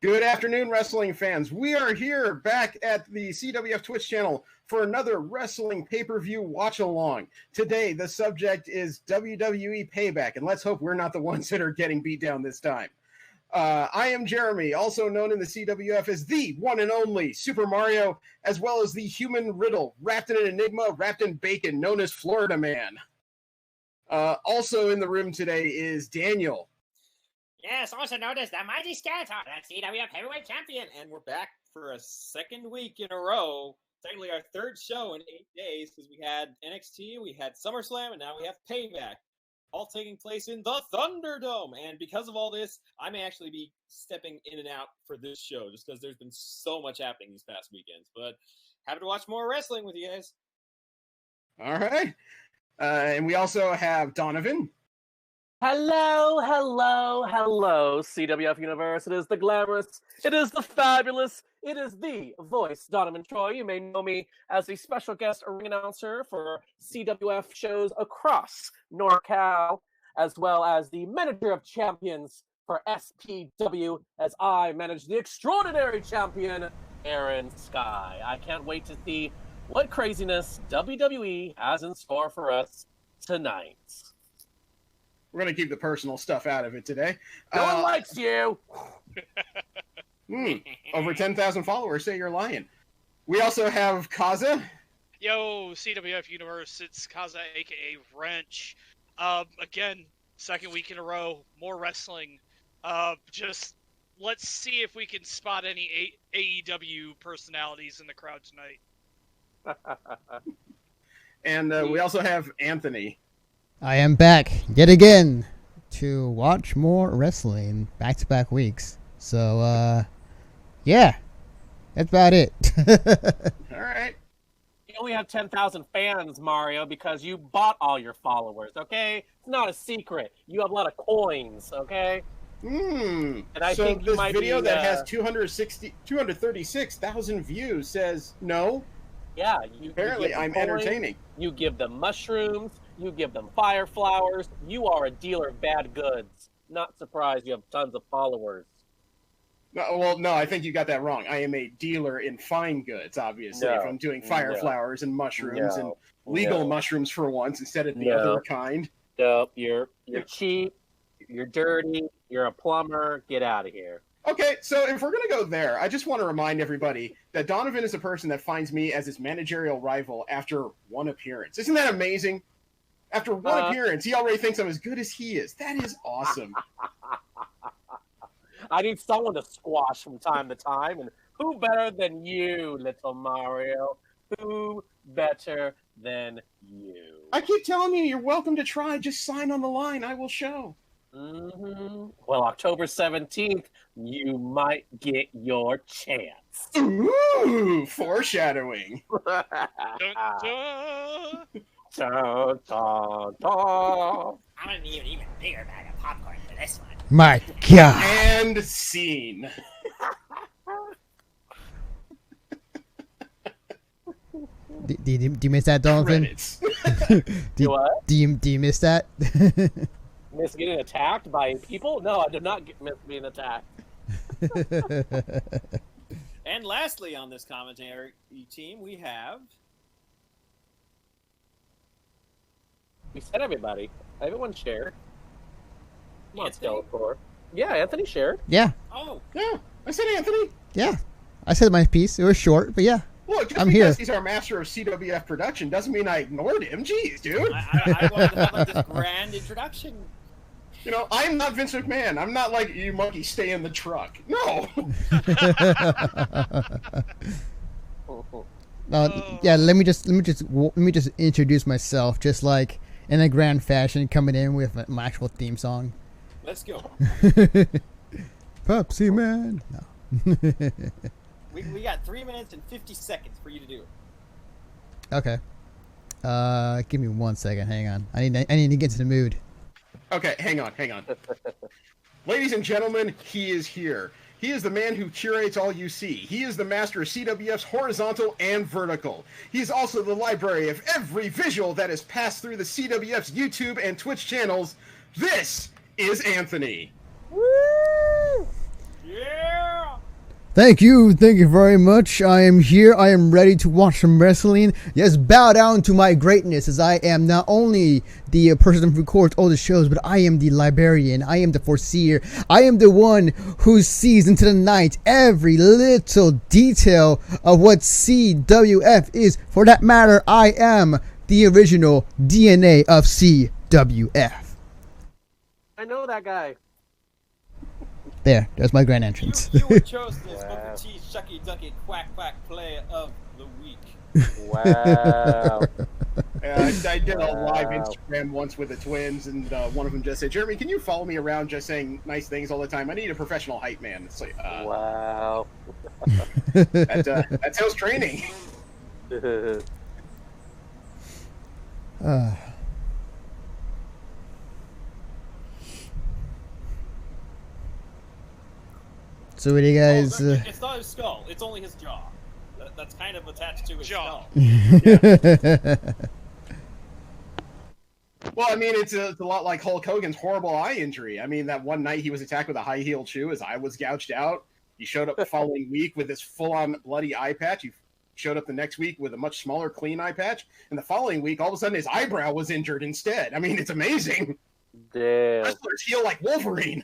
Good afternoon, wrestling fans. We are here back at the CWF Twitch channel for another wrestling pay-per-view watch-along. Today, the subject is WWE Payback, and let's hope we're not the ones that are getting beat down this time. I am Jeremy, also known in the CWF as the one and only Super Mario, as well as the human riddle, wrapped in an enigma, wrapped in bacon, known as Florida Man. Also in the room today is Daniel. Yes, also known as the Mighty Skeletor, the CWF Heavyweight Champion. And we're back for a second week in a row. Technically our third show in 8 days, because we had NXT, we had SummerSlam, and now we have Payback. All taking place in the Thunderdome. And because of all this, I may actually be stepping in and out for this show, just because there's been so much happening these past weekends. But happy to watch more wrestling with you guys. All right. And we also have Donovan. Hello, CWF Universe. It is the glamorous, it is the fabulous, it is the voice, Donovan Troy. You may know me as the special guest ring announcer for CWF shows across NorCal, as well as the manager of champions for SPW, as I manage the extraordinary champion, Aaron Sky. I can't wait to see what craziness WWE has in store for us tonight. We're going to keep the personal stuff out of it today. No one likes you! Over 10,000 followers say you're lying. We also have Kaza. Yo, CWF Universe, it's Kaza, aka Wrench. Again, second week in a row, more wrestling. Just let's see if we can spot any AEW personalities in the crowd tonight. And we also have Anthony. I am back yet again to watch more wrestling back-to-back weeks. So, yeah, that's about it. All right. You only have 10,000 fans, Mario, because you bought all your followers, okay? It's not a secret. You have a lot of coins, okay? And I so think you this might video be, that has 236,000 views says no. Yeah. Apparently, I'm entertaining. You give them mushrooms. You give them fire flowers. You are a dealer of bad goods. Not surprised you have tons of followers. No, I think you got that wrong. I am a dealer in fine goods, obviously. If I'm doing fire flowers and mushrooms and legal mushrooms for once instead of the other kind. No, you're cheap. You're dirty. You're a plumber. Get out of here. Okay, so if we're going to go there, I just want to remind everybody that Donovan is a person that finds me as his managerial rival after one appearance. Isn't that amazing? After one appearance, he already thinks I'm as good as he is. That is awesome. I need someone to squash from time to time, and who better than you, little Mario? Who better than you? I keep telling you, you're welcome to try. Just sign on the line. I will show. Well, October 17th, you might get your chance. Ooh, foreshadowing. Dun, dun. Da, da, da. I'm gonna need an even bigger bag of popcorn for this one. My God. And scene. Do you miss that, Donovan? Credits. Do what? Do you miss that? Miss getting attacked by people? No, I did not miss being attacked. And lastly on this commentary team, we have... We said everybody. Everyone shared. Come on, Anthony? Skeletor. Yeah, Anthony shared. Yeah. Oh, Yeah, I said Anthony. Yeah. I said my piece. It was short, but yeah. Look, just I'm because here. he's our master of CWF production doesn't mean I ignored him. Jeez, dude. I wanted to have like this grand introduction. You know, I'm not Vince McMahon. I'm not like, you monkey, stay in the truck. No. Yeah. Let me just introduce myself, just like in a grand fashion, coming in with my actual theme song. Let's go. Pepsi Man. No. We got 3 minutes and 50 seconds for you to do it. Okay. Give me 1 second. Hang on. I need to get to the mood. Okay, hang on. Ladies and gentlemen, he is here. He is the man who curates all you see. He is the master of CWF's horizontal and vertical. He is also the library of every visual that has passed through the CWF's YouTube and Twitch channels. This is Anthony. Woo! Yeah! Thank you very much. I am here. I am ready to watch some wrestling. Yes, bow down to my greatness, as I am not only the person who records all the shows, but I am the librarian. I am the foreseer. I am the one who sees into the night every little detail of what CWF is. For that matter, I am the original DNA of CWF. I know that guy. There's my grand entrance. You were chosen as Booker T. Shucky Ducky Quack Quack Player of the Week. Wow. I did a live Instagram once with the twins, and one of them just said, "Jeremy, can you follow me around just saying nice things all the time? I need a professional hype man." It's like, wow. That's how's training. So what do you guys... It's not his skull. It's only his jaw. That's kind of attached to his Jaw. skull. Well, I mean, it's a lot like Hulk Hogan's horrible eye injury. I mean, that one night he was attacked with a high-heeled shoe, his eye was gouged out. He showed up the following week with this full-on bloody eye patch. He showed up the next week with a much smaller, clean eye patch. And the following week, all of a sudden, his eyebrow was injured instead. I mean, it's amazing. Damn. Wrestlers heal like Wolverine.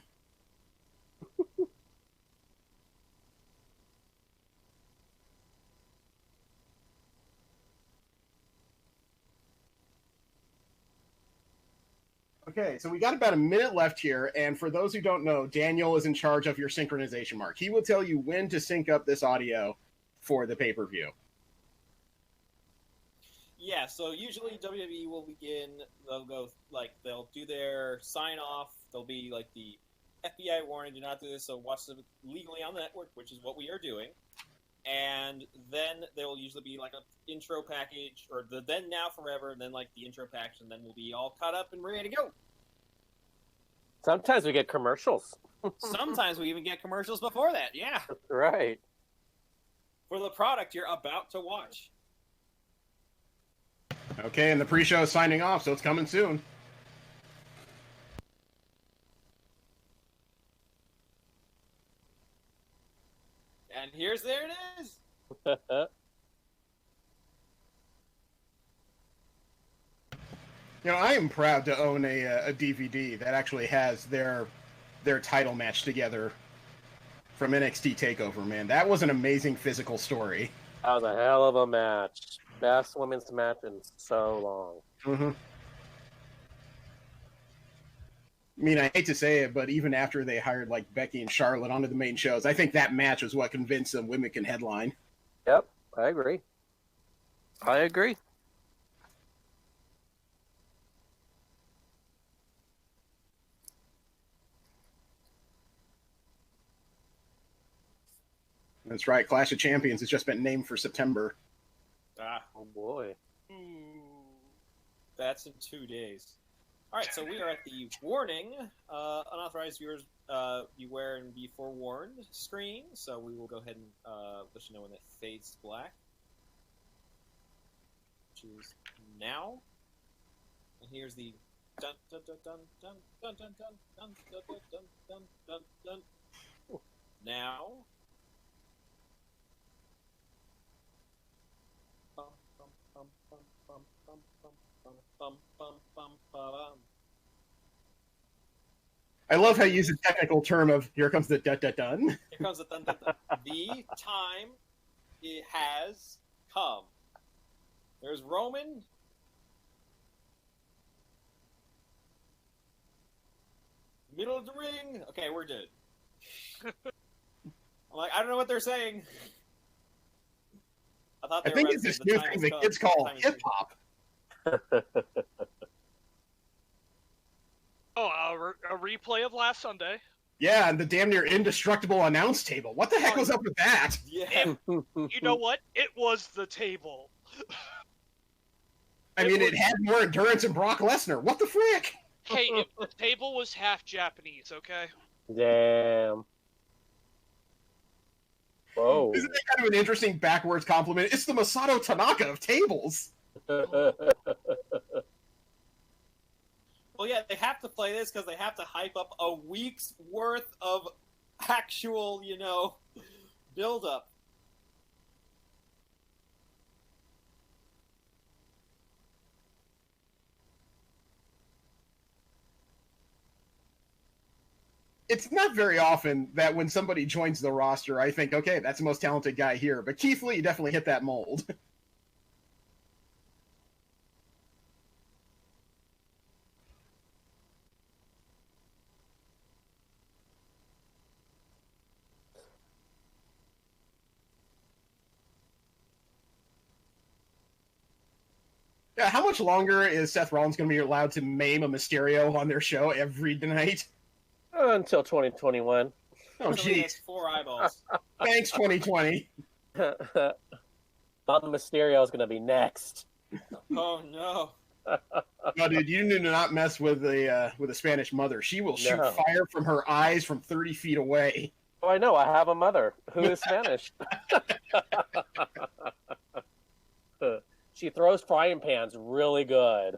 Okay, so we got about a minute left here, and for those who don't know, Daniel is in charge of your synchronization mark. He will tell you when to sync up this audio for the pay-per-view. Yeah, so usually WWE will begin, they'll do their sign-off, there'll be like the FBI warning, do not do this, so watch them legally on the network, which is what we are doing. And then there will usually be like an intro package, or the then, now, forever, and then like the intro package, and then we'll be all caught up and ready to go. Sometimes we get commercials. Sometimes we even get commercials before that, yeah. Right. For the product you're about to watch. Okay, and the pre-show is signing off, so it's coming soon. And there it is. You know, I am proud to own a DVD that actually has their title match together from NXT TakeOver, man. That was an amazing physical story. That was a hell of a match. Best women's match in so long. Mm-hmm. I mean, I hate to say it, but even after they hired like Becky and Charlotte onto the main shows, I think that match was what convinced them women can headline. Yep, I agree. That's right. Clash of Champions has just been named for September. Oh boy. That's in 2 days. All right, so we are at the warning. Unauthorized viewers, beware and be forewarned screen. So we will go ahead and let you know when it fades to black, which is now. And here's the dun dun dun dun dun dun dun dun dun dun dun dun dun dun dun. Now. I love how you use the technical term of "here comes the dun-dun-dun." Here comes the dun-dun-dun. The time it has come. There's Roman. Middle of the ring. Okay, we're good. I'm like, I don't know what they're saying. I think it's this new thing the kids call hip hop. A replay of last Sunday. Yeah, and the damn near indestructible announce table. What the heck was up with that? Yeah. You know what? It was the table. I mean, it had more endurance than Brock Lesnar. What the frick? Hey, the table was half Japanese, okay? Damn. Whoa. Isn't that kind of an interesting backwards compliment? It's the Masato Tanaka of tables. Well, yeah, they have to play this because they have to hype up a week's worth of actual, build up. It's not very often that when somebody joins the roster, I think, okay, that's the most talented guy here. But Keith Lee definitely hit that mold. Yeah, how much longer is Seth Rollins going to be allowed to maim a Mysterio on their show every night? Until 2021. Oh, Until he jeez. has 4 eyeballs. Thanks, 2020. Bob Mysterio is going to be next. Oh no. No, dude, you do not mess with a Spanish mother. She will shoot No. fire from her eyes from 30 feet away. Oh, I know. I have a mother who is Spanish. She throws frying pans really good.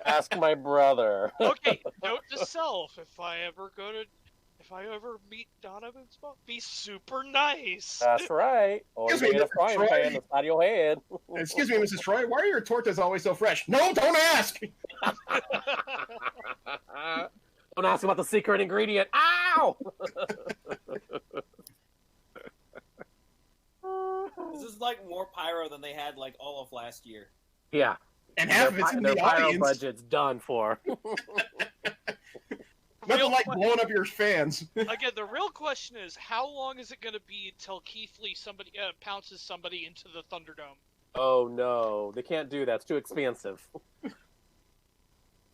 Ask my brother. Okay, note to self: if I ever meet Donovan's mom, be super nice. That's right. Or Excuse you me, get a Mr. frying Troy. pan inside your head. Excuse me, Mrs. Troy, why are your tortas always so fresh? No, don't ask! Don't ask about the secret ingredient. Ow! This is like more pyro than they had like all of last year. Yeah. And half of it's in their the pyro audience. budget's done for. Nothing like blowing up your fans. Again, the real question is, how long is it going to be until Keith Lee pounces somebody into the Thunderdome? Oh no, they can't do that. It's too expensive.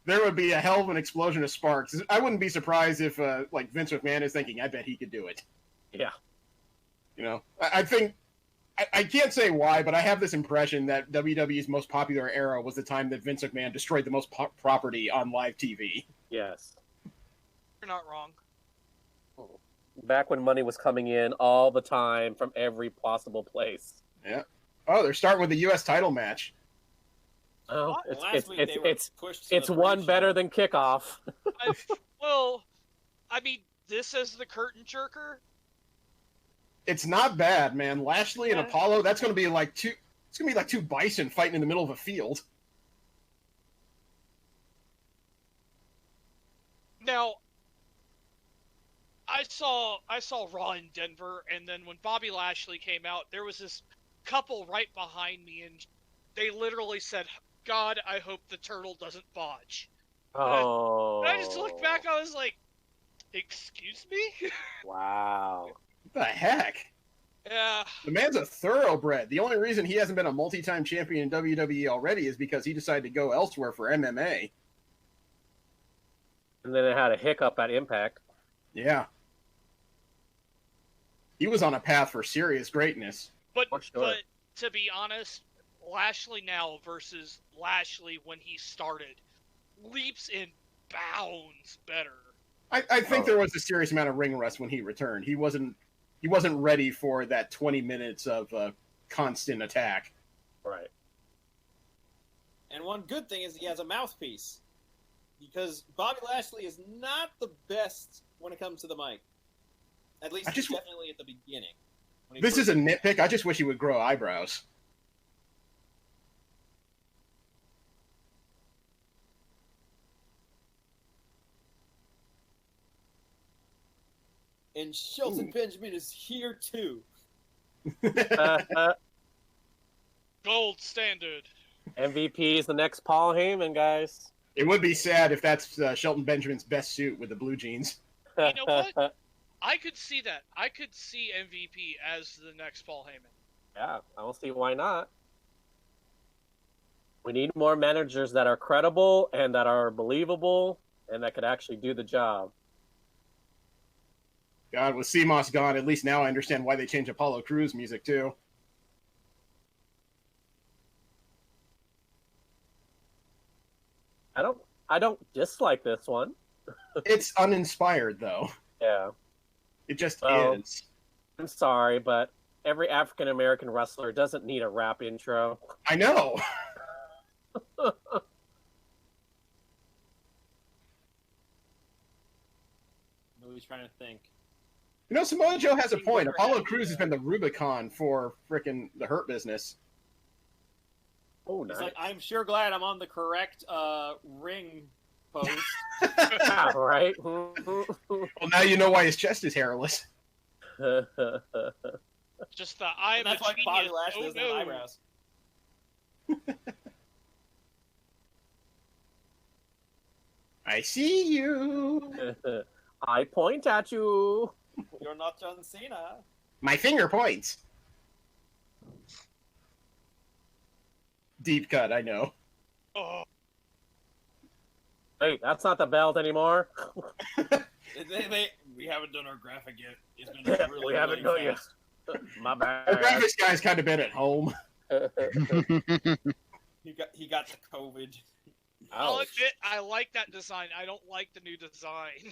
There would be a hell of an explosion of sparks. I wouldn't be surprised if, like, Vince McMahon is thinking, I bet he could do it. Yeah. You know, I think, I can't say why, but I have this impression that WWE's most popular era was the time that Vince McMahon destroyed the most property on live TV. Yes. You're not wrong. Back when money was coming in all the time from every possible place. Yeah. Oh, they're starting with the U.S. title match. Oh, Last week they were pushed to it's the one pre-show. better than kickoff. I mean, this as the curtain jerker. It's not bad, man. Lashley and Yeah. Apollo, that's going to be like two. It's going to be like two bison fighting in the middle of a field. Now, I saw Raw in Denver, and then when Bobby Lashley came out, there was this couple right behind me, and they literally said, "God, I hope the turtle doesn't botch." Oh. And I just looked back, I was like, "Excuse me?" Wow. What the heck? Yeah. The man's a thoroughbred. The only reason he hasn't been a multi-time champion in WWE already is because he decided to go elsewhere for MMA. And then it had a hiccup at Impact. Yeah. He was on a path for serious greatness. But For sure. but to be honest, Lashley now versus Lashley when he started, leaps and bounds better. I think there was a serious amount of ring rust when he returned. He wasn't ready for that 20 minutes of constant attack. Right. And one good thing is he has a mouthpiece. Because Bobby Lashley is not the best when it comes to the mic. At least definitely at the beginning. This is a nitpick. I just wish he would grow eyebrows. And Shelton Benjamin is here too. Gold standard. MVP is the next Paul Heyman, guys. It would be sad if that's Shelton Benjamin's best suit with the blue jeans. You know what? I could see that. I could see MVP as the next Paul Heyman. Yeah, I don't see why not. We need more managers that are credible and that are believable and that could actually do the job. God, with CMOS gone, at least now I understand why they changed Apollo Crews music too. I don't dislike this one. It's uninspired though. Yeah. It just Well, is. I'm sorry, but every African American wrestler doesn't need a rap intro. I know. I'm really trying to think. You know, Samoa Joe has a Being point. Booker Apollo had Crews the, has been the Rubicon for frickin' the Hurt Business. Oh, He's nice. like, I'm sure glad I'm on the correct ring post. Yeah, right? Well, now you know why his chest is hairless. Just the eye And of that's a why Bobby genius. Lashley Oh, doesn't have no. eyebrows. I see you. I point at you. You're not John Cena. My finger points. Deep cut, I know. Oh, Wait, that's not the belt anymore. We haven't done our graphic yet. It's been really, We haven't really done yet. fast. My Our bad. graphics guy's kind of been at home. He got the COVID. I'll Ouch. admit, I like that design. I don't like the new design.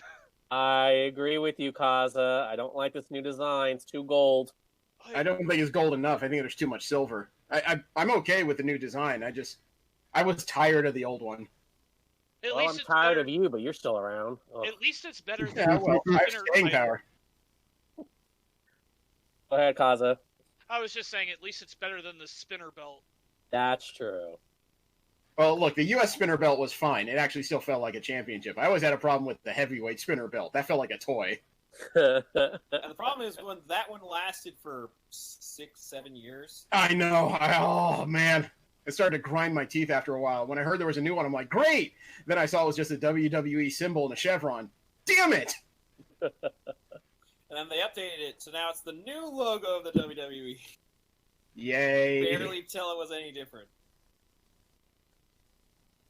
I agree with you, Kaza. I don't like this new design. It's too gold. I don't think it's gold enough. I think there's too much silver. I'm okay with the new design. I was tired of the old one. At Well, least I'm it's tired better. of you, but you're still around. Ugh. At least it's better than Yeah, well, I have Spinner staying title. power. Go ahead, Kaza. I was just saying, at least it's better than the spinner belt. That's true. Well, look, the U.S. spinner belt was fine. It actually still felt like a championship. I always had a problem with the heavyweight spinner belt. That felt like a toy. And the problem is when that one lasted for 6-7 years. I know. Oh, man. It started to grind my teeth after a while. When I heard there was a new one, I'm like, great! Then I saw it was just a WWE symbol and a chevron. Damn it! And then they updated it, so now it's the new logo of the WWE. Yay. Barely tell it was any different.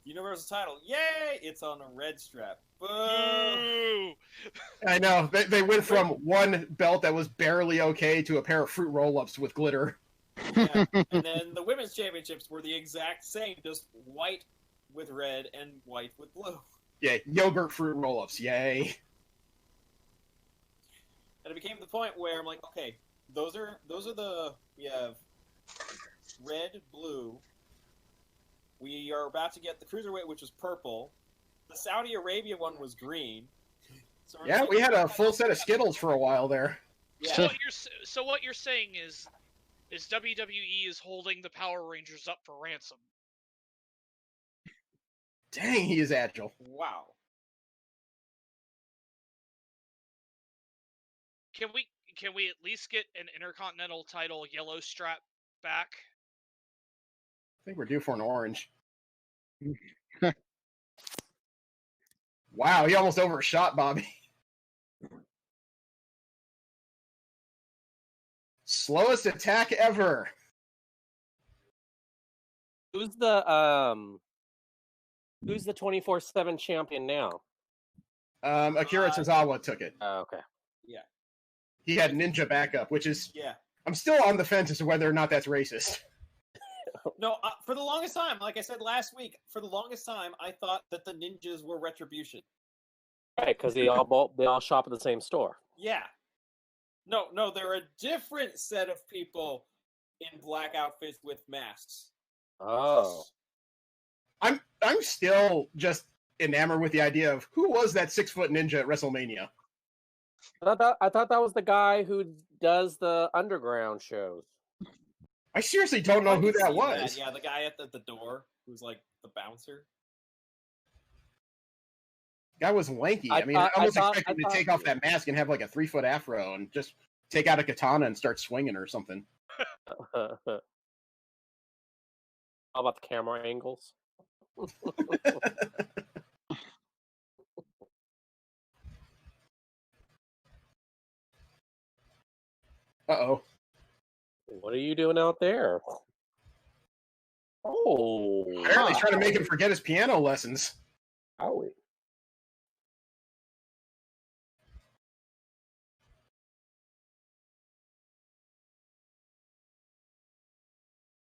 Universal title, yay! It's on a red strap. Boo! Ooh. I know. They went from one belt that was barely okay to a pair of fruit roll-ups with glitter. Yeah. And then the women's championships were the exact same, just white with red and white with blue. Yeah, yogurt fruit roll-ups. Yay. And it became the point where I'm like, okay, those are we have red, blue. We are about to get the cruiserweight, which was purple. The Saudi Arabia one was green. So we're Yeah, just we like, had a full set of Skittles for a while there. Yeah. So what you're saying is WWE is holding the Power Rangers up for ransom. Dang, he is agile. Wow. Can we at least get an Intercontinental title yellow strap back? I think we're due for an orange. Wow, he almost overshot Bobby. Slowest attack ever. Who's the 24/7 champion now? Akira Tozawa took it. Oh, okay. He had Ninja backup, which is Yeah. I'm still on the fence as to whether or not that's racist. No, for the longest time, like I said last week, for the longest time, I thought that the ninjas were Retribution. Right, because they all shop at the same store. Yeah. No, they're a different set of people in black outfits with masks. Oh. I'm still just enamored with the idea of who was that 6-foot ninja at WrestleMania. I thought that was the guy who does the underground shows. I seriously don't know I who can that see was. Yeah, the guy at the door who's like the bouncer. Guy was lanky. I mean, I almost expected him to take off that mask and have like a 3-foot afro and just take out a katana and start swinging or something. How about the camera angles? Uh-oh. What are you doing out there? Oh. Apparently he's trying to make him forget his piano lessons. Howie.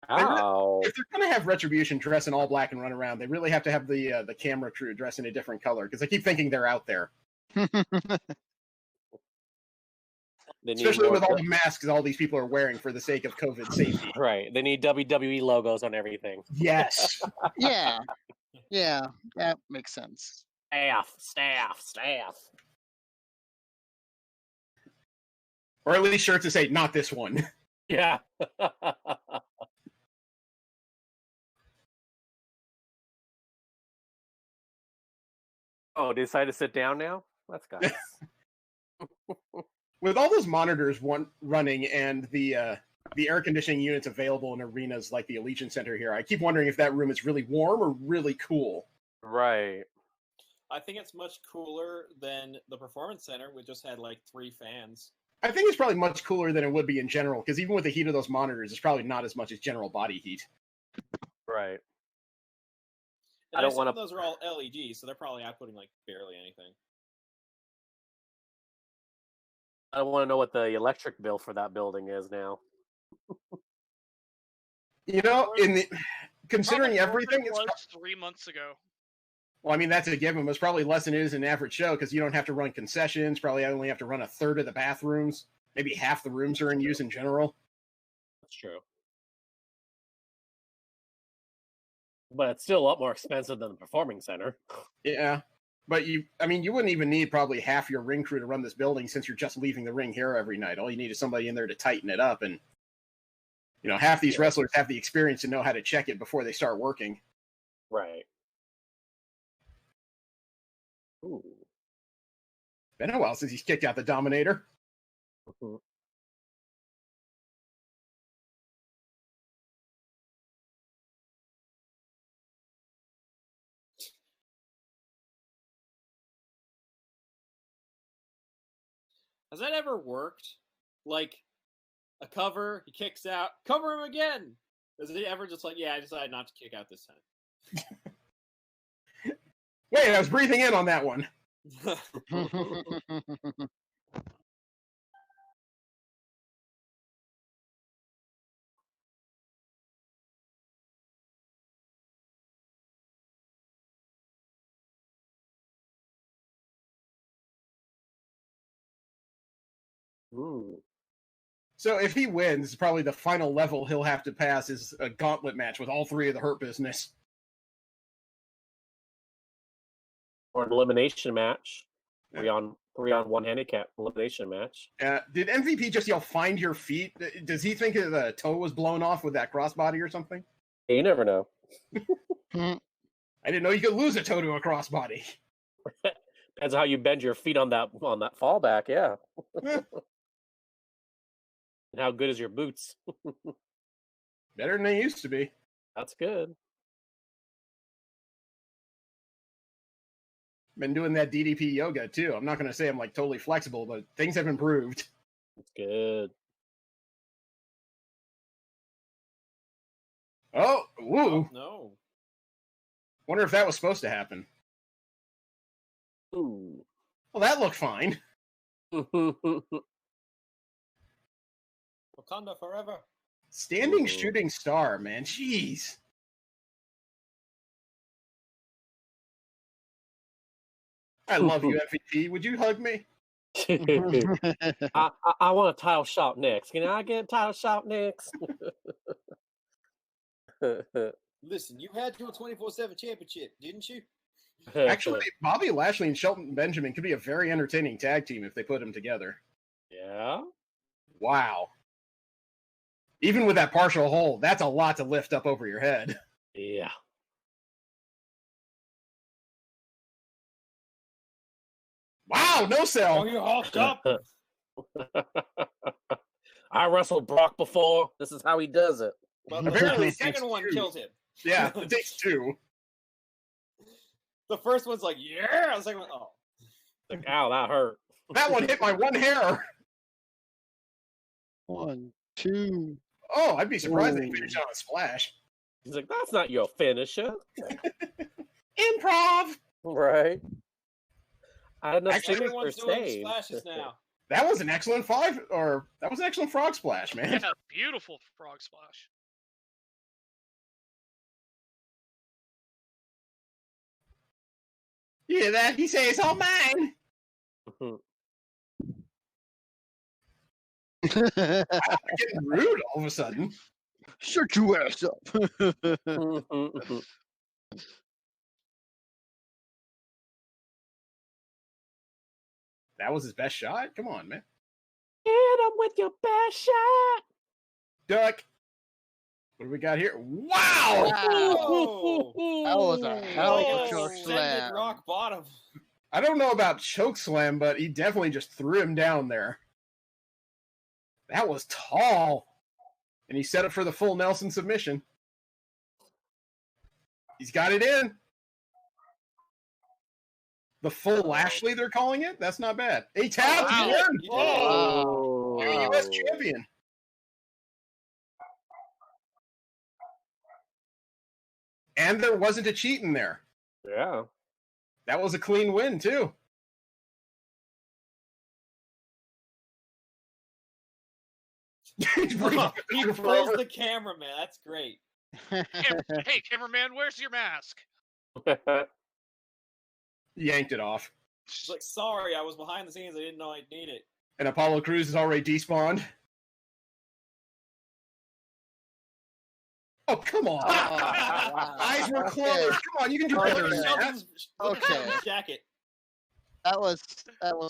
Ow. If they're going to have Retribution dress in all black and run around, they really have to have the camera crew dress in a different color, because I keep thinking they're out there. Especially with all the masks all these people are wearing for the sake of COVID safety. Right. They need WWE logos on everything. Yes. Yeah. Yeah, that makes sense. Staff. Or at least shirts to say, not this one. Yeah. Oh, decide to sit down now? That's nice. With all those monitors running and the air conditioning units available in arenas like the Allegiant Center here, I keep wondering if that room is really warm or really cool. Right. I think it's much cooler than the Performance Center, which just had like 3 fans. I think it's probably much cooler than it would be in general, because even with the heat of those monitors, it's probably not as much as general body heat. Right. And I don't want to. Those are all LED, so they're probably outputting like barely anything. I don't want to know what the electric bill for that building is now. You know, considering everything, it was 3 months ago. Well, I mean, that's a given. It's probably less than it is an average show because you don't have to run concessions. Probably only have to run a third of the bathrooms. Maybe half the rooms are in use in general. That's true. But it's still a lot more expensive than the Performing Center. Yeah. But you wouldn't even need probably half your ring crew to run this building since you're just leaving the ring here every night. All you need is somebody in there to tighten it up. And, you know, half these wrestlers have the experience to know how to check it before they start working. Right. Ooh. Been a while since he's kicked out the Dominator. Mm-hmm. Has that ever worked? Like, a cover, he kicks out, cover him again! Is it ever just like, yeah, I decided not to kick out this time? Wait, I was breathing in on that one. Ooh. So if he wins, probably the final level he'll have to pass is a gauntlet match with all 3 of the Hurt Business. Or an elimination match. 3-on-1 handicap elimination match. Did MVP just yell, "Find your feet"? Does he think the toe was blown off with that crossbody or something? You never know. I didn't know you could lose a toe to a crossbody. Depends on how you bend your feet on that fallback, yeah. And how good is your boots? Better than they used to be. That's good. Been doing that DDP yoga too. I'm not going to say I'm like totally flexible, but things have improved. That's good. Oh, woo. Oh, no. Wonder if that was supposed to happen. Ooh. Well, that looked fine. Wakanda forever. Standing shooting star, man. Jeez. I love you, MVP. Would you hug me? I want a title shot next. Can I get a title shot next? Listen, you had your 24/7 championship, didn't you? Actually, Bobby Lashley and Shelton Benjamin could be a very entertaining tag team if they put them together. Yeah. Wow. Even with that partial hold, that's a lot to lift up over your head. Yeah. Wow, no sell. Oh, you hulked up. I wrestled Brock before. This is how he does it. But Apparently the second one killed him. Yeah, it takes 2. The first one's like, yeah. The second one, oh. Like, ow, that hurt. That one hit my one hair. 1, 2. Oh, I'd be surprised if they finished on a splash. He's like, that's not your finisher. Improv. Right. I had enough Actually, Everyone's signatures doing saved. splashes now. That was an excellent that was an excellent frog splash, man. Yeah, beautiful frog splash. You hear that? He says, "It's all mine." Getting rude all of a sudden. Shut your ass up. That was his best shot? Come on, man. Get him with your best shot. Duck. What do we got here? Wow! Whoa! That was a hell of a Like choke extended slam. rock bottom. I don't know about choke slam, but he definitely just threw him down there. That was tall. And he set up for the full Nelson submission. He's got it in. The full Lashley, they're calling it? That's not bad. He tapped. He Wow. won. You did. Wow. You're a U.S. champion. And there wasn't a cheat in there. Yeah. That was a clean win, too. He pulls the cameraman. That's great. Hey, cameraman, where's your mask? Yanked it off. He's like, sorry, I was behind the scenes. I didn't know I'd need it. And Apollo Crews is already despawned. Oh, come on. wow. Eyes were Okay. closed. Come on, you can do Look better at than that. Sheldon's, look at Okay. Sheldon's jacket. That was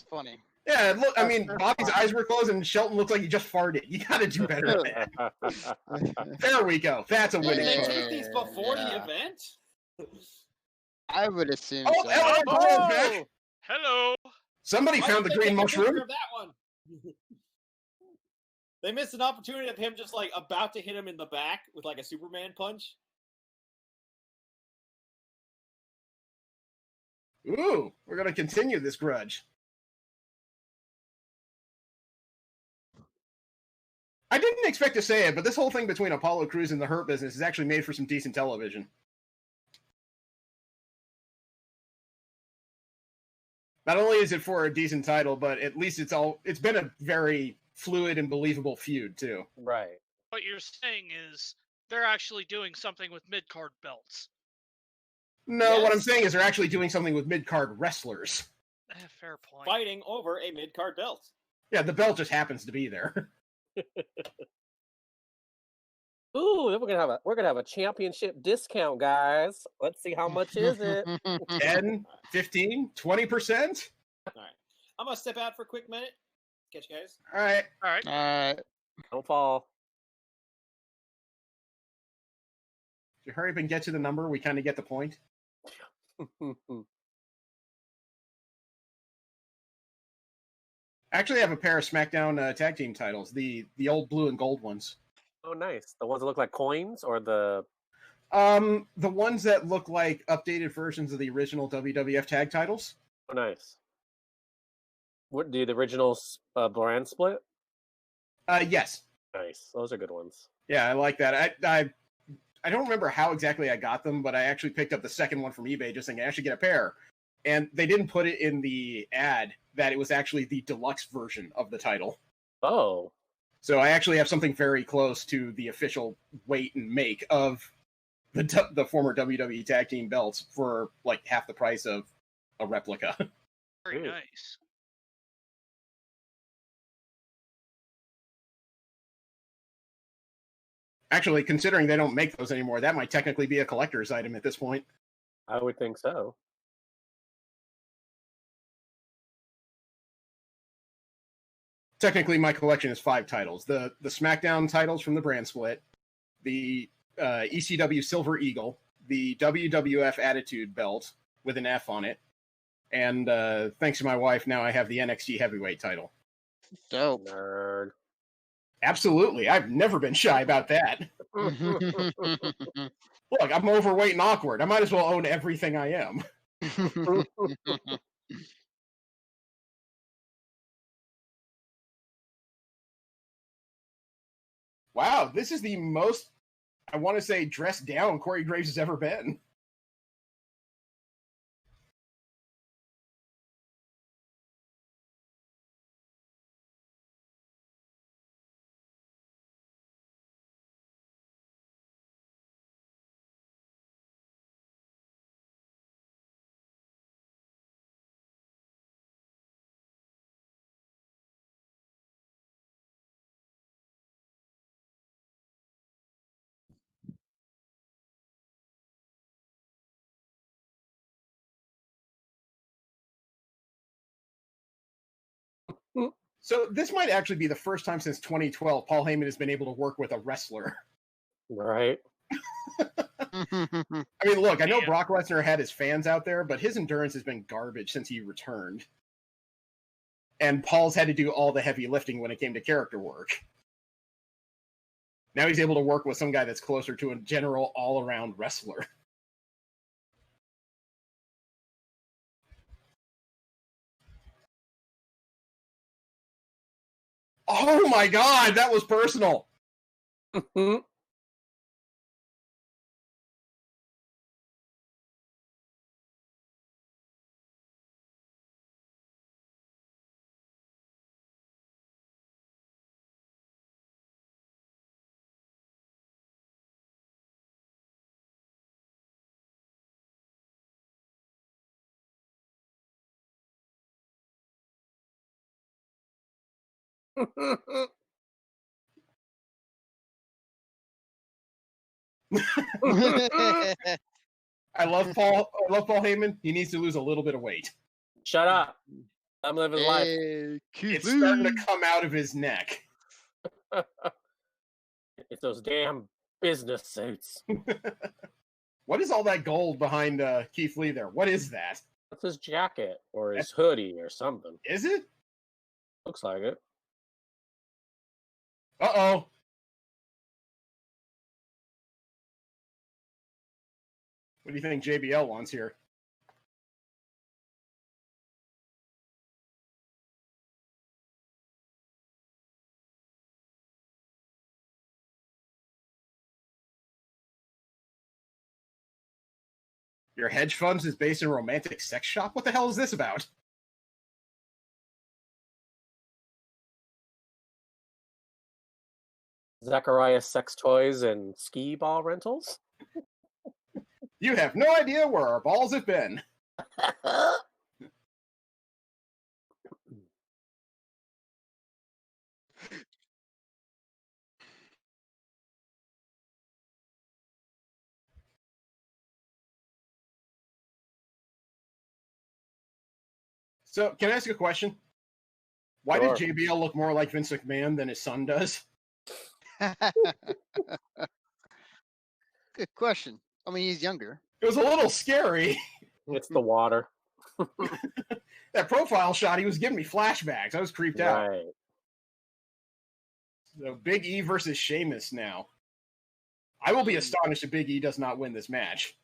funny. Yeah, look, I mean, Bobby's eyes were closed and Shelton looked like he just farted. You gotta do better than that. There we go. That's a Did winning they shot. take these before the Yeah. event? I would assume Oh, so. Ellen Perez back. Hello. Somebody Why found the didn't they green take a picture mushroom. of that one? They missed an opportunity of him just like about to hit him in the back with like a Superman punch. Ooh, we're gonna continue this grudge. I didn't expect to say it, but this whole thing between Apollo Crews and the Hurt Business is actually made for some decent television. Not only is it for a decent title, but at least it's been a very fluid and believable feud too. Right. What you're saying is they're actually doing something with mid-card belts. No, what I'm Yes. saying is they're actually doing something with mid-card wrestlers. Fair point. Fighting over a mid-card belt. Yeah, the belt just happens to be there. Ooh, then we're gonna have a championship discount, guys. Let's see how much is it. 10, 15, 20%? Alright. I'm gonna step out for a quick minute. Catch you guys. All right. All right. Alright. Don't fall. If you hurry up and get to the number, we kind of get the point. Actually, I have a pair of SmackDown tag team titles, the old blue and gold ones. Oh, nice. The ones that look like coins, or the The ones that look like updated versions of the original WWF tag titles. oh, nice. What do the originals brand split? Yes. Nice. Those are good ones. Yeah, I like that. I don't remember how exactly I got them, but I actually picked up the second one from eBay just thinking I should get a pair. And they didn't put it in the ad that it was actually the deluxe version of the title. Oh, So I actually have something very close to the official weight and make of the former WWE tag team belts for like half the price of a replica. Very Ooh. nice. Actually, considering they don't make those anymore, that might technically be a collector's item at this point. I would think so. Technically, my collection is 5 titles. The SmackDown titles from the brand split, the ECW Silver Eagle, the WWF Attitude Belt with an F on it, and thanks to my wife, now I have the NXT Heavyweight title. Dope. Nerd. Absolutely. I've never been shy about that. Look, I'm overweight and awkward. I might as well own everything I am. Wow, this is the most, I want to say, dressed down Corey Graves has ever been. So this might actually be the first time since 2012 Paul Heyman has been able to work with a wrestler. Right. I mean, look, I know Yeah. Brock Lesnar had his fans out there, but his endurance has been garbage since he returned. And Paul's had to do all the heavy lifting when it came to character work. Now he's able to work with some guy that's closer to a general all-around wrestler. Oh my god, that was personal! I love Paul Heyman. He needs to lose a little bit of weight. Shut up. I'm living life. Hey, Keith It's starting Lee. to come out of his neck. It's those damn business suits. What is all that gold behind Keith Lee there? What is that? That's his jacket or his hoodie or something. Is it? Looks like it. Uh-oh. What do you think JBL wants here? Your hedge funds is based in a romantic sex shop? What the hell is this about? Zachariah sex toys and ski ball rentals? You have no idea where our balls have been. So, can I ask you a question? Why Sure. did JBL look more like Vince McMahon than his son does? Good question. I mean, he's younger. It was a little scary. It's the water. That profile shot, he was giving me flashbacks. I was creeped out. Right. So Big E versus Sheamus now. I will be astonished if Big E does not win this match.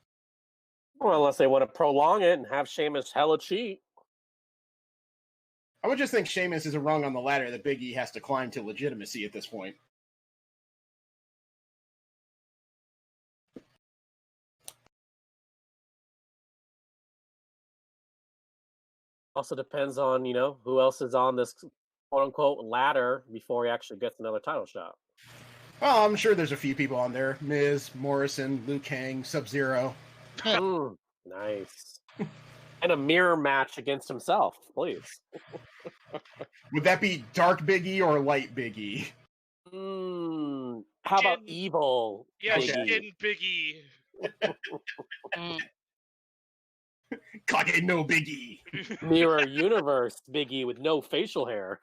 Well, unless they want to prolong it and have Sheamus hella cheat. I would just think Sheamus is a rung on the ladder that Big E has to climb to legitimacy at this point. Also depends on, who else is on this quote unquote ladder before he actually gets another title shot. Well, I'm sure there's a few people on there. Miz, Morrison, Liu Kang, Sub-Zero. Nice. And a mirror match against himself, please. Would that be Dark Big E or Light Big E? How about Shin- evil? Yeah, Okay. Shin Biggie. Kage no Big E. Mirror Universe Biggie with no facial hair.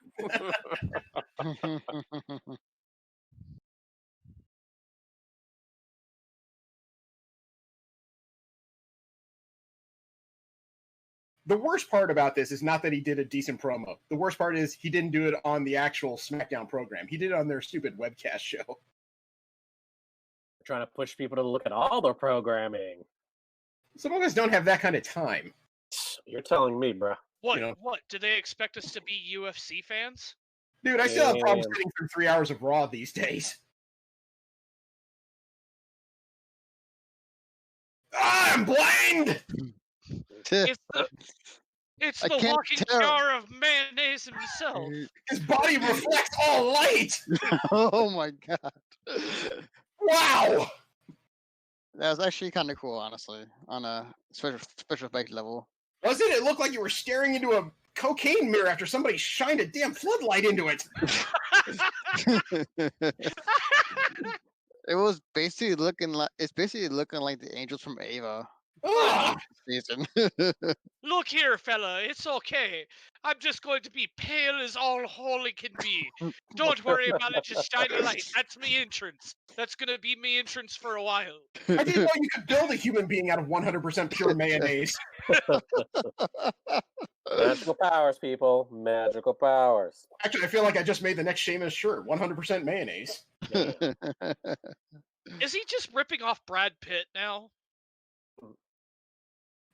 The worst part about this is not that he did a decent promo. The worst part is he didn't do it on the actual SmackDown program. He did it on their stupid webcast show. Trying to push people to look at all their programming. Some of us don't have that kind of time. You're telling me, bruh. What? You know. What? Do they expect us to be UFC fans? Dude, I still have problems Damn. sitting through 3 hours of Raw these days. Ah, I'm blind! It's I the can't walking tell. jar of mayonnaise himself. His body reflects all light! Oh my god. Wow! That was actually kind of cool, honestly, on a special effect level. Wasn't it? It looked like you were staring into a cocaine mirror after somebody shined a damn floodlight into it. It was basically looking like the angels from Ava. Ugh. season. Look here, fella, it's okay. I'm just going to be pale as all holy can be. Don't worry about it, just shine a light. That's me entrance. That's gonna be me entrance for a while. I didn't know you could build a human being out of 100% pure mayonnaise. Magical powers, people. Magical powers. Actually, I feel like I just made the next Sheamus shirt, 100% mayonnaise. Damn. Is he just ripping off Brad Pitt now?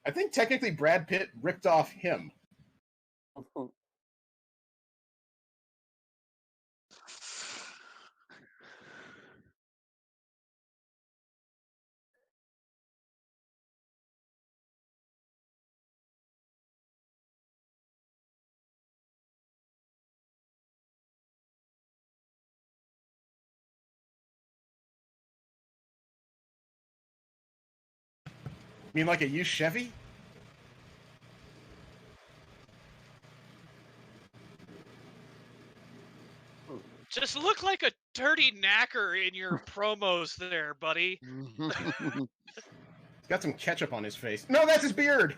I think technically Brad Pitt ripped off him. You mean like a used Chevy? Just look like a dirty knacker in your promos there, buddy. He's got some ketchup on his face. No, that's his beard!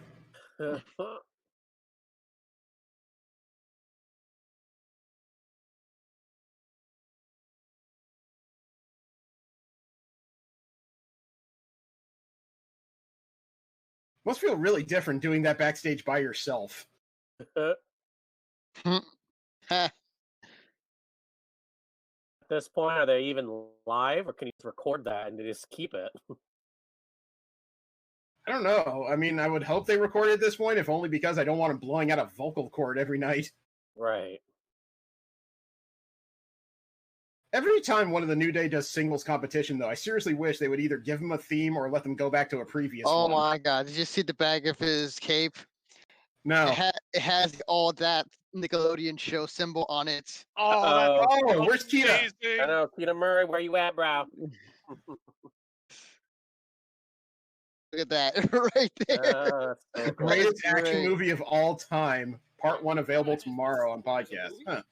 Must feel really different doing that backstage by yourself. At this point, are they even live, or can you just record that and just keep it? I don't know. I mean, I would hope they recorded at this point, if only because I don't want him blowing out a vocal cord every night. Right. Every time one of the New Day does singles competition, though, I seriously wish they would either give him a theme or let them go back to a previous Oh one. my god! Did you see the bag of his cape? No. It has all that Nickelodeon show symbol on it. Oh, that's Oh, where's Kita? amazing. I know, Keita Murray, where you at, bro? Look at that right there. So cool. Greatest action great. movie of all time. Part 1 available tomorrow on podcast. Huh.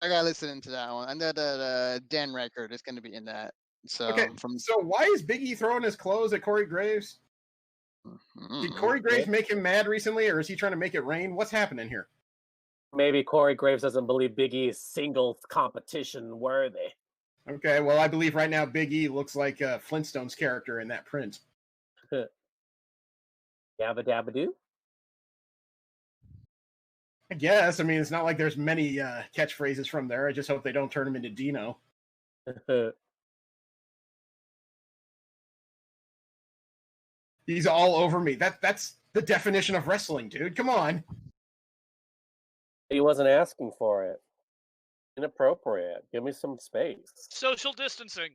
I gotta listen into that one. I know that Dan Record is going to be in that. So Okay, from so why is Big E throwing his clothes at Corey Graves? Did Corey Graves make him mad recently, or is he trying to make it rain? What's happening here? Maybe Corey Graves doesn't believe Big E is singles competition worthy. Okay, well, I believe right now Big E looks like a Flintstones character in that print. Yabba dabba doo. I guess. I mean, it's not like there's many catchphrases from there. I just hope they don't turn him into Dino. He's all over me. That's the definition of wrestling, dude. Come on. He wasn't asking for it. Inappropriate. Give me some space. Social distancing.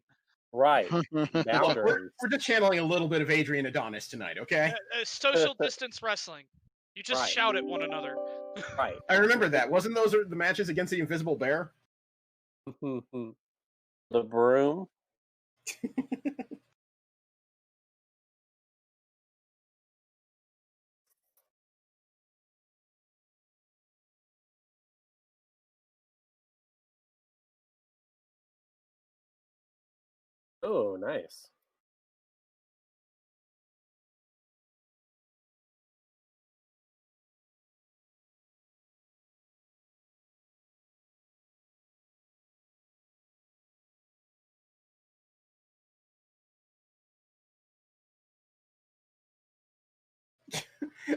Right. Look, Boundaries. we're just channeling a little bit of Adrian Adonis tonight, okay? Social distance wrestling. You just Right. shout at one another. Right. I remember that. Wasn't those the matches against the Invisible Bear? The broom. Oh, nice.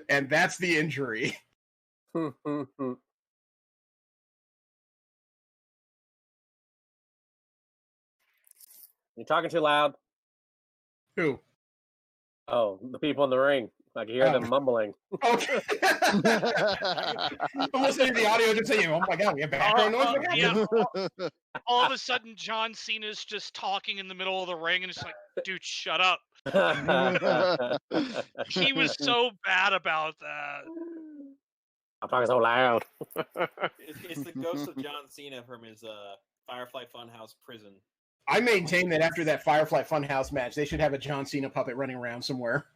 And that's the injury. You're talking too loud. Who? Oh, the people in the ring. I can hear them mumbling. Okay. I'm listening to the audio just saying, oh my god, we have background noise. Yeah. All of a sudden, John Cena's just talking in the middle of the ring, and it's like, dude, shut up. He was so bad about that. I'm talking so loud. It's the ghost of John Cena from his Firefly Funhouse prison. I maintain that after that Firefly Funhouse match, they should have a John Cena puppet running around somewhere.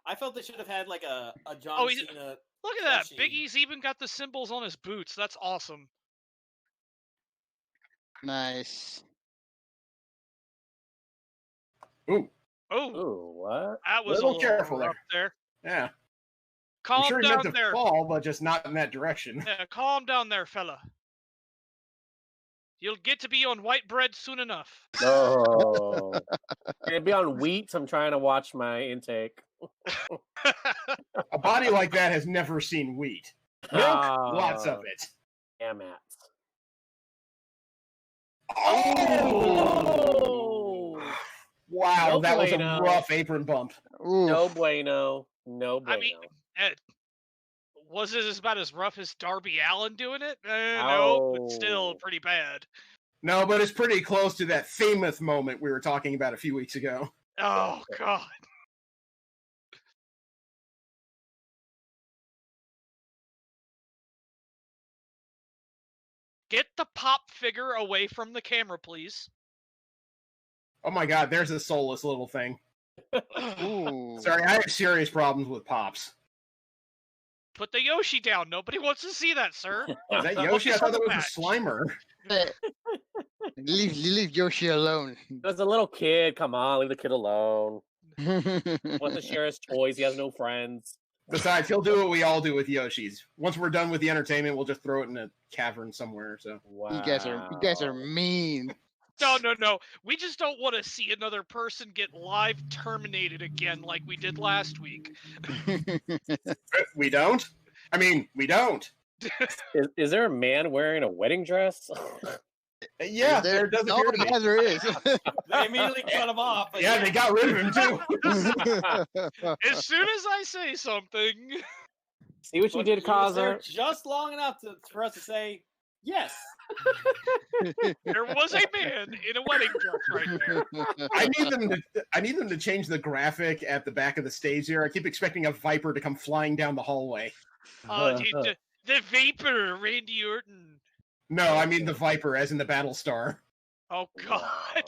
I felt they should have had like a John Cena. Look at that. plushie. Big E's even got the symbols on his boots. That's awesome. Nice. Ooh. Oh, Ooh, what? that was a Little little careful rough there. Yeah. I'm Calm sure he meant down to there. fall, but just not in that direction. Yeah, calm down there, fella. You'll get to be on white bread soon enough. Oh. It'd be on wheat. I'm trying to watch my intake. A body like that has never seen wheat. Milk, lots of it. Damn it. Oh! Wow, No that was a bueno. rough apron bump. Ooh. No bueno. No bueno. I mean, was it about as rough as Darby Allin doing it? No, but Oh. still pretty bad. No, but it's pretty close to that famous moment we were talking about a few weeks ago. Oh, God. Get the pop figure away from the camera, please. Oh my god, there's a soulless little thing. Ooh. Sorry, I have serious problems with pops. Put the Yoshi down. Nobody wants to see that, sir. Is that Yoshi? I thought that was Match. a Slimer. Leave Yoshi alone. There's a little kid. Come on, leave the kid alone. Wants to share his toys. He has no friends. Besides, he'll do what we all do with Yoshis. Once we're done with the entertainment, we'll just throw it in a cavern somewhere. So Wow. You guys are mean. No. We just don't want to see another person get live terminated again like we did last week. we don't. I mean, we don't. Is there a man wearing a wedding dress? Yeah, there does appear to be. Yeah, there is. They immediately cut him off. But Yeah, they got rid of him too. As soon as I say something, See what you But did, he was there Causer? just long enough for us to say yes. there was a man in a wedding dress right there. I need them to change the graphic at the back of the stage here. I keep expecting a viper to come flying down the hallway. The vapor, Randy Orton. No, I mean the viper, as in the Battlestar. Oh God!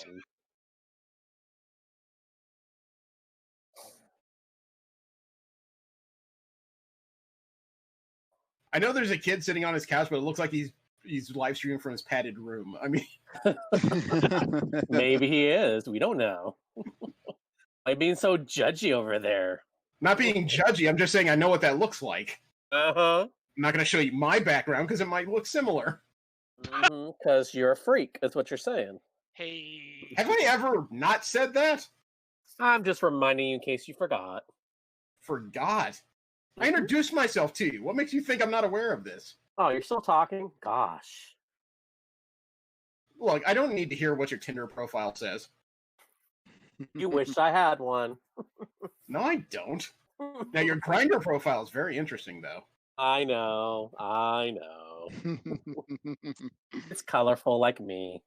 I know there's a kid sitting on his couch, but it looks like he's live streaming from his padded room. I mean, Maybe he is. We don't know. Why being so judgy over there? not being judgy. I'm just saying I know what that looks like. Uh-huh. I'm not going to show you my background because it might look similar. Because you're a freak. That's what you're saying. Hey. Have I ever not said that? I'm just reminding you in case you forgot. Forgot. I introduced myself to you. What makes you think I'm not aware of this? Oh, you're still talking? Gosh. Look, I don't need to hear what your Tinder profile says. You wished I had one. No, I don't. Now, your Grinder profile is very interesting, though. I know. It's colorful like me.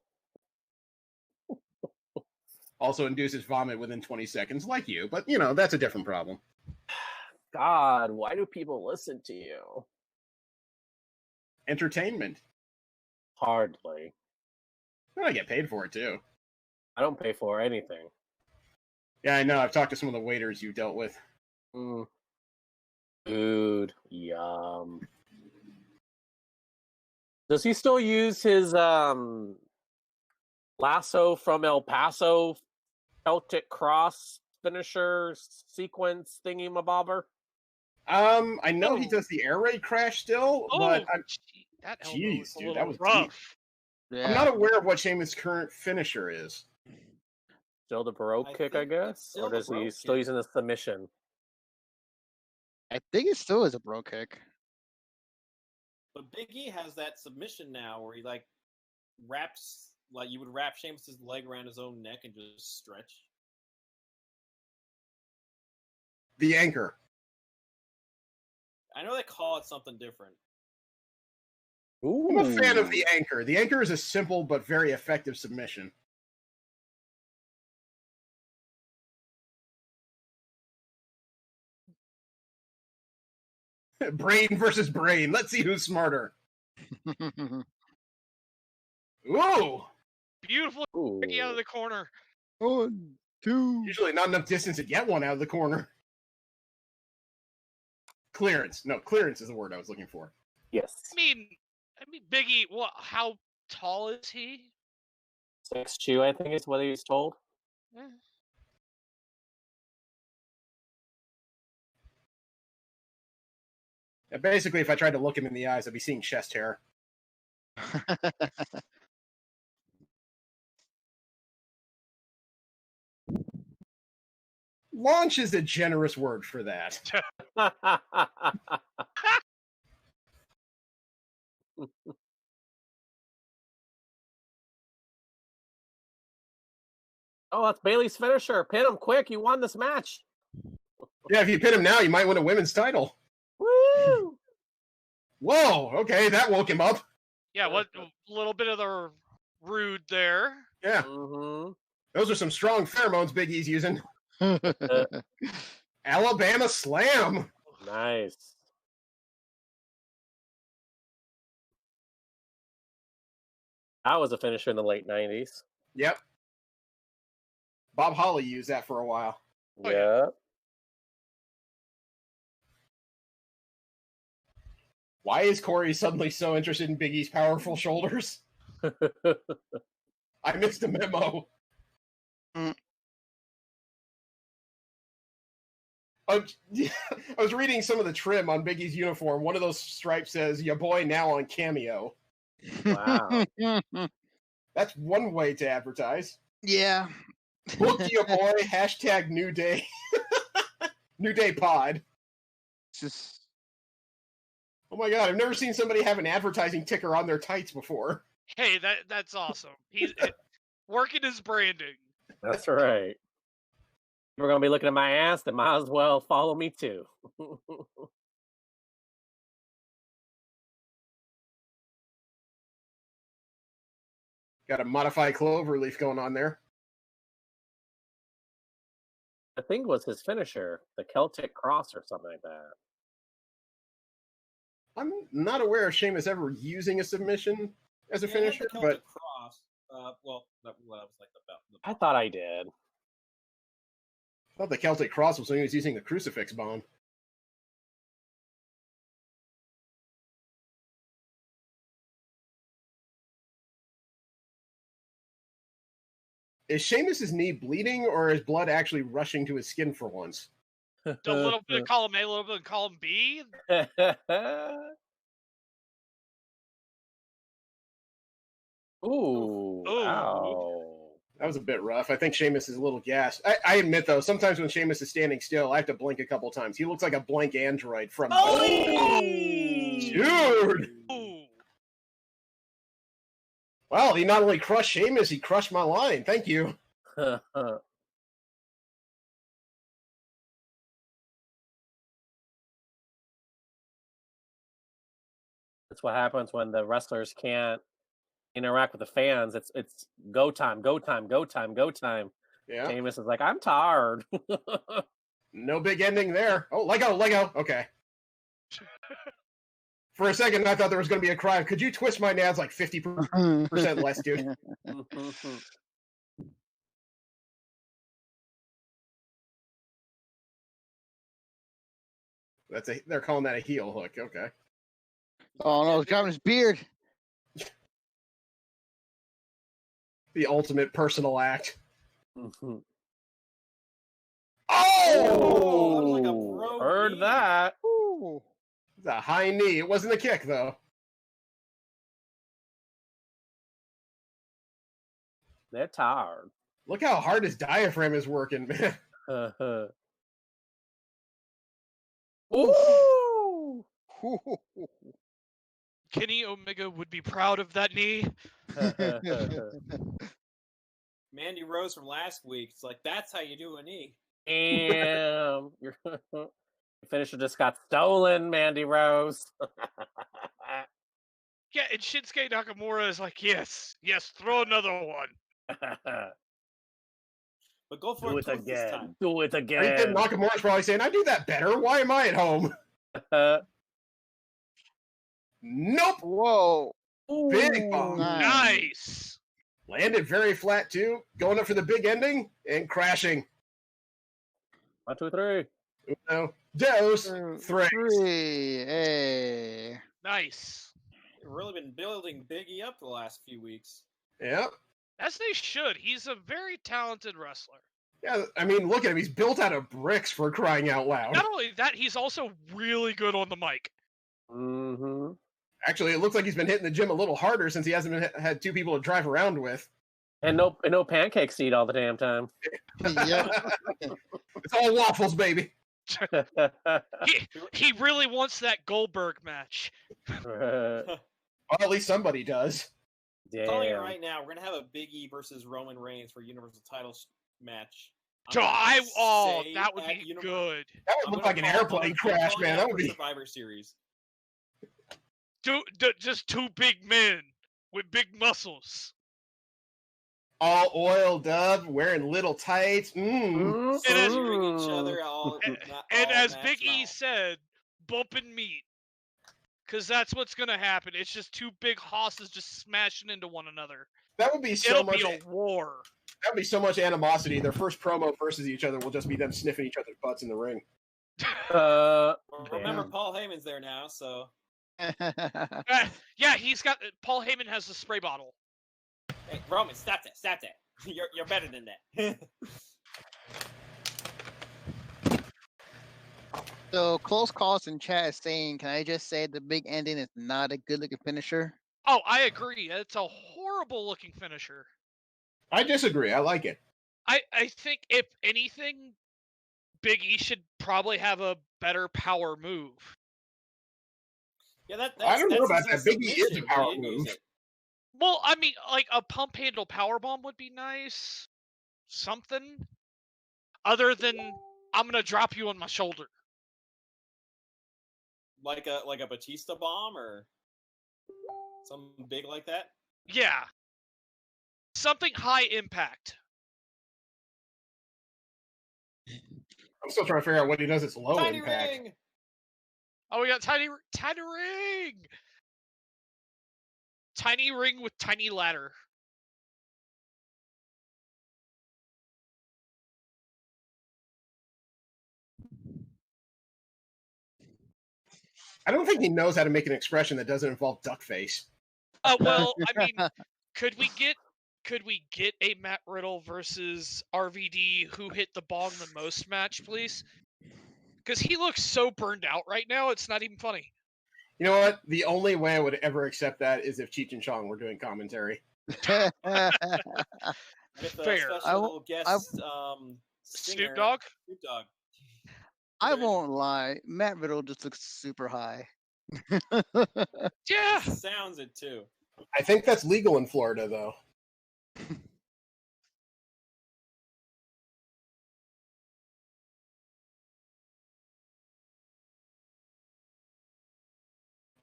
Also induces vomit within 20 seconds, like you. But, you know, that's a different problem. God, why do people listen to you? Entertainment. Hardly. And I get paid for it, too. I don't pay for anything. Yeah, I know. I've talked to some of the waiters you dealt with. Food. Yum. Does he still use his lasso from El Paso Celtic Cross finisher sequence thingy-mabobber? I know he does the air raid crash still, but that elbow jeez, was a dude, little that was rough. Yeah. I'm not aware of what Sheamus' current finisher is. Still the Baroque I kick, I think guess? it's still Or the does he Baroque still kick. using the submission? I think it still is a bro kick. But Big E has that submission now where he like wraps, like you would wrap Sheamus's leg around his own neck and just stretch. The anchor. I know they call it something different. Ooh. I'm a fan of the anchor. The anchor is a simple but very effective submission. Brain versus brain. Let's see who's smarter. Ooh! Beautiful Ooh. kicking out of the corner. 1, 2. Usually not enough distance to get one out of the corner. Clearance. No, clearance is the word I was looking for. Yes. I mean, Biggie. What? How tall is he? 6'2", I think is what he was told. And basically, if I tried to look him in the eyes, I'd be seeing chest hair. Launch is a generous word for that. Oh, that's Bailey's finisher. Pin him quick. You won this match. Yeah, if you pin him now, you might win a women's title. Woo! Whoa, okay, that woke him up. Yeah, what a little bit of the rude there. Yeah, Mm-hmm. those are some strong pheromones Big E's using. Alabama Slam. Nice. That was a finisher in the late 90s. Yep. Bob Holly used that for a while. Oh, yeah. Why is Corey suddenly so interested in Big E's powerful shoulders? I missed a memo. I was reading some of the trim on Big E's uniform. One of those stripes says, "Ya boy now on Cameo." Wow. That's one way to advertise. Yeah. Book ya boy, hashtag New Day. New Day Pod. Just Oh my god, I've never seen somebody have an advertising ticker on their tights before. Hey, that's awesome. He's working his branding. That's right. We're going to be looking at my ass, then might as well follow me too. Got a modified cloverleaf going on there. I think was his finisher, the Celtic Cross or something like that. I'm not aware of Sheamus ever using a submission as a finisher, the but Cross. Well, that was like the belt. I thought I did. I thought the Celtic Cross was when he was using the crucifix bomb. Is Sheamus's knee bleeding, or is blood actually rushing to his skin for once? A little bit of column A, a little bit of column B. Ooh. Ooh. Ow. That was a bit rough. I think Sheamus is a little gassed. I admit, though, sometimes when Sheamus is standing still, I have to blink a couple times. He looks like a blank android from... Oh! Dude! Ooh. Well, he not only crushed Sheamus, he crushed my line. Thank you. That's what happens when the wrestlers can't interact with the fans. It's go time, go time, go time, go time. Yeah. Sheamus is like, I'm tired. No big ending there. Oh, Lego. Okay. For a second, I thought there was going to be a cry. Could you twist my nads like 50% less, dude? They're calling that a heel hook. Okay. Oh no, he's grabbing his beard. The ultimate personal act. Oh! Like a broke Heard knee. that. Ooh. It's a high knee. It wasn't a kick, though. They're tired. Look how hard his diaphragm is working, man. Ooh! Kenny Omega would be proud of that knee. Mandy Rose from last week. It's like, that's how you do a knee. Damn. Your finisher just got stolen, Mandy Rose. Yeah, and Shinsuke Nakamura is like, yes, throw another one. But go for Do it it this again. time. Do it Are you kidding? again. Nakamura's probably saying, I do that better. Why am I at home? Nope. Whoa. Big bomb. Nice. Landed very flat, too. Going up for the big ending and crashing. 1, 2, 3. Uno, dos, three. Hey. Nice. They've really been building Biggie up the last few weeks. Yep. As they should. He's a very talented wrestler. Yeah, I mean, look at him. He's built out of bricks, for crying out loud. Not only that, he's also really good on the mic. Mm-hmm. Actually, it looks like he's been hitting the gym a little harder since he hasn't had two people to drive around with. And no pancakes to eat all the damn time. Yep. It's all waffles, baby. He really wants that Goldberg match. Well, at least somebody does. Calling it Damn. right now, we're gonna have a Big E versus Roman Reigns for Universal Title match. So say that would at be Univer- good. That would look like an airplane crash, man. That would be. Survivor Series. Just two big men with big muscles. All oiled up, wearing little tights. And as- Cheering each other And as Big E said, bumping meat. Because that's what's going to happen. It's just two big hosses just smashing into one another. That would be so It'll much. be a war. That would be so much animosity. Their first promo versus each other will just be them sniffing each other's butts in the ring. Remember, Paul Heyman's there now, so. Yeah, Paul Heyman has the spray bottle. Hey, Roman, stop that. You're better than that. So Close Calls in chat is saying, can I just say the big ending is not a good looking finisher? Oh, I agree. It's a horrible looking finisher. I disagree. I like it. I think, if anything, Big E should probably have a better power move. Yeah, that's I don't know about his that. Big E is a submission. power He didn't use move. it. Well, I mean, like a pump handle power bomb would be nice. Something other than I'm gonna drop you on my shoulder. Like a Batista bomb or something big like that. Yeah, something high impact. I'm still trying to figure out what he does. It's low Tiny impact. ring. Oh, we got tiny ring. Tiny ring with tiny ladder. I don't think he knows how to make an expression that doesn't involve duck face. Well, I mean, could we get a Matt Riddle versus RVD who hit the bong the most match, please? Because he looks so burned out right now, it's not even funny. You know what? The only way I would ever accept that is if Cheech and Chong were doing commentary. With a Fair. special little guest Snoop Dogg? Snoop Dogg. I won't lie, Matt Riddle just looks super high. Yeah. Sounds it too. I think that's legal in Florida, though.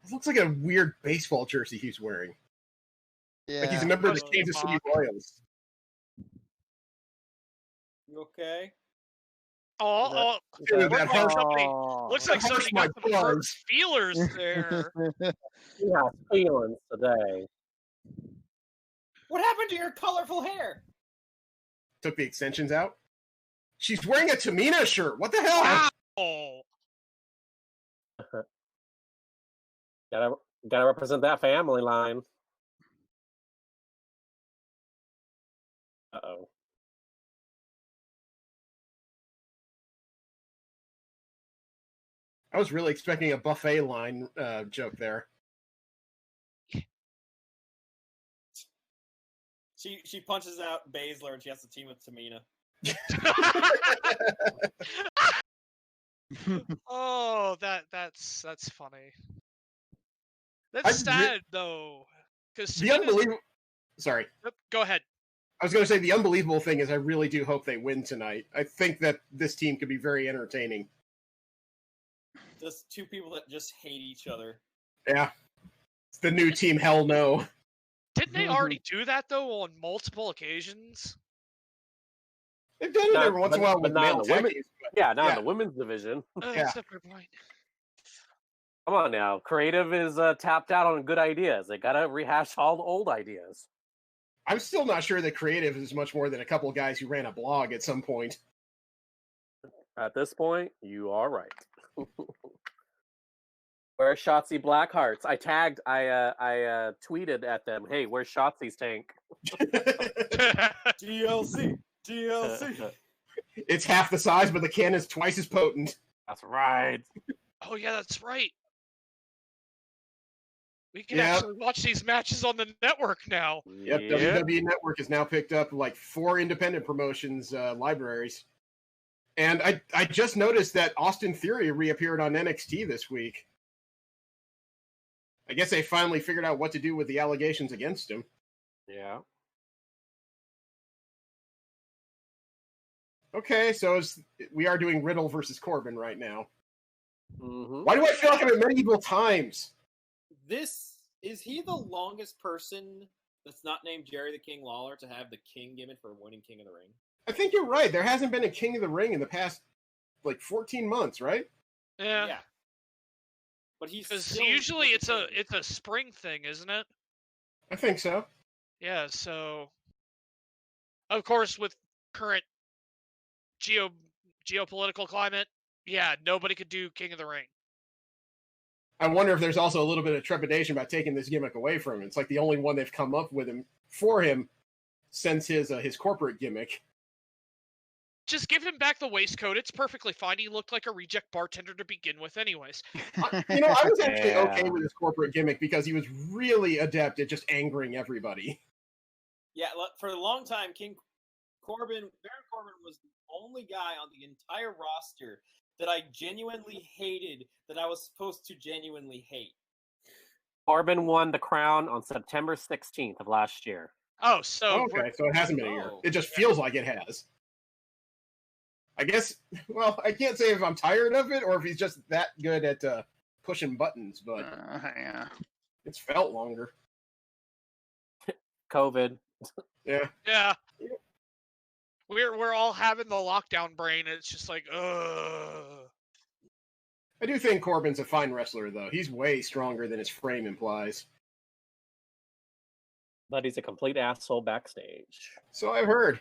It looks like a weird baseball jersey he's wearing. Yeah. Like he's a member of the Oh, Kansas City fuck. Royals. You okay? Oh, Dude, that hurts. looks that like hurts somebody my got some hurt buzz. feelers there. He has feelings today. What happened to your colorful hair? Took the extensions out. She's wearing a Tamina shirt. What the hell? Oh, Gotta represent that family line. Uh-oh. I was really expecting a buffet line joke there. She punches out Baszler and she has to team with Tamina. oh, that's funny. I That's re- sad though, because The unbelievable. Sorry. Go ahead. I was going to say the unbelievable thing is I really do hope they win tonight. I think that this team could be very entertaining. Just two people that just hate each other. Yeah. It's the new team Hell No. Didn't they already do that though on multiple occasions? They've done it Not- every once in a but- while but with not in male the women. techies, but- Yeah, not Yeah. in the women's division. Yeah. That's a fair point. Come on now. Creative is tapped out on good ideas. They gotta rehash all the old ideas. I'm still not sure that creative is much more than a couple of guys who ran a blog at some point. At this point, you are right. Where's Shotzi Blackhearts? I tweeted at them, hey, where's Shotzi's tank? DLC. It's half the size, but the cannon's twice as potent. That's right. Oh yeah, that's right. We can Yep. actually watch these matches on the network now. Yep, WWE Network has now picked up like 4 independent promotions libraries. And I just noticed that Austin Theory reappeared on NXT this week. I guess they finally figured out what to do with the allegations against him. Yeah. Okay, so we are doing Riddle versus Corbin right now. Mm-hmm. Why do I feel like I'm in medieval times? Is he the longest person that's not named Jerry the King Lawler to have the King gimmick for winning King of the Ring? I think you're right. There hasn't been a King of the Ring in the past, like, 14 months, right? Yeah. But he's Because usually it's a spring thing, isn't it? I think so. Yeah. So, of course, with current geopolitical climate, yeah, nobody could do King of the Ring. I wonder if there's also a little bit of trepidation about taking this gimmick away from him. It's like the only one they've come up with him for him since his corporate gimmick. Just give him back the waistcoat. It's perfectly fine. He looked like a reject bartender to begin with, anyways. I was actually okay with his corporate gimmick because he was really adept at just angering everybody. Yeah, for a long time, Baron Corbin was the only guy on the entire roster that I genuinely hated, that I was supposed to genuinely hate. Corbin won the crown on September 16th of last year. Oh, so okay, so it hasn't been a year. It just feels like it has. I guess, well, I can't say if I'm tired of it or if he's just that good at pushing buttons, but yeah. It's felt longer. COVID. Yeah. Yeah. We're all having the lockdown brain. It's just like, ugh. I do think Corbin's a fine wrestler, though. He's way stronger than his frame implies. But he's a complete asshole backstage. So I've heard.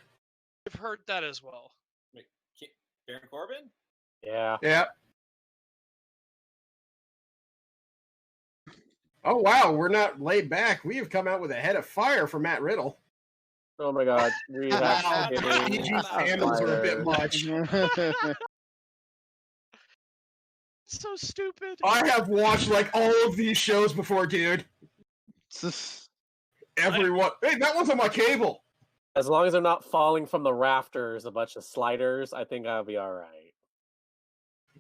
I've heard that as well. Wait, Baron Corbin? Yeah. Yeah. Oh, wow. We're not laid back. We have come out with a head of fire for Matt Riddle. Oh, my God. Wow. PG's handles are a bit much. So stupid. I have watched, like, all of these shows before, dude. Everyone. Hey, that one's on my cable. As long as they're not falling from the rafters, a bunch of sliders, I think I'll be all right.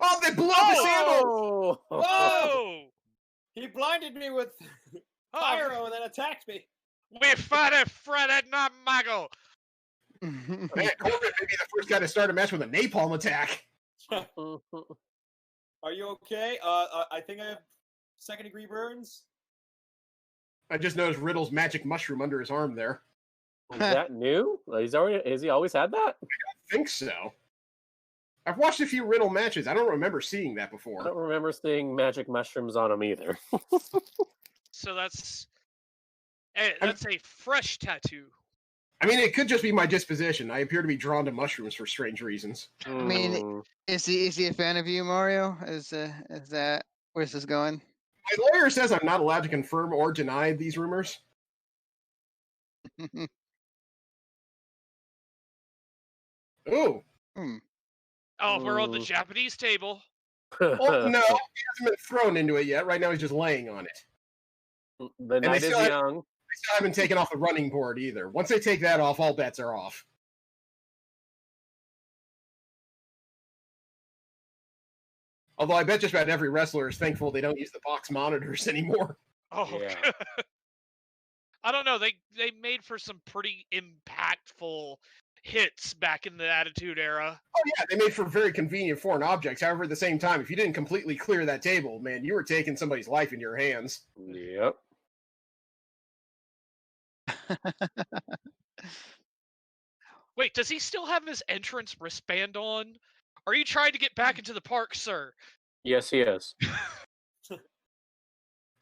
Oh, they blew up his handle! Whoa! He blinded me with pyro and then attacked me. We fought a Fred and not Mago. Man, Corbin may be the first guy to start a match with a napalm attack. Are you okay? I think I have second-degree burns. I just noticed Riddle's magic mushroom under his arm there. Is that new? Has he always had that? I don't think so. I've watched a few Riddle matches. I don't remember seeing that before. I don't remember seeing magic mushrooms on him either. So that's a fresh tattoo. I mean, it could just be my disposition. I appear to be drawn to mushrooms for strange reasons. I mean, is he a fan of you, Mario? Is that where's this going? My lawyer says I'm not allowed to confirm or deny these rumors. Ooh. Oh, we're on the Japanese table. Oh, no, he hasn't been thrown into it yet. Right now, he's just laying on it. The night is young. They still haven't taken off the running board either. Once they take that off, all bets are off. Although I bet just about every wrestler is thankful they don't use the box monitors anymore. Oh, yeah. I don't know. They made for some pretty impactful hits back in the Attitude Era. Oh yeah, they made for very convenient foreign objects. However, at the same time, if you didn't completely clear that table, man, you were taking somebody's life in your hands. Yep. Wait, does he still have his entrance wristband on? Are you trying to get back into the park, sir? Yes, he is.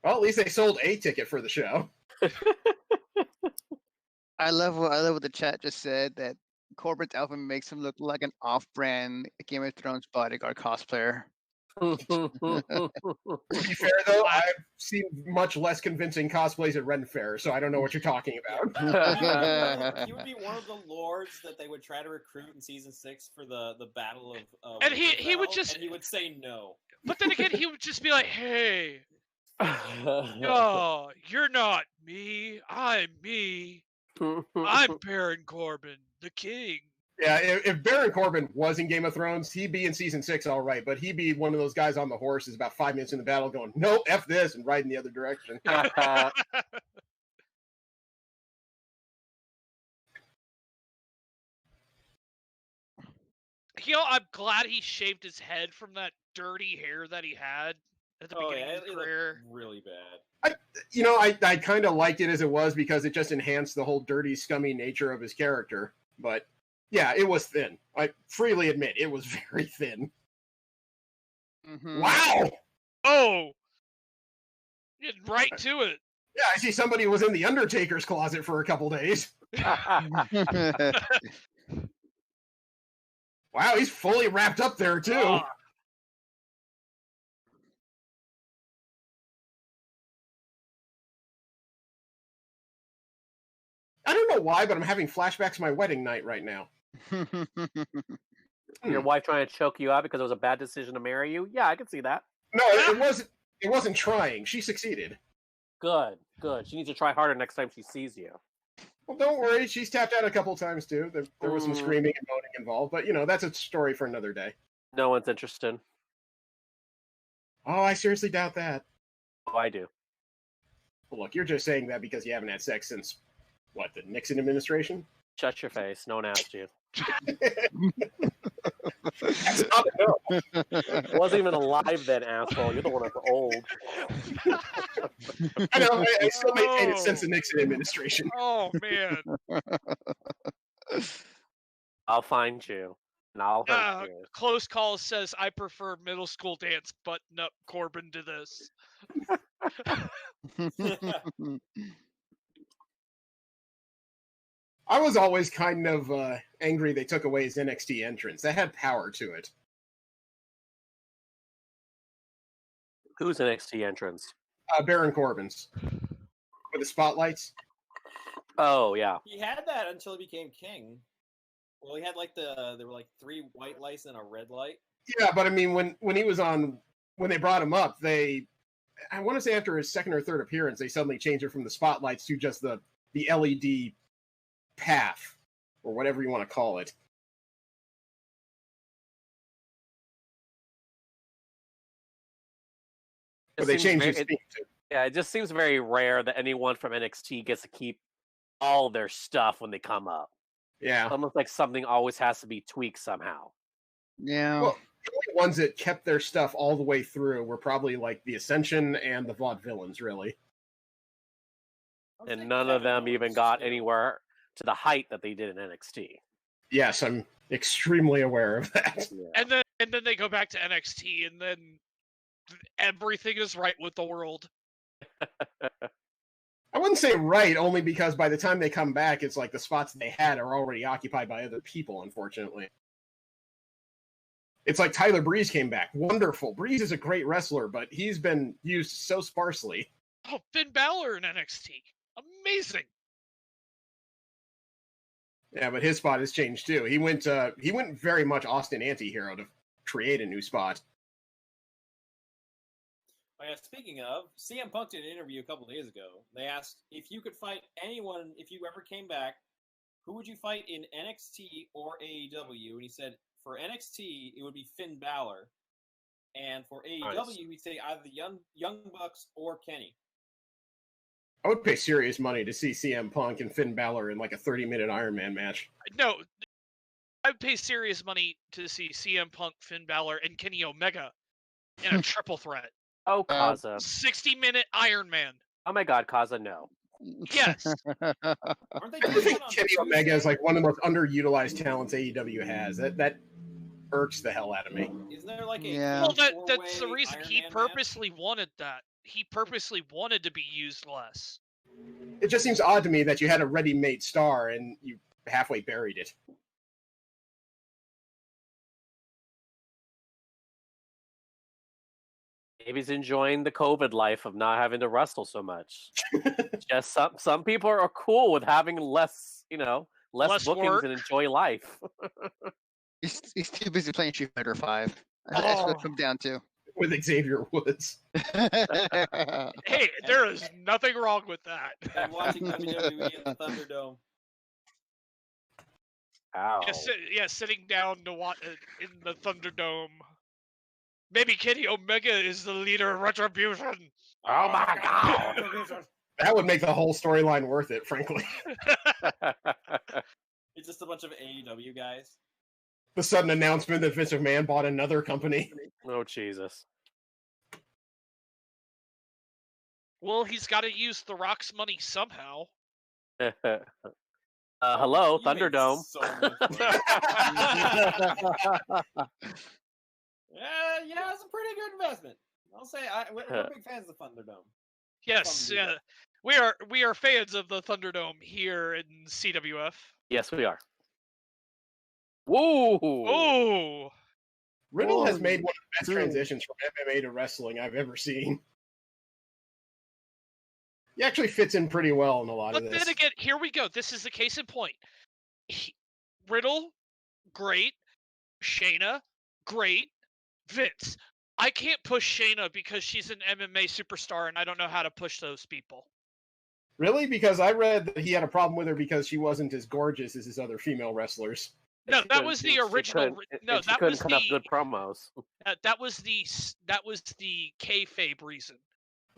Well, at least they sold a ticket for the show. I love what the chat just said, that Corbin's outfit makes him look like an off-brand Game of Thrones bodyguard cosplayer. To be fair, though, I've seen much less convincing cosplays at Ren Fair, so I don't know what you're talking about. He would be one of the lords that they would try to recruit in season 6 for the battle of and he would just and he would say no. But then again, he would just be like, "Hey, Oh, you're not me. I'm me. I'm Baron Corbin, the king. Yeah, if Baron Corbin was in Game of Thrones, he'd be in season 6, all right. But he'd be one of those guys on the horse is about 5 minutes in the battle going, nope, F this, and riding the other direction. I'm glad he shaved his head from that dirty hair that he had at the beginning of his career. Really bad. I kind of liked it as it was because it just enhanced the whole dirty, scummy nature of his character. But yeah, it was thin. I freely admit it was very thin. Mm-hmm. Wow! Oh! Getting right to it. Yeah, I see somebody was in the Undertaker's closet for a couple days. Wow, he's fully wrapped up there, too. Ah. I don't know why, but I'm having flashbacks to my wedding night right now. Your wife trying to choke you out because it was a bad decision to marry you? Yeah, I can see that. No, it wasn't. It wasn't trying. She succeeded. Good. She needs to try harder next time she sees you. Well, don't worry. She's tapped out a couple times too. There was some screaming and moaning involved, but that's a story for another day. No one's interested. Oh, I seriously doubt that. Oh, I do. Well, look, you're just saying that because you haven't had sex since what, the Nixon administration? Shut your face. No one asked you. That's not enough. I wasn't even alive then, asshole. You're the one that's old. I know. I still maintain it since the Nixon administration. Oh, man. I'll find you. And I'll hurt you. Close Call says, I prefer middle school dance, button up Corbin to this. I was always kind of angry they took away his NXT entrance. That had power to it. Who's NXT entrance? Baron Corbin's. With the spotlights. Oh, yeah. He had that until he became king. Well, he had there were like 3 white lights and a red light. Yeah, but I mean, when he was on, when they brought him up, I want to say after his second or third appearance, they suddenly changed it from the spotlights to just the LED path, or whatever you want to call it. But they changed his theme too. Yeah, it just seems very rare that anyone from NXT gets to keep all their stuff when they come up. Yeah. Almost like something always has to be tweaked somehow. Yeah. Well, the only ones that kept their stuff all the way through were probably like the Ascension and the Vaudevillains, really. And none of them even got anywhere to the height that they did in NXT. Yes, I'm extremely aware of that. Yeah. And then they go back to NXT, and then everything is right with the world. I wouldn't say right, only because by the time they come back, it's like the spots they had are already occupied by other people, unfortunately. It's like Tyler Breeze came back. Wonderful. Breeze is a great wrestler, but he's been used so sparsely. Oh, Finn Balor in NXT. Amazing. Yeah, but his spot has changed too. He went very much Austin Antihero to create a new spot. Oh, yeah, speaking of, CM Punk did an interview a couple days ago. They asked if you could fight anyone, if you ever came back, who would you fight in NXT or AEW? And he said for NXT, it would be Finn Balor. And for AEW, he'd say either the Young Bucks or Kenny. I would pay serious money to see CM Punk and Finn Balor in like a 30-minute Iron Man match. No, I would pay serious money to see CM Punk, Finn Balor, and Kenny Omega in a triple threat. Oh, Kaza. 60-minute Iron Man. Oh my god, Kaza, no. Yes. Aren't they I doing think that on Kenny Tuesday? Omega is like one of the most underutilized talents AEW has. That irks the hell out of me. Isn't there like a Yeah. Well, that's four-way the reason Iron he Man purposely wanted that. He purposely wanted to be used less. It just seems odd to me that you had a ready-made star and you halfway buried it. Maybe he's enjoying the COVID life of not having to wrestle so much. Just some people are cool with having less Less bookings work. and enjoy life. He's too busy playing Street Fighter 5. That's what it comes down to. with Xavier Woods. Hey, there is nothing wrong with that. And watching WWE in the Thunderdome. Ow. Sitting down to watch in the Thunderdome. Maybe Kenny Omega is the leader of Retribution. Oh my god. That would make the whole storyline worth it, frankly. It's just a bunch of AEW guys. The sudden announcement that Vince McMahon bought another company. Oh Jesus. Well, he's got to use The Rock's money somehow. Hello, You made Thunderdome. so much money. Yeah, it's a pretty good investment. I'll say we're big fans of the Thunderdome. Yes, Thunderdome. we are fans of the Thunderdome here in CWF. Yes, we are. Whoa! Oh, Riddle has made one of the best transitions from MMA to wrestling I've ever seen. He actually fits in pretty well in a lot of but this. then again, here we go. This is the case in point. Riddle, great. Shayna, great. Vince, I can't push Shayna because she's an MMA superstar and I don't know how to push those people. Really? Because I read that he had a problem with her because she wasn't as gorgeous as his other female wrestlers. No, She that couldn't- was the she original. couldn't- No, she that couldn't was cut up the good promos. that was the kayfabe reason.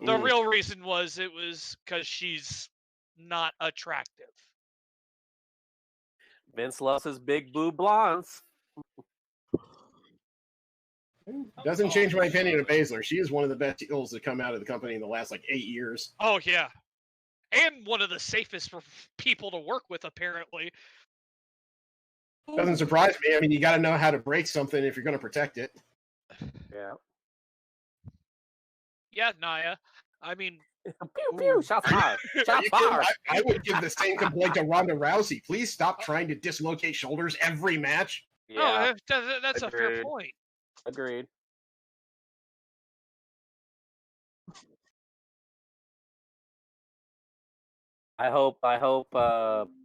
The Mm. real reason was it was because she's not attractive. Vince loves his big boob blondes. Doesn't change my opinion of Baszler. She is one of the best heels to come out of the company in the last 8 years. Oh yeah, and one of the safest for people to work with, apparently. Doesn't surprise me. I mean, you got to know how to break something if you're going to protect it. Yeah. Yeah, Naya. I mean, Pew pew. Shots fired. Shots You can- fired. I would give the same complaint to Ronda Rousey. Please stop trying to dislocate shoulders every match. Yeah. that's a fair agreed. point. Agreed. I hope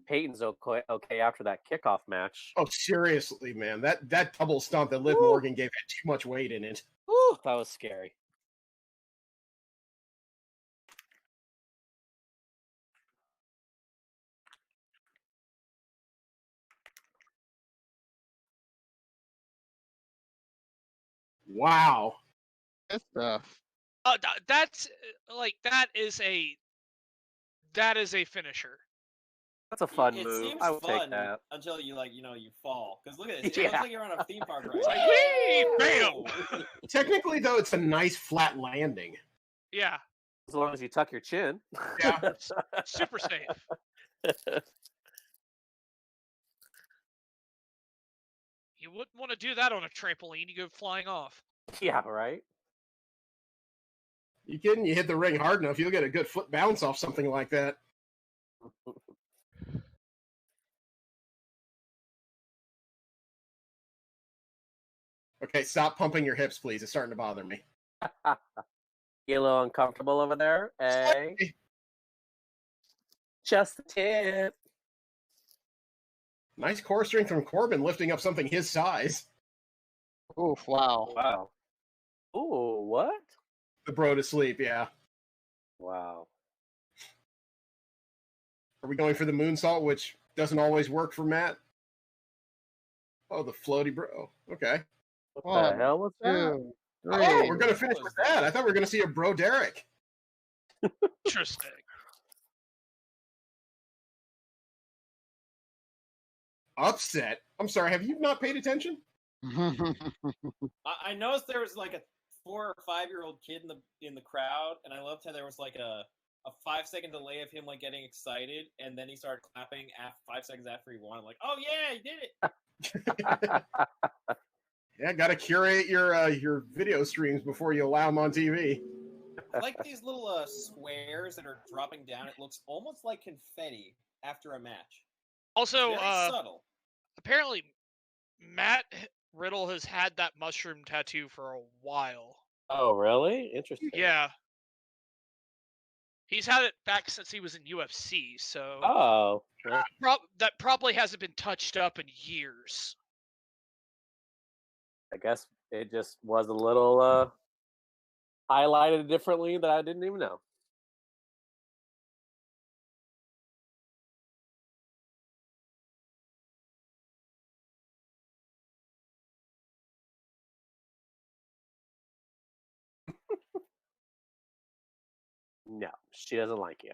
Peyton's okay after that kickoff match. Oh, seriously, man. That double stomp that Liv Woo. Morgan gave had too much weight in it. Woo, that was scary. Wow. Good stuff. That's like that is a finisher. That's a fun It move. seems I would fun take that. until you you fall. Because look at this. It Yeah. looks like you're on a theme park right It's like, now. whee, bam! Technically, though, it's a nice flat landing. Yeah, As long as you tuck your chin. Yeah. super safe. You wouldn't want to do that on a trampoline. You go flying off. Yeah, right? You kidding? You hit the ring hard enough, you'll get a good foot bounce off something like that. Okay, stop pumping your hips, please. It's starting to bother me. You a little uncomfortable over there, eh? Just a tip. Nice core strength from Corbin lifting up something his size. Oof, wow. Wow. Ooh, what? The bro to sleep, yeah. Wow. Are we going for the moonsault, which doesn't always work for Matt? Oh, the floaty bro. Okay. What One, the hell was that? 2, 3. Oh, we're going to finish with that. I thought we were going to see a bro Derek. Interesting. Upset. I'm sorry, have you not paid attention? I noticed there was like a 4 or 5-year-old kid in the crowd, and I loved how there was like a 5-second delay of him like getting excited, and then he started clapping 5 seconds after he won. I'm like, oh yeah, he did it. Yeah, got to curate your video streams before you allow them on TV. I like these little squares that are dropping down. It looks almost like confetti after a match. Also, Very subtle. apparently, Matt Riddle has had that mushroom tattoo for a while. Oh, really? Interesting. Yeah. He's had it back since he was in UFC, so Oh. well, that probably hasn't been touched up in years. I guess it just was a little highlighted differently that I didn't even know. No, she doesn't like you.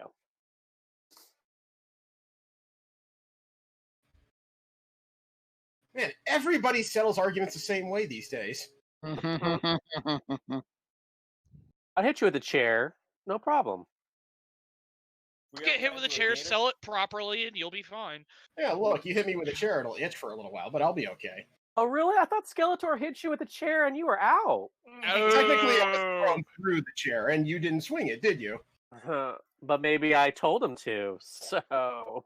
Man, everybody settles arguments the same way these days. I hit you with a chair, no problem. Get hit with a chair, sell it properly, and you'll be fine. Yeah, look, you hit me with a chair, it'll itch for a little while, but I'll be okay. Oh, really? I thought Skeletor hit you with a chair and you were out. Technically, I was thrown through the chair, and you didn't swing it, did you? But maybe I told him to, so...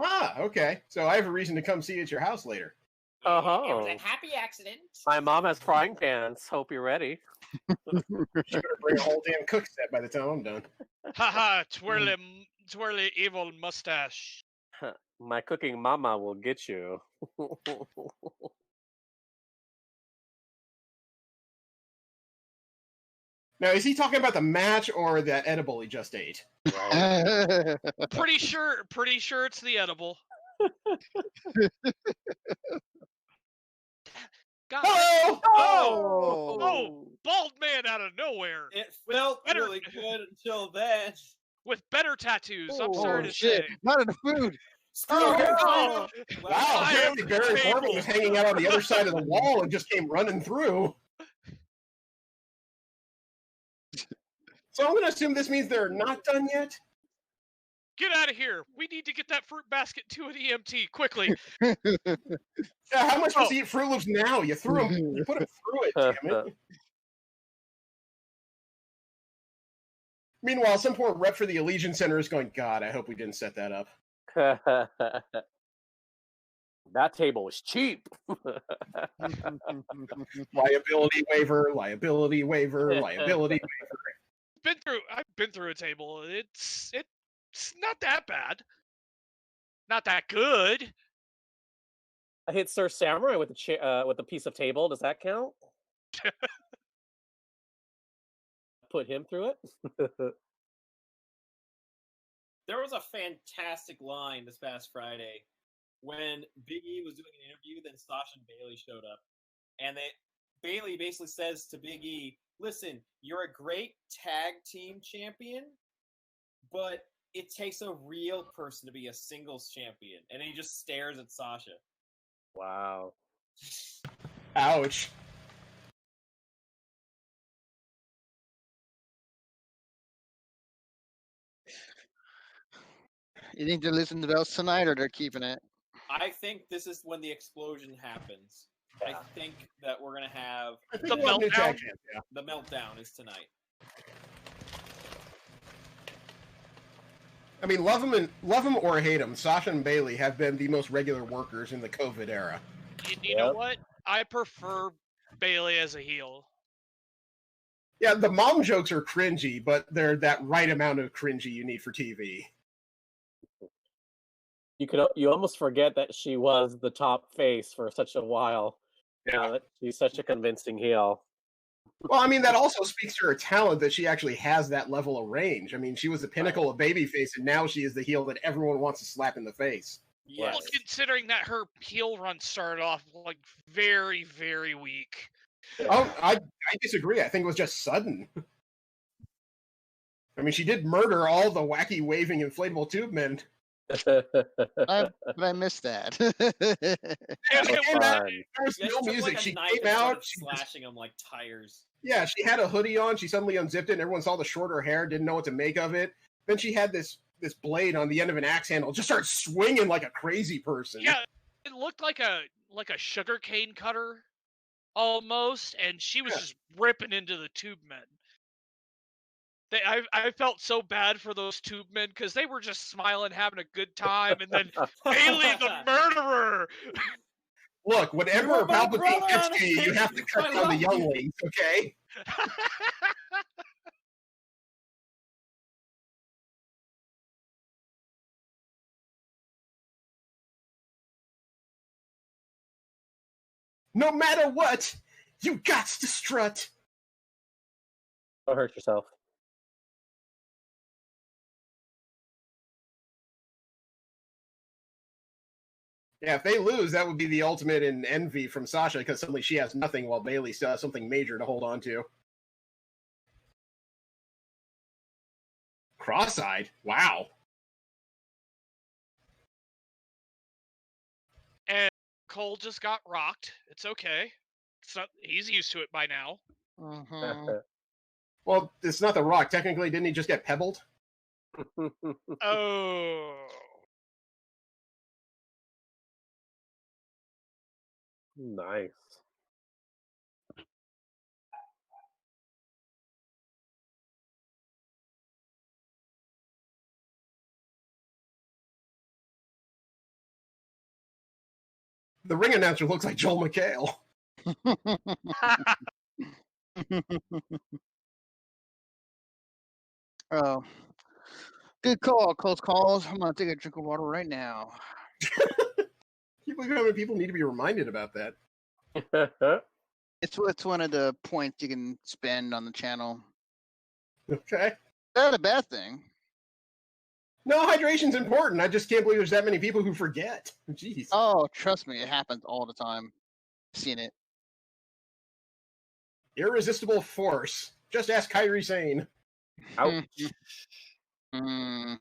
Ah, okay. So I have a reason to come see you at your house later. It was a happy accident. My mom has frying pans. Hope you're ready. She's gonna bring a whole damn cook set by the time I'm done. Haha, twirly evil mustache. My cooking mama will get you. Now, is he talking about the match or that edible he just ate? Right. Pretty sure it's the edible. God. Oh, bald man out of nowhere. It felt really good until then. With better tattoos, I'm sorry to shit. say. Not in the food. Wow, I apparently am Barry table. Corbin was hanging out on the other side of the wall and just came running through. So I'm going to assume this means they're not done yet? Get out of here. We need to get that fruit basket to an EMT quickly. Yeah, how am I supposed to eat Fruit Loops now? You threw them, you put them through it, damn it. Meanwhile, some poor rep for the Allegiant Center is going, God, I hope we didn't set that up. That table was cheap. Liability waiver, liability waiver, liability waiver. I've been through a table. It's not that bad. Not that good. I hit Sir Samurai with a piece of table. Does that count? Put him through it. There was a fantastic line this past Friday when Big E was doing an interview. Then Sasha and Bailey showed up, and Bailey basically says to Big E, "Listen, you're a great tag team champion, but it takes a real person to be a singles champion." And he just stares at Sasha. Wow. Ouch. You think they're listening to those tonight, or they're keeping it? I think this is when the explosion happens. I think that we're gonna have The meltdown. The meltdown is tonight. I mean, love them or hate them, Sasha and Bailey have been the most regular workers in the COVID era. You know what? I prefer Bailey as a heel. Yeah, the mom jokes are cringy, but they're that right amount of cringy you need for TV. You almost forget that she was the top face for such a while. Yeah. She's such a convincing heel. Well, I mean, that also speaks to her talent that she actually has that level of range. I mean, she was the pinnacle of babyface, and now she is the heel that everyone wants to slap in the face. Yes. Well, considering that her heel run started off like very, very weak. Oh, I disagree. I think it was just sudden. I mean, she did murder all the wacky waving inflatable tube men. But I missed that. There was no music. Like she came out, slashing them like tires. Yeah, she had a hoodie on. She suddenly unzipped it, and everyone saw the shorter hair, didn't know what to make of it. Then she had this blade on the end of an axe handle, just started swinging like a crazy person. Yeah, it looked like a sugar cane cutter almost, and she was just ripping into the tube men. I felt so bad for those tube men because they were just smiling, having a good time, and then Bailey the murderer. Look, whenever Palpatine gets to you, you have to cut down the younglings, okay? No matter what, you got to strut. Don't hurt yourself. Yeah, if they lose, that would be the ultimate in envy from Sasha because suddenly she has nothing while Bailey still has something major to hold on to. Cross-eyed? Wow. And Cole just got rocked. It's okay. He's used to it by now. Mhm. Well, it's not the Rock. Technically, didn't he just get pebbled? Oh. Nice. The ring announcer looks like Joel McHale. Oh, good call. Close calls. I'm gonna take a drink of water right now. Can't believe how many people need to be reminded about that. It's one of the points you can spend on the channel. Okay. Not a bad thing. No, hydration's important. I just can't believe there's that many people who forget. Jeez. Oh, trust me, it happens all the time. Seen it. Irresistible force. Just ask Kairi Sane. Ouch. Mm.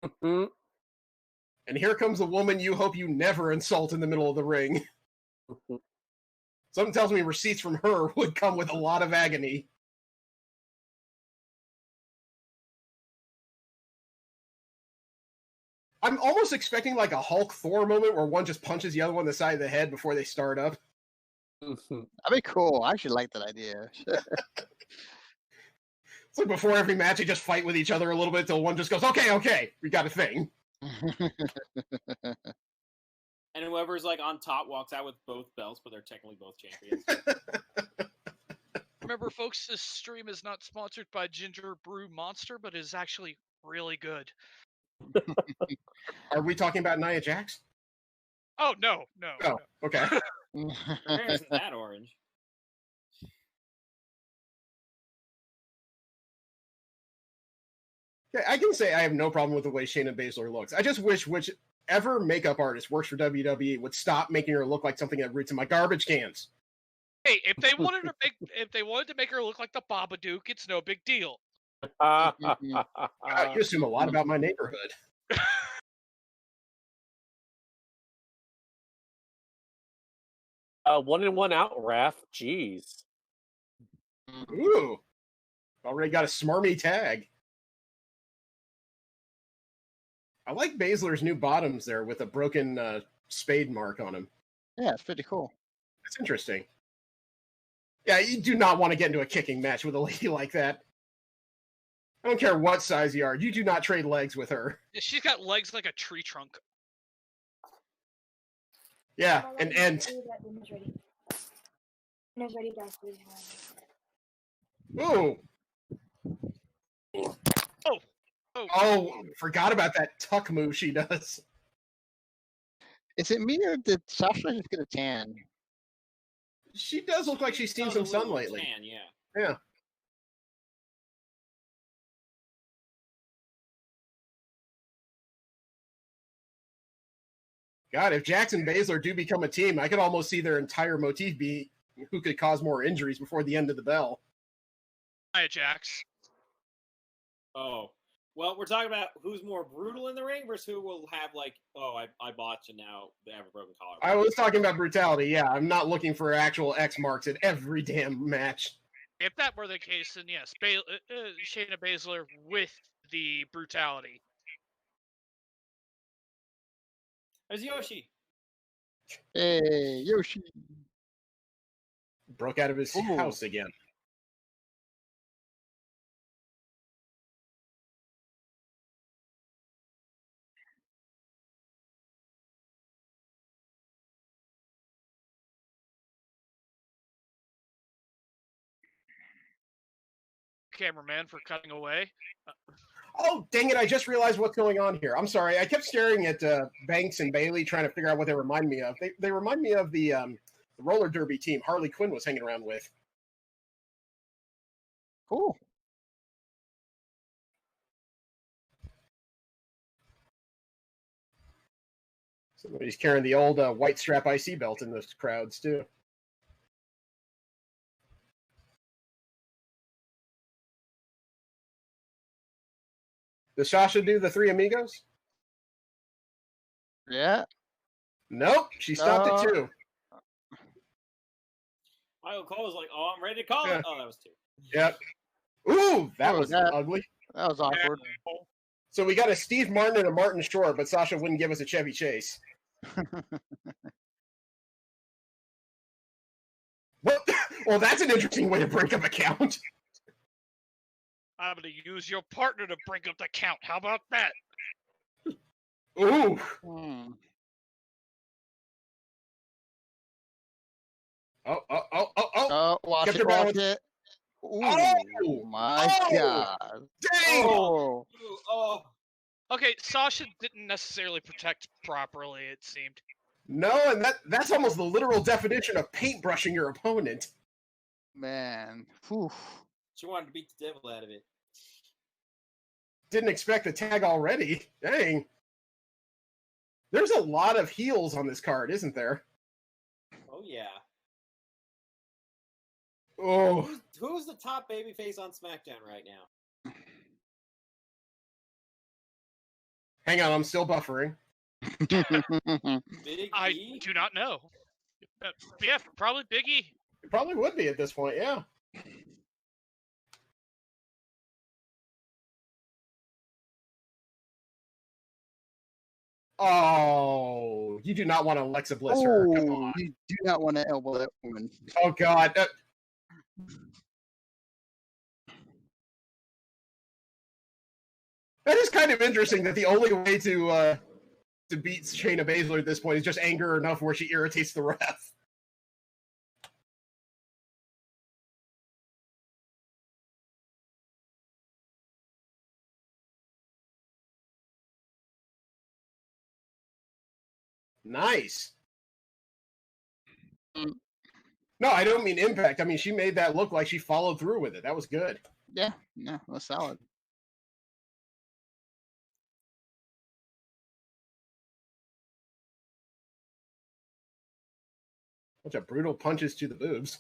Mhm. And here comes the woman you hope you never insult in the middle of the ring. Something tells me receipts from her would come with a lot of agony. I'm almost expecting like a Hulk Thor moment where one just punches the other one in the side of the head before they start up. That'd be cool. I actually like that idea. It's like before every match, they just fight with each other a little bit till one just goes, okay, we got a thing. And whoever's like on top walks out with both belts, but they're technically both champions. Remember, folks, this stream is not sponsored by Ginger Brew Monster, but is actually really good. Are we talking about Nia Jax? Oh, no. Oh, okay. Her hair isn't that orange. Okay, I can say I have no problem with the way Shayna Baszler looks. I just wish whichever makeup artist works for WWE would stop making her look like something that roots in my garbage cans. Hey, if they wanted to make her look like the Babadook, it's no big deal. You assume a lot about my neighborhood. 1 and 1 out, Raph. Jeez. Ooh. Already got a smarmy tag. I like Baszler's new bottoms there with a broken spade mark on them. Yeah, it's pretty cool. That's interesting. Yeah, you do not want to get into a kicking match with a lady like that. I don't care what size you are. You do not trade legs with her. She's got legs like a tree trunk. Yeah, and ooh. Oh, forgot about that tuck move she does. Is it me or did Sasha just get a tan? She does look like she's seen some sun lately. Tan, yeah. Yeah. God, if Jax and Baszler do become a team, I could almost see their entire motif be who could cause more injuries before the end of the bell. Hi, Jax. Oh. Well, we're talking about who's more brutal in the ring versus who will have like, I botched and now they have a broken collar. I was talking about brutality, yeah. I'm not looking for actual X marks in every damn match. If that were the case, then yes, Shayna Baszler with the brutality. There's Yoshi. Hey, Yoshi. Broke out of his Ooh. house again. Cameraman for cutting away. Oh, dang it, I just realized what's going on here. I'm sorry. I kept staring at Banks and Bailey trying to figure out what they remind me of. They remind me of the roller derby team Harley Quinn was hanging around with. Cool. Somebody's carrying the old white strap IC belt in those crowds, too. Does Sasha do the Three Amigos? Yeah. Nope, she stopped at 2. Michael Cole was like, "Oh, I'm ready to call it." Oh, that was 2. Yep. Ooh, that Oh, was that- ugly. That was awkward. So we got a Steve Martin and a Martin Short, but Sasha wouldn't give us a Chevy Chase. What? Well, that's an interesting way to break up a count. I'm going to use your partner to break up the count. How about that? Ooh. Hmm. Oh. Watch Kept it, her watch balance. it. Ooh, Oh! my Oh! God. Dang! Oh. Ooh, oh. Okay, Sasha didn't necessarily protect properly, it seemed. No, and that's almost the literal definition of paintbrushing your opponent. Man. Whew. She wanted to beat the devil out of it. Didn't expect the tag already. Dang. There's a lot of heels on this card, isn't there? Oh yeah. Oh. Who's the top babyface on SmackDown right now? Hang on, I'm still buffering. Big I E? do not know. Yeah, probably Big E. It probably would be at this point, yeah. Oh, you do not want to Alexa Bliss her. Come on. You do not want to elbow that woman. Oh, God. That is kind of interesting that the only way to beat Shayna Baszler at this point is just anger her enough where she irritates the ref. Nice. No, I don't mean impact. I mean, she made that look like she followed through with it. That was good. Yeah, that's solid. Bunch of brutal punches to the boobs.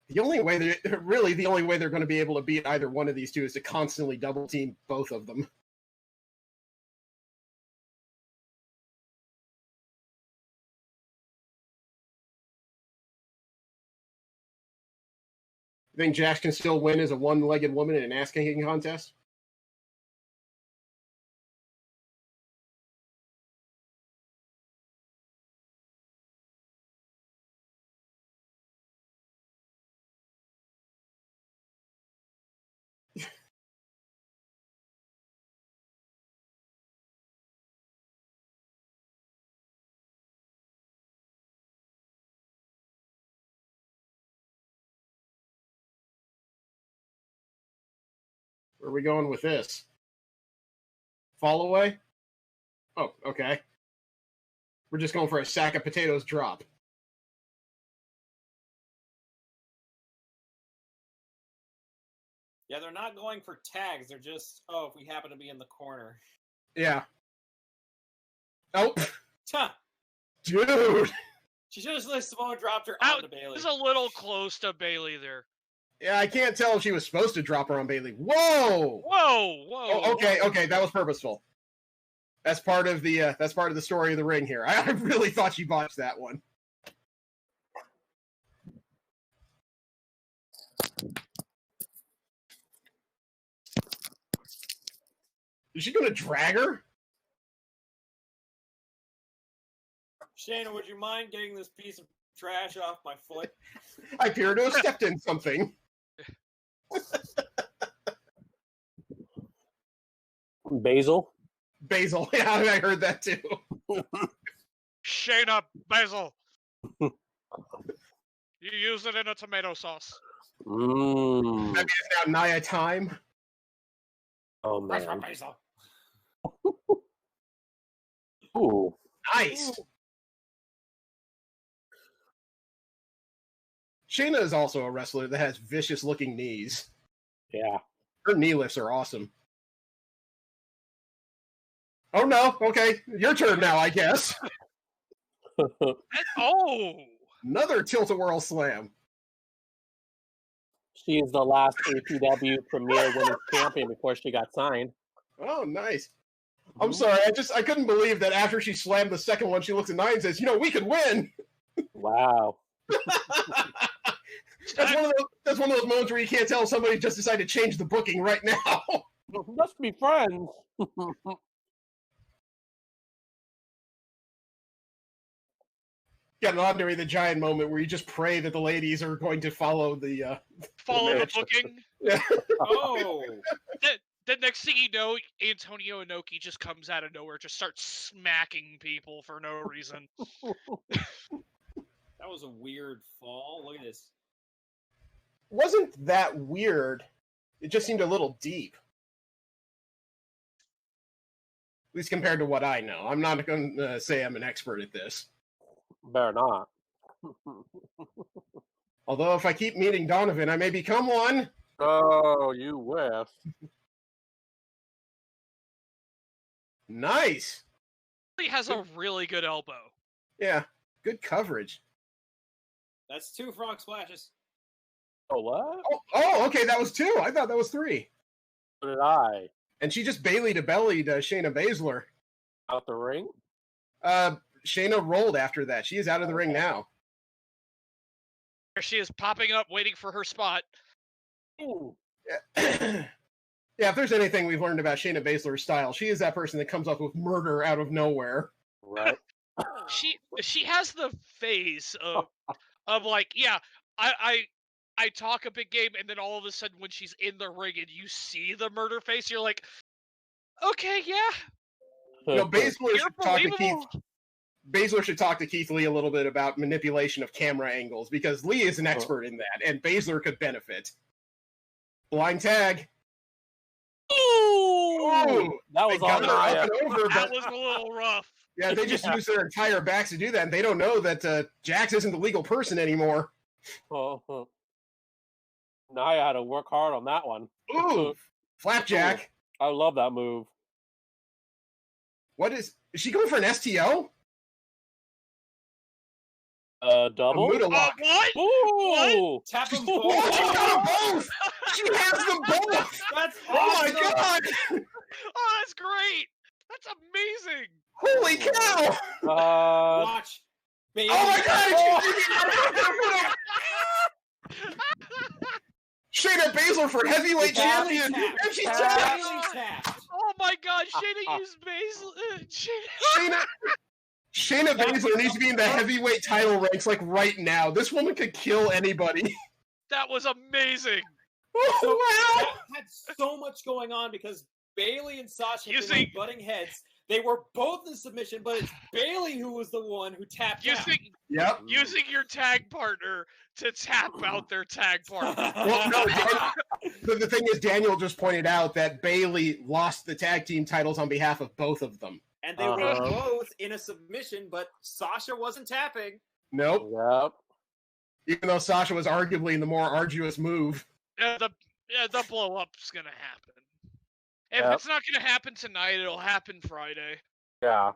The only way the only way they're going to be able to beat either one of these two is to constantly double team both of them. You think Jax can still win as a one-legged woman in an ass-kicking contest? Where are we going with this? Fall away? Oh, okay. We're just going for a sack of potatoes drop. Yeah, they're not going for tags. They're just, if we happen to be in the corner. Yeah. Oh. Huh. Dude. She should have let Samoa dropped her Out, onto Bailey. It's a little close to Bailey there. Yeah, I can't tell if she was supposed to drop her on Bailey. Whoa! Whoa! Oh, okay, that was purposeful. That's part of the story of the ring here. I really thought she botched that one. Is she going to drag her? Shayna, would you mind getting this piece of trash off my foot? I appear to have stepped in something. Basil. Basil, yeah, I heard that too. Shayna Basil. You use it in a tomato sauce. Mm. Maybe it's now Naya time. Oh Rush for man. Basil. Ooh. Nice. Shayna is also a wrestler that has vicious looking knees. Yeah. Her knee lifts are awesome. Oh no, okay. Your turn now, I guess. Oh! Another tilt-a-whirl slam. She is the last APW Premier Women's Champion before she got signed. Oh, nice. I'm sorry, I couldn't believe that after she slammed the second one, she looks at Naya and says, we could win. Wow. That's one of those moments where you can't tell somebody just decided to change the booking right now. Let's be friends. Got an Andre the Giant moment where you just pray that the ladies are going to follow the The booking. Yeah. Oh, The next thing you know, Antonio Inoki just comes out of nowhere, just starts smacking people for no reason. that was a weird fall. Look at this. Wasn't that weird. It just seemed a little deep. At least compared to what I know. I'm not going to say I'm an expert at this. Better not. Although if I keep meeting Donovan, I may become one. Oh, you wish. Nice. He has a really good elbow. Yeah, good coverage. That's 2 frog splashes. Oh, what? Oh, okay, that was 2. I thought that was 3. So did I. And she just Bailey to belly to Shayna Baszler. Out the ring? Shayna rolled after that. She is out of the ring now. There she is popping up, waiting for her spot. Ooh. Yeah. Yeah, if there's anything we've learned about Shayna Baszler's style, she is that person that comes up with murder out of nowhere. Right. She has the phase of like, yeah, I talk a big game, and then all of a sudden when she's in the ring and you see the murder face, you're like, okay, yeah. Baszler You're should talk to Keith. believable. Baszler should talk to Keith Lee a little bit about manipulation of camera angles because Lee is an expert in that, and Baszler could benefit. Blind tag. Ooh, that was They got all her up Naya. and over, That but was a little rough. yeah, they just use their entire backs to do that, and they don't know that Jax isn't the legal person anymore. Oh, Naya had to work hard on that one. Ooh, flapjack. I love that move. What is she going for an STO? Double? Muda lock. What? Ooh! Tap them Oh, both. she got them both! She has them both! That's Oh my awesome. god! Oh, that's great. That's amazing. Holy cow! Watch. Baby. Oh my god! Shayna Baszler for heavyweight champion! Tap. And she Tap. tapped! Bailey tapped. Oh my god, Shayna used Basil. Shayna Baszler needs to be in the heavyweight title ranks like right now. This woman could kill anybody. That was amazing. So Oh, wow! that had so much going on because Bailey and Sasha You were see- butting heads. They were both in submission, but it's Bailey who was the one who tapped out. Yep. Using your tag partner to tap out their tag partner. Well, no, the thing is, Daniel just pointed out that Bailey lost the tag team titles on behalf of both of them. And they were both in a submission, but Sasha wasn't tapping. Nope. Yep. Even though Sasha was arguably in the more arduous move. The blow up's gonna happen. If Yep. it's not gonna happen tonight, it'll happen Friday. Yeah.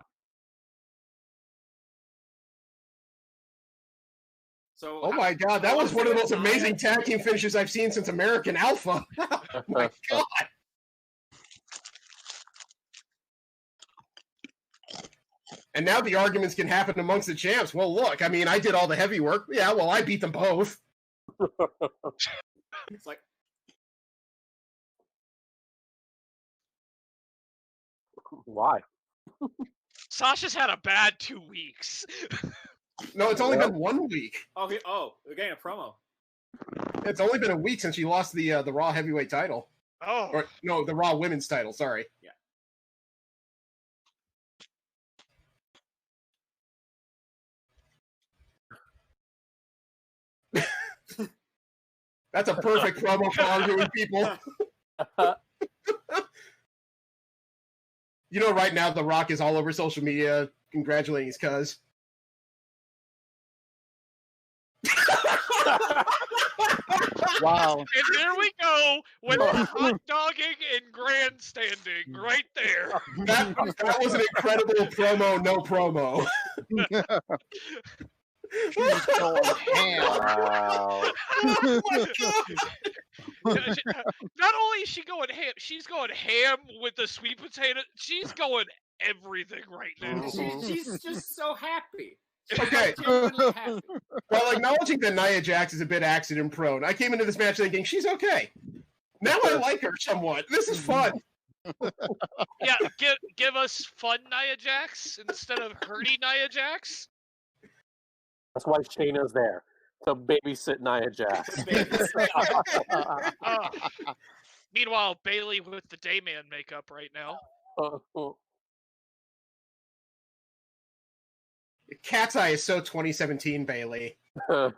So Oh my god, that was one of the most amazing tag team finishes I've seen since American Alpha. Oh my god. And now the arguments can happen amongst the champs. Well, look, I mean, I did all the heavy work. Yeah, well, I beat them both. It's like, Why? Sasha's had a bad 2 weeks. No, it's only Yep. been 1 week. we're getting a promo. It's only been a week since she lost the Raw heavyweight title. Oh, Or no, the Raw women's title, sorry. Yeah. That's a perfect promo for arguing people. You know, right now, The Rock is all over social media congratulating his cuz. Wow. And there we go with the hot dogging and grandstanding right there. That was an incredible promo, no promo. She's going ham. Wow. Oh my God. Not only is she going ham, she's going ham with the sweet potato. She's going everything right now. She's just so happy. She's Okay. genuinely happy. While acknowledging that Nia Jax is a bit accident prone, I came into this match thinking she's okay. Now I like her somewhat. This is fun. Yeah, give us fun Nia Jax instead of hurty Nia Jax. That's why Shayna's there to babysit Nia Jax. Meanwhile, Bailey with the Dayman makeup right now. Cat's Eye is so 2017, Bailey. Yet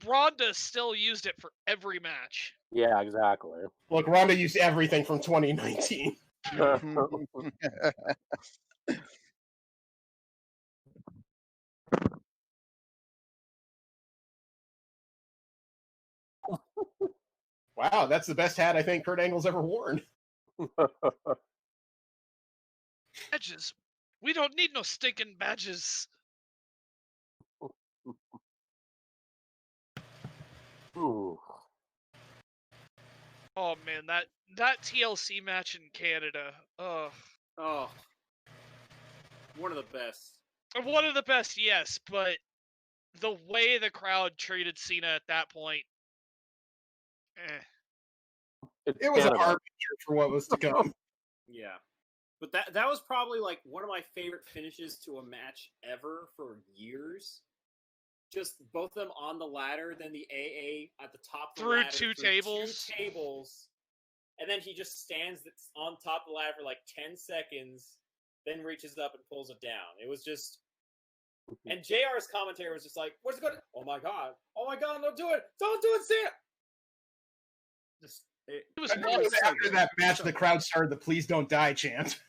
Ronda still used it for every match. Yeah, exactly. Look, Ronda used everything from 2019. Wow, that's the best hat I think Kurt Angle's ever worn. Badges. We don't need no stinking badges. Ooh. Oh man, that TLC match in Canada. Oh, one of the best. One of the best, yes, but the way the crowd treated Cena at that point. It was an harbinger for what was to come. Yeah. But that was probably like one of my favorite finishes to a match ever for years. Just both of them on the ladder, then the AA at the top of the ladder. Through two tables. And then he just stands on top of the ladder for like 10 seconds, then reaches up and pulls it down. It was just... And JR's commentary was just like, where's it going? Oh my god, don't do it! Don't do it, Cena! It was after that match, the crowd started the "Please Don't Die" chant.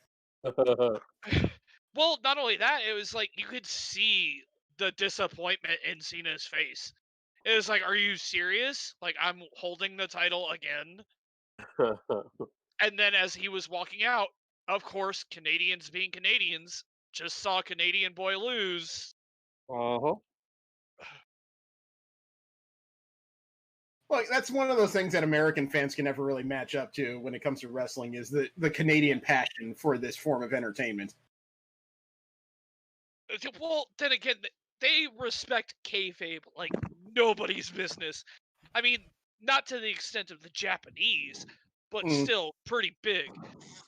Well, not only that, it was like you could see the disappointment in Cena's face. It was like, are you serious? Like, I'm holding the title again? And then as he was walking out, of course, Canadians being Canadians, just saw Canadian boy lose. Uh-huh. Well, that's one of those things that American fans can never really match up to when it comes to wrestling, is the Canadian passion for this form of entertainment. Well, then again, they respect kayfabe like nobody's business. I mean, not to the extent of the Japanese, but still pretty big.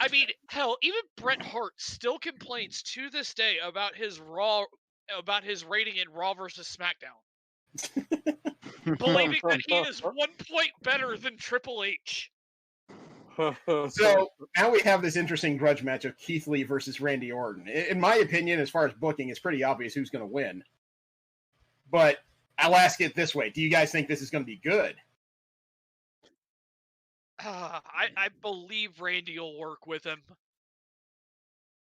I mean, hell, even Bret Hart still complains to this day about his rating in Raw versus SmackDown. Believing that he is 1 point better than Triple H. So now we have this interesting grudge match of Keith Lee versus Randy Orton. In my opinion, as far as booking, it's pretty obvious who's going to win. But I'll ask it this way. Do you guys think this is going to be good? I believe Randy will work with him.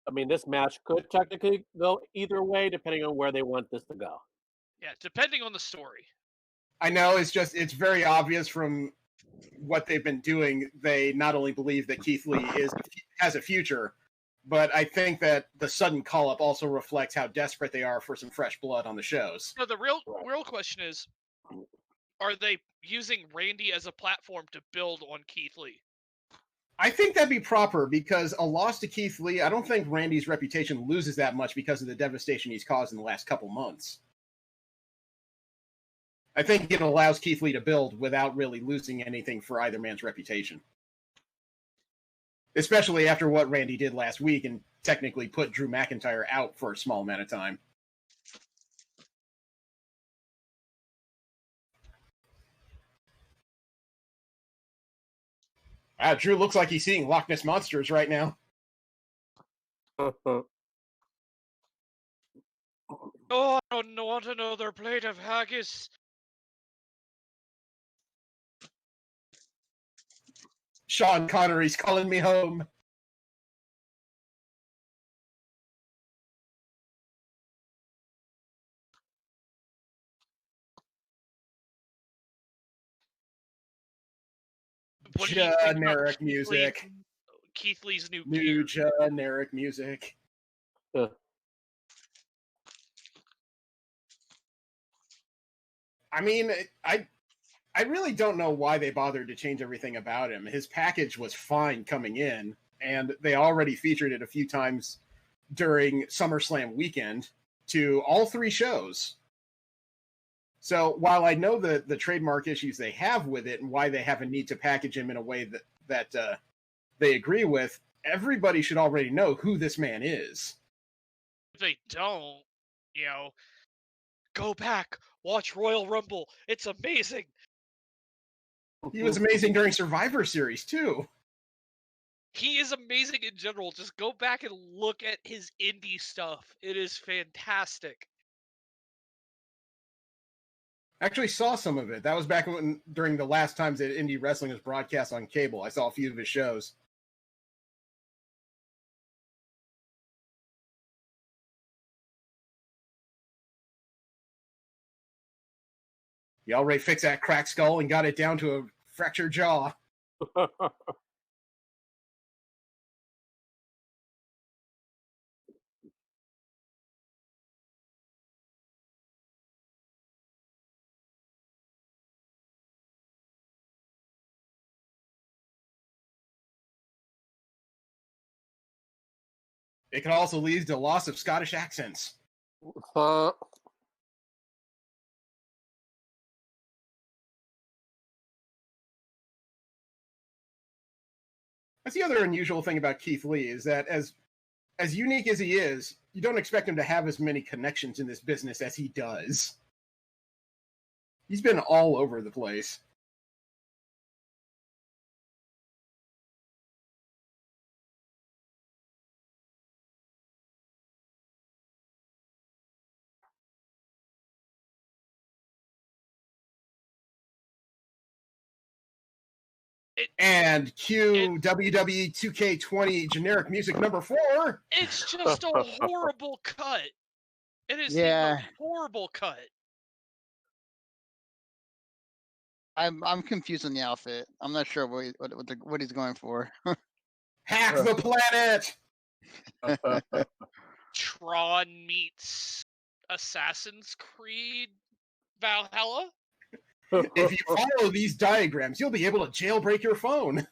I mean, this match could technically go either way, depending on where they want this to go. Yeah, depending on the story. I know it's very obvious from what they've been doing. They not only believe that Keith Lee has a future, but I think that the sudden call-up also reflects how desperate they are for some fresh blood on the shows. So the real question is, are they using Randy as a platform to build on Keith Lee? I think that'd be proper, because a loss to Keith Lee, I don't think Randy's reputation loses that much because of the devastation he's caused in the last couple months. I think it allows Keith Lee to build without really losing anything for either man's reputation. Especially after what Randy did last week and technically put Drew McIntyre out for a small amount of time. Wow, Drew looks like he's seeing Loch Ness Monsters right now. Oh, I don't want another plate of haggis. Sean Connery's calling me home. What do you think about Generic music. Keith Lee's new New gear? generic music. I mean, I really don't know why they bothered to change everything about him. His package was fine coming in, and they already featured it a few times during SummerSlam weekend to all 3 shows. So while I know the trademark issues they have with it and why they have a need to package him in a way that they agree with, everybody should already know who this man is. If they don't, go back, watch Royal Rumble. It's amazing. He was amazing during Survivor Series, too. He is amazing in general. Just go back and look at his indie stuff. It is fantastic. I actually saw some of it. That was back during the last times that indie wrestling was broadcast on cable. I saw a few of his shows. He already fixed that cracked skull and got it down to a fractured jaw. It can also lead to loss of Scottish accents. That's the other unusual thing about Keith Lee, is that as unique as he is, you don't expect him to have as many connections in this business as he does. He's been all over the place. And cue WWE 2K20 generic music number 4. It's just a horrible cut. It is Yeah. a horrible cut. I'm confused on the outfit. I'm not sure what he's going for. Hack the planet! Tron meets Assassin's Creed Valhalla? If you follow these diagrams, you'll be able to jailbreak your phone.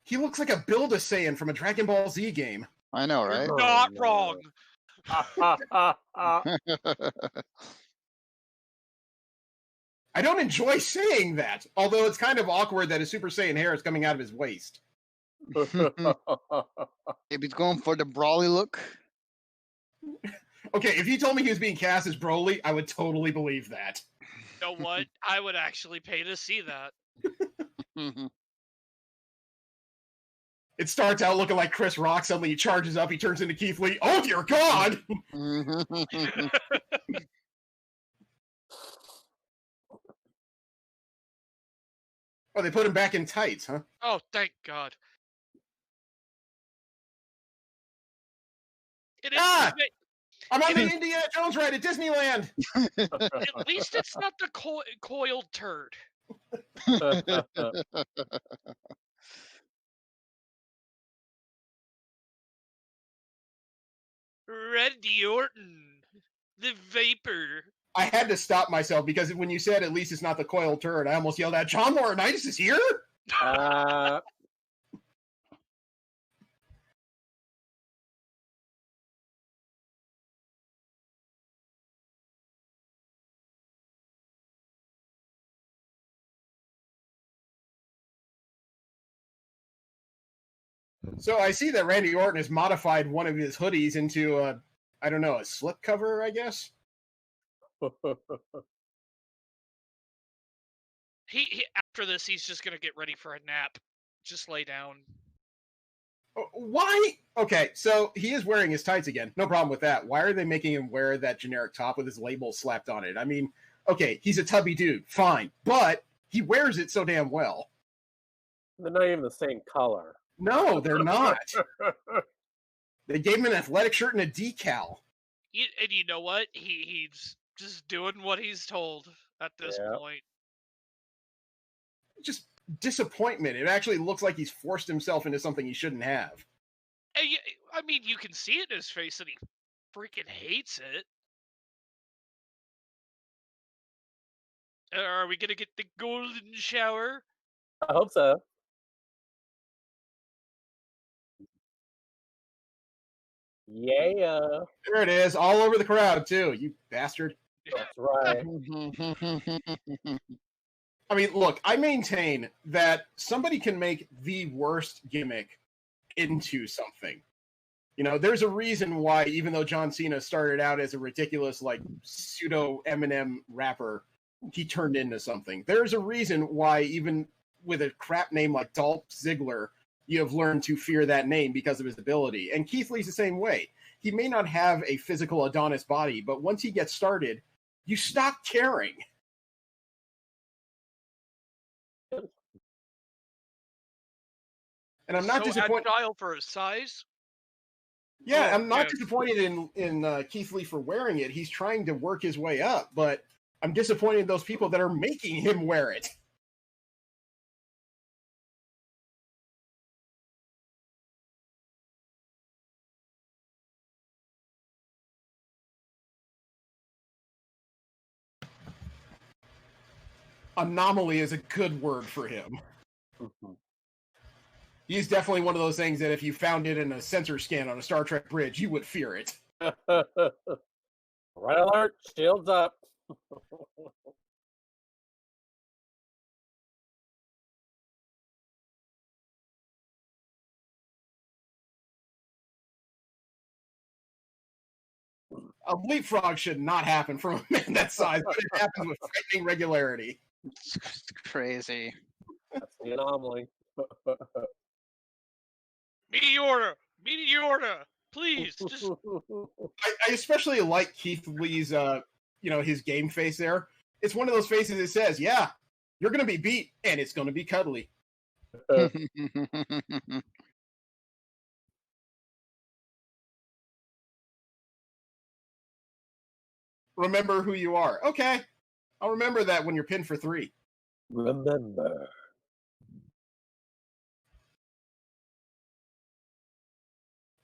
He looks like a Build-A-Saiyan from a Dragon Ball Z game. I know, right? You're not wrong. I don't enjoy saying that, although it's kind of awkward that his Super Saiyan hair is coming out of his waist. If he's going for the brawly look. Okay, if you told me he was being cast as Broly, I would totally believe that. You know what? I would actually pay to see that. It starts out looking like Chris Rock, suddenly he charges up, he turns into Keith Lee. Oh dear God! Oh, they put him back in tights, huh? Oh, thank God. It is. I'm on the Indiana Jones ride at Disneyland! At least it's not the coiled turd. Randy Orton, the Vapor. I had to stop myself because when you said at least it's not the coiled turd, I almost yelled out, John Laurinaitis is here? So I see that Randy Orton has modified one of his hoodies into a slip cover, I guess. He after this, he's just gonna get ready for a nap. Just lay down. Why? Okay, so he is wearing his tights again. No problem with that. Why are they making him wear that generic top with his label slapped on it? I mean, okay, he's a tubby dude, fine, but he wears it so damn well. They're not even the same color. No, they're not. They gave him an athletic shirt and a decal. And you know what? He's just doing what he's told at this point. Just disappointment. It actually looks like he's forced himself into something he shouldn't have. And I mean, you can see it in his face that he freaking hates it. Are we gonna get the golden shower? I hope so. Yeah. There it is, all over the crowd, too, you bastard. That's right. I mean, look, I maintain that somebody can make the worst gimmick into something. You know, there's a reason why, even though John Cena started out as a ridiculous, like, pseudo Eminem rapper, he turned into something. There's a reason why, even with a crap name like Dolph Ziggler, you have learned to fear that name because of his ability. And Keith Lee's the same way. He may not have a physical Adonis body, but once he gets started, you stop caring. And I'm not disappointed. Agile for his size. Yeah, I'm not disappointed in Keith Lee for wearing it. He's trying to work his way up, but I'm disappointed in those people that are making him wear it. Anomaly is a good word for him. He's definitely one of those things that if you found it in a sensor scan on a Star Trek bridge, you would fear it. Red alert, shields up. A leapfrog should not happen from a man that size, but it happens with frightening regularity. It's crazy. That's the anomaly. Meteora! Please, just... I especially like Keith Lee's, his game face there. It's one of those faces that says, yeah, you're going to be beat, and it's going to be cuddly. Remember who you are. Okay. I'll remember that when you're pinned for 3. Remember.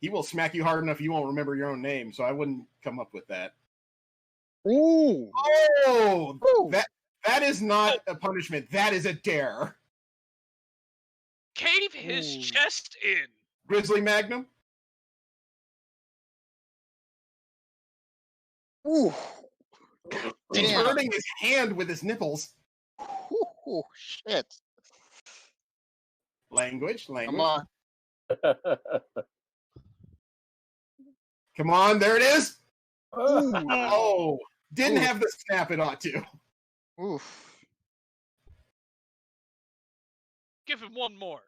He will smack you hard enough you won't remember your own name, so I wouldn't come up with that. Ooh. Oh! Ooh. That is not a punishment. That is a dare. Cave his chest in. Grizzly Magnum? Ooh. He's hurting his hand with his nipples. Ooh, shit. Language. Come on. Come on, there it is. Oh, didn't have the snap it ought to. Oof. Give him one more.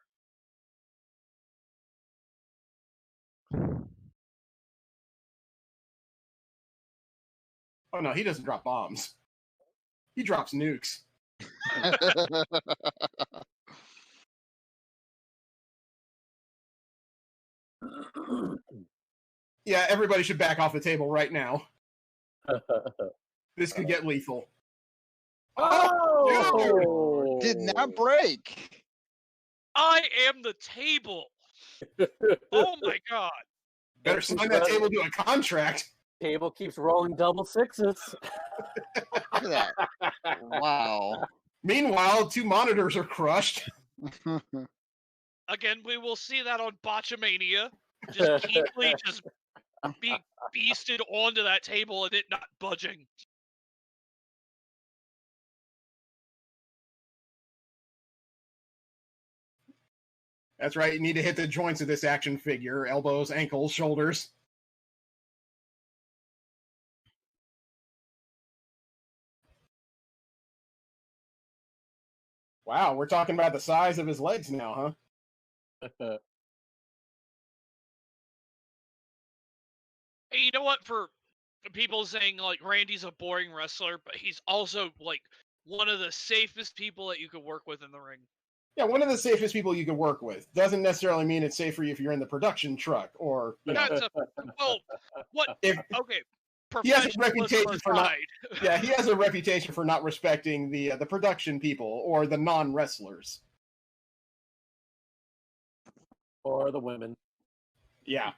Oh no, he doesn't drop bombs. He drops nukes. Yeah, everybody should back off the table right now. This could get lethal. Oh! Did not break. I am the table. Oh my god. Better sign that table to a contract. Table keeps rolling double sixes. Look at that. Wow. Meanwhile, 2 monitors are crushed. Again, we will see that on Botchamania. Just keeply just being beasted onto that table and it not budging. That's right, you need to hit the joints of this action figure. Elbows, ankles, shoulders. Wow, we're talking about the size of his legs now, huh? Hey, you know what? For people saying like Randy's a boring wrestler, but he's also like one of the safest people that you could work with in the ring. Yeah, one of the safest people you could work with. Doesn't necessarily mean it's safe for you if you're in the production truck or, you know. That's a well, what? If Okay, he has a professionalism reputation for not, aside. yeah, he has a reputation for not respecting the production people or the non-wrestlers. Or the women. Yeah.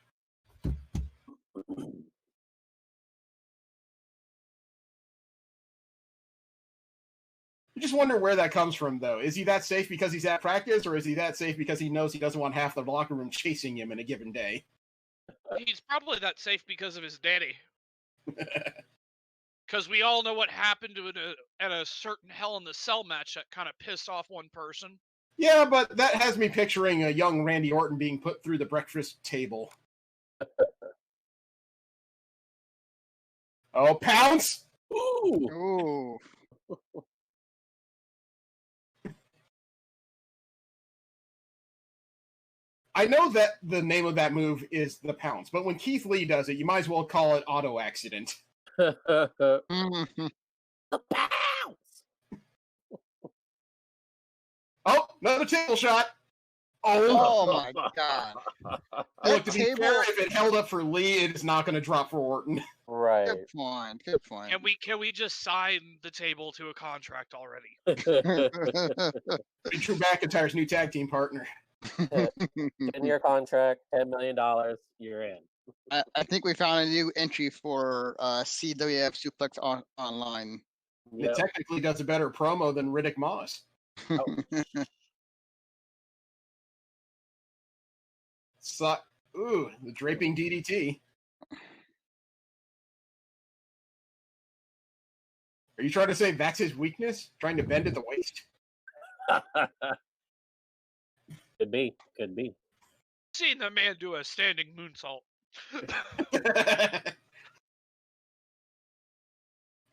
You just wonder where that comes from, though. Is he that safe because he's at practice, or is he that safe because he knows he doesn't want half the locker room chasing him in a given day? He's probably that safe because of his daddy. Because we all know what happened at a certain Hell in the Cell match that kind of pissed off one person. Yeah, but that has me picturing a young Randy Orton being put through the breakfast table. Oh, pounce! Ooh. I know that the name of that move is the pounce, but when Keith Lee does it, you might as well call it auto accident. Mhm. The pounce! Oh, another table shot. Oh my god. Look, That to be table. fair, if it held up for Lee, it is not going to drop for Orton. Right. Good point. Good point. Can we just sign the table to a contract already? Drew McIntyre's new tag team partner. 10-year contract, $10 million, you're in. I think we found a new entry for CWF Suplex Online. It technically does a better promo than Riddick Moss. So, ooh, the draping DDT. Are you trying to say that's his weakness? Trying to bend at the waist? Could be. Could be. Seen the man do a standing moonsault.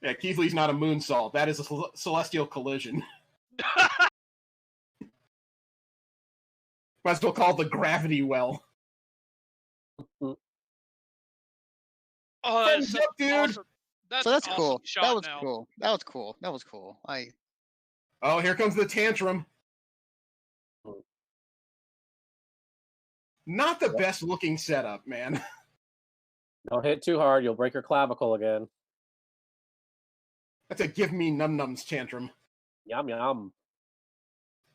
Yeah, Keith Lee's not a moonsault. That is a celestial collision. Might as well call it the gravity well. Oh, Thumbs that's up, dude. awesome. So that's an cool. awesome shot That was now. cool. That was cool. That was cool. Oh, here comes the tantrum. Not the best looking setup, man. Don't hit too hard, you'll break your clavicle again. That's a give me num-nums tantrum. Yum yum.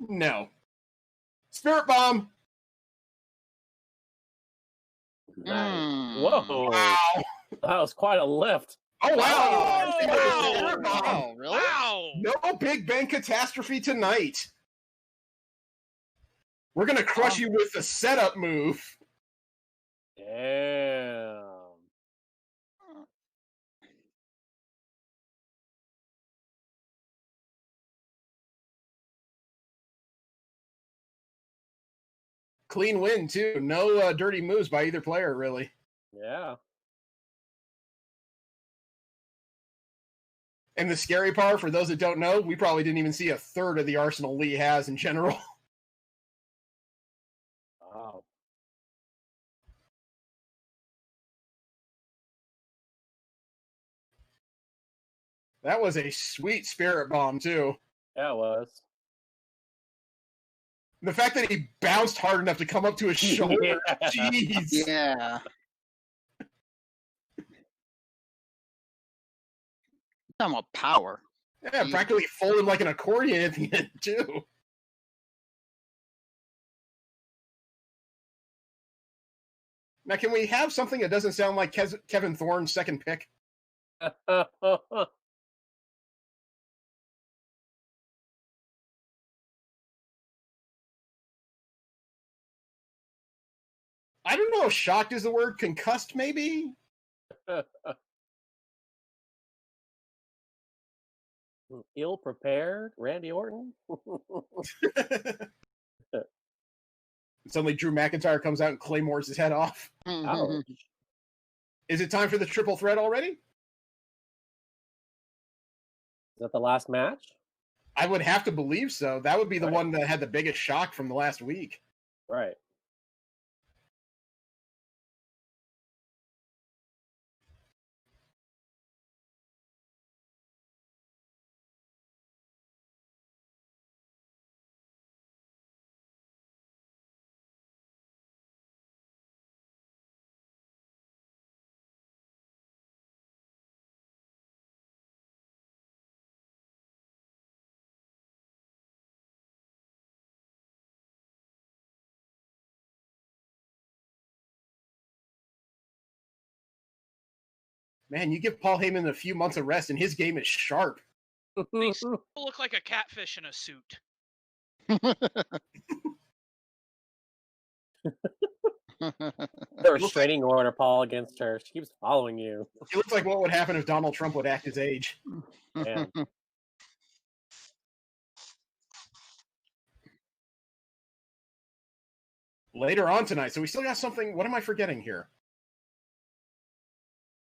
No. Spirit bomb. Nice. Mm. Whoa. Wow. That was quite a lift. Oh, wow. Oh, Wow. wow. Wow, really? Wow! No Big Bang catastrophe tonight. We're going to crush you with the setup move. Damn. Clean win, too. No dirty moves by either player, really. Yeah. And the scary part, for those that don't know, we probably didn't even see a third of the arsenal Lee has in general. Wow. That was a sweet spirit bomb, too. Yeah, it was. The fact that he bounced hard enough to come up to his shoulder. Yeah. Jeez. Yeah. Talking about power. Yeah, practically folded like an accordion at the end, too. Now, can we have something that doesn't sound like Kevin Thorne's second pick? I don't know if shocked is the word. Concussed, maybe? Ill prepared, Randy Orton. Suddenly Drew McIntyre comes out and claymores his head off. Ouch. Is it time for the triple threat already? Is that the last match? I would have to believe so. That would be the one that had the biggest shock from the last week. Right. Man, you give Paul Heyman a few months of rest, and his game is sharp. They still look like a catfish in a suit. They're restraining order, Paul, against her. She keeps following you. He looks like what would happen if Donald Trump would act his age. Man. Later on tonight, so we still got something. What am I forgetting here?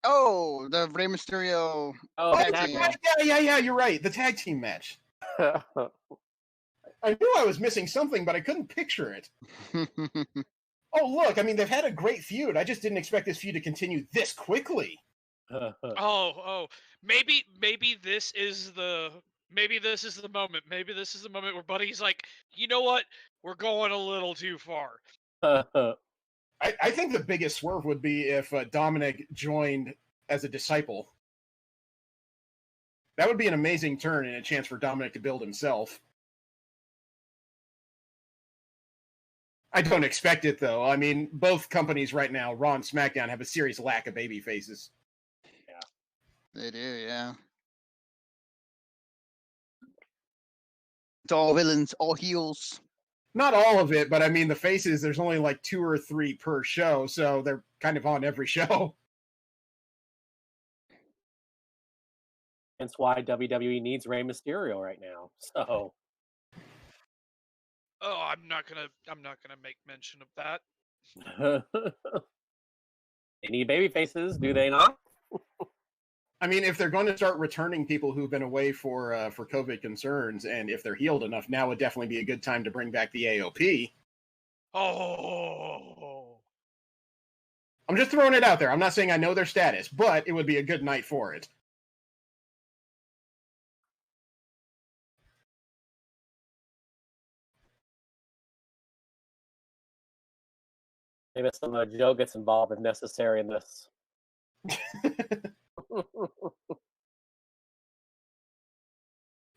Oh, the Rey Mysterio. Oh, tag that team. guy. Yeah, you're right. The tag team match. I knew I was missing something, but I couldn't picture it. Oh, look, I mean, they've had a great feud. I just didn't expect this feud to continue this quickly. Maybe this is the moment. Maybe this is the moment where Buddy's like, you know what? We're going a little too far. I think the biggest swerve would be if Dominic joined as a disciple. That would be an amazing turn and a chance for Dominic to build himself. I don't expect it, though. I mean, both companies right now, Raw and SmackDown, have a serious lack of baby faces. Yeah. They do, yeah. It's all villains, all heels. Not all of it, but I mean, the faces, there's only like 2 or 3 per show, so they're kind of on every show. That's why WWE needs Rey Mysterio right now. So... Oh, I'm not gonna make mention of that. They need baby faces, do they not? I mean, if they're going to start returning people who've been away for COVID concerns, and if they're healed enough, now would definitely be a good time to bring back the AOP. Oh. I'm just throwing it out there. I'm not saying I know their status, but it would be a good night for it. Maybe some Joe gets involved if necessary in this.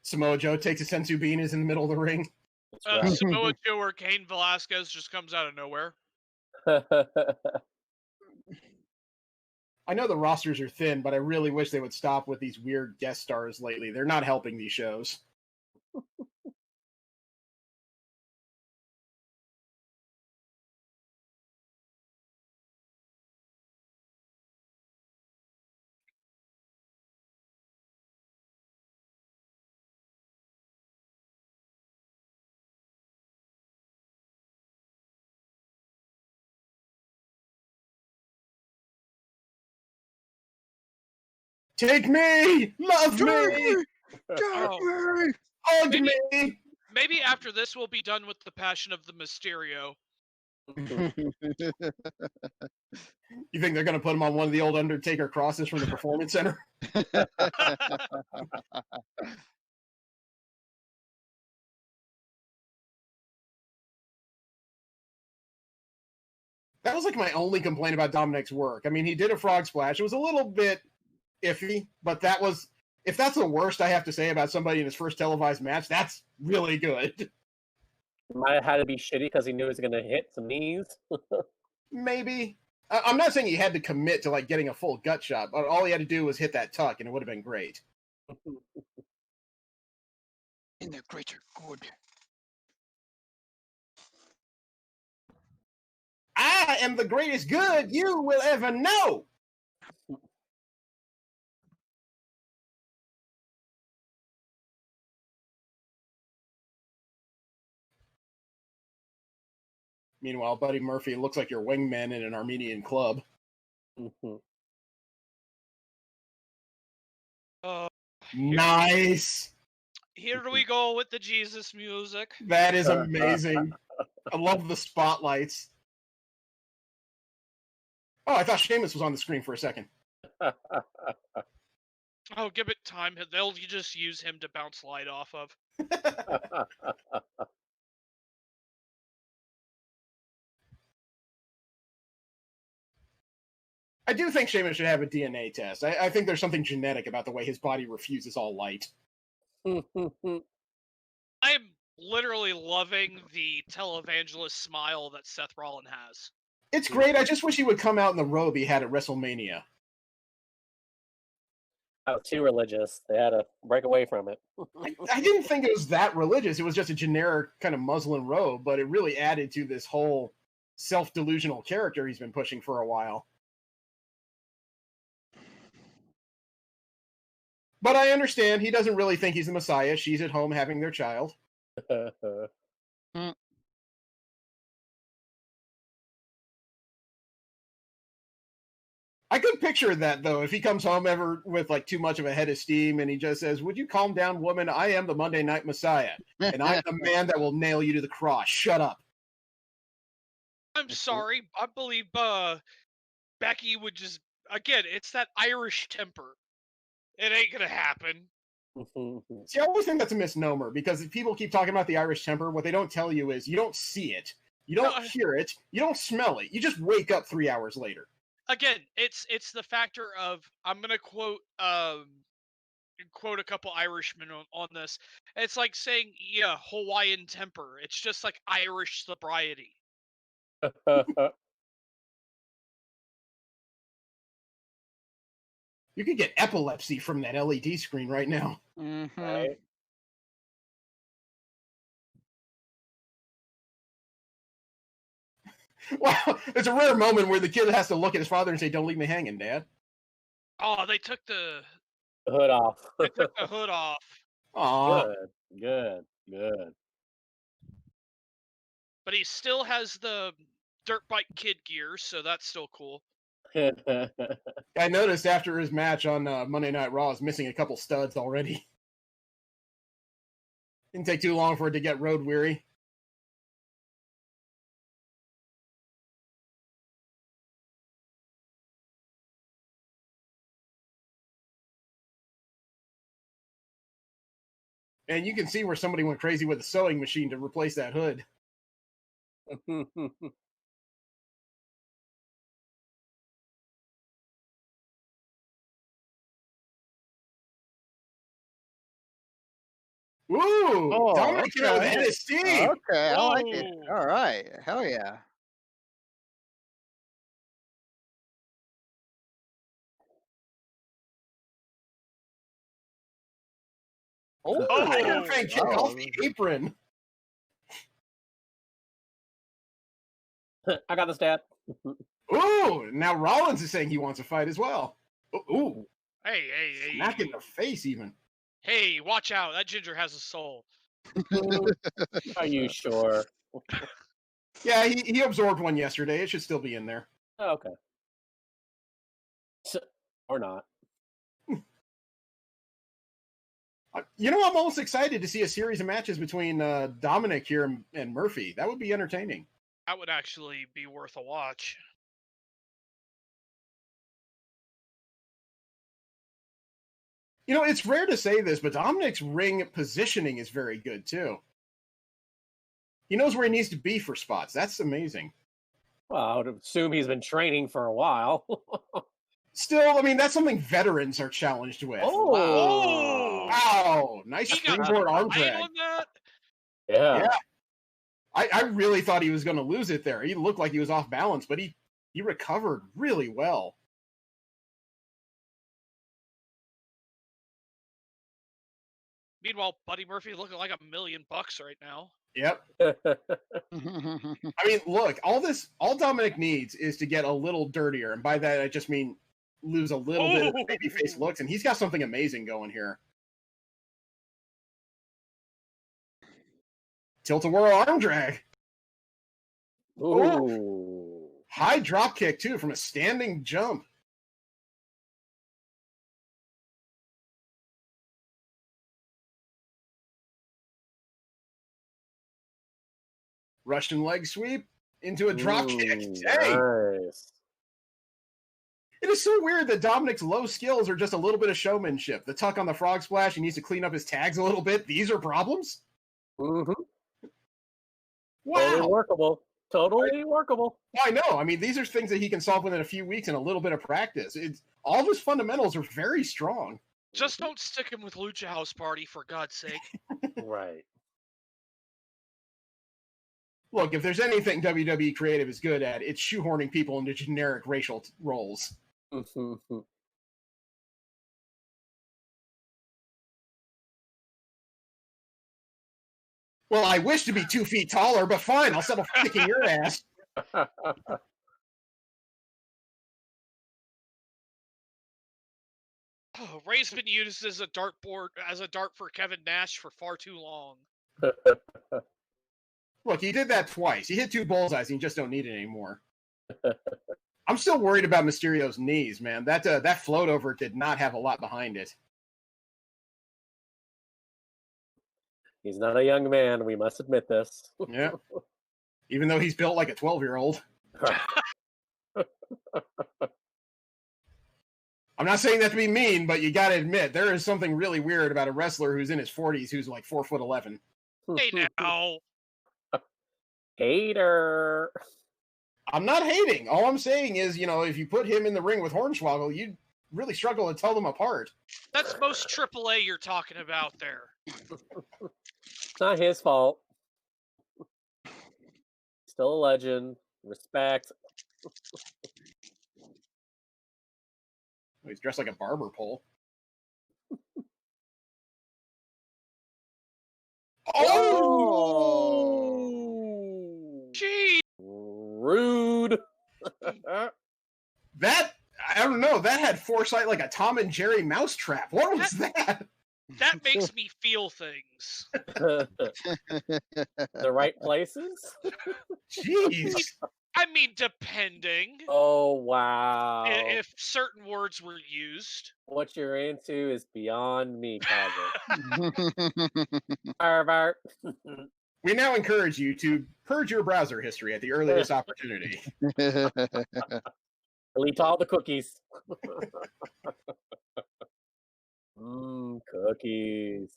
Samoa Joe takes a sensu bean, is in the middle of the ring. Right. Samoa Joe or Cain Velasquez just comes out of nowhere. I know the rosters are thin, but I really wish they would stop with these weird guest stars lately. They're not helping these shows. Take me! Love me! Hug me! Maybe after this we'll be done with the Passion of the Mysterio. You think they're going to put him on one of the old Undertaker crosses from the Performance Center? That was like my only complaint about Dominic's work. I mean, he did a frog splash. It was a little bit iffy, but that was, if that's the worst I have to say about somebody in his first televised match, that's really good. Might have had to be shitty because he knew he was going to hit some knees. Maybe. I'm not saying he had to commit to like getting a full gut shot, but all he had to do was hit that tuck and it would have been great. In the greater good. I am the greatest good you will ever know. Meanwhile, Buddy Murphy looks like your wingman in an Armenian club. Nice. Here we go with the Jesus music. That is amazing. I love the spotlights. Oh, I thought Sheamus was on the screen for a second. Oh, give it time. They'll just use him to bounce light off of. I do think Sheamus should have a DNA test. I think there's something genetic about the way his body refuses all light. I'm literally loving the televangelist smile that Seth Rollins has. It's great. I just wish he would come out in the robe he had at WrestleMania. Oh, too religious. They had to break away from it. I didn't think it was that religious. It was just a generic kind of muslin robe, but it really added to this whole self-delusional character he's been pushing for a while. But I understand he doesn't really think he's the Messiah. She's at home having their child. I could picture that, though, if he comes home ever with like too much of a head of steam and he just says, "Would you calm down, woman? I am the Monday Night Messiah, and I'm the man that will nail you to the cross. Shut up." I'm sorry. I believe Becky would just, again, it's that Irish temper. It ain't gonna happen. See, I always think that's a misnomer because if people keep talking about the Irish temper, what they don't tell you is you don't see it, you don't hear it, you don't smell it. You just wake up 3 hours later. Again, it's the factor of, I'm gonna quote a couple Irishmen on this. It's like saying, yeah, Hawaiian temper. It's just like Irish sobriety. You could get epilepsy from that LED screen right now. Mm-hmm. Right? Wow, it's a rare moment where the kid has to look at his father and say, "Don't leave me hanging, Dad." Oh, they took the Hood off. hood off. Aw. Good. But he still has the dirt bike kid gear, so that's still cool. I noticed after his match on Monday Night Raw is missing a couple studs already. Didn't take too long for it to get road weary. And you can see where somebody went crazy with a sewing machine to replace that hood. Ooh, Dominic came out with a head of steam. Okay, I like it. Whoa. All right, hell yeah. Oh, Tiger Fan kick off the apron. I got the stat. Ooh, now Rollins is saying he wants a fight as well. Ooh, Hey. smack in the face even. Hey, watch out. That ginger has a soul. Are you sure? Yeah, he absorbed one yesterday. It should still be in there. Oh, okay. Or not. You know, I'm almost excited to see a series of matches between Dominic here and Murphy. That would be entertaining. That would actually be worth a watch. You know, it's rare to say this, but Dominic's ring positioning is very good, too. He knows where he needs to be for spots. That's amazing. Well, I would assume he's been training for a while. Still, I mean, that's something veterans are challenged with. Oh! Wow! Nice He got springboard arm right drag. on that? Yeah. I really thought he was going to lose it there. He looked like he was off balance, but he recovered really well. Meanwhile, Buddy Murphy looking like $1 million right now. Yep. I mean, look, all Dominic needs is to get a little dirtier, and by that I just mean lose a little bit of the babyface looks, and he's got something amazing going here. Tilt-a-whirl arm drag. Ooh. High drop kick, too, from a standing jump. Russian leg sweep into a drop kick. Dang. Nice. It is so weird that Dominic's low skills are just a little bit of showmanship. The tuck on the frog splash, he needs to clean up his tags a little bit. These are problems? Mm-hmm. Wow. Totally workable. I know. I mean, these are things that he can solve within a few weeks and a little bit of practice. All of his fundamentals are very strong. Just don't stick him with Lucha House Party, for God's sake. Right. Look, if there's anything WWE Creative is good at, it's shoehorning people into generic racial roles. Well, I wish to be 2 feet taller, but fine, I'll settle for kicking your ass. Oh, Ray's been used as a dart for Kevin Nash for far too long. Look, he did that twice. He hit 2 bullseyes, and you just don't need it anymore. I'm still worried about Mysterio's knees, man. That float over did not have a lot behind it. He's not a young man. We must admit this. Yeah. Even though he's built like a 12-year-old. I'm not saying that to be mean, but you got to admit, there is something really weird about a wrestler who's in his 40s who's like 4'11". Hey now. Hater. I'm not hating. All I'm saying is, if you put him in the ring with Hornswoggle, you'd really struggle to tell them apart. That's most AAA you're talking about there. It's not his fault. Still a legend. Respect. He's dressed like a barber pole. Oh! Gee! Rude. That, I don't know, that had foresight like a Tom and Jerry mousetrap. What was that? That makes me feel things. The right places? Jeez. I mean, depending. Oh, wow. If certain words were used. What you're into is beyond me, Kaza. Pervert. We now encourage you to purge your browser history at the earliest opportunity. Delete all the cookies. Cookies.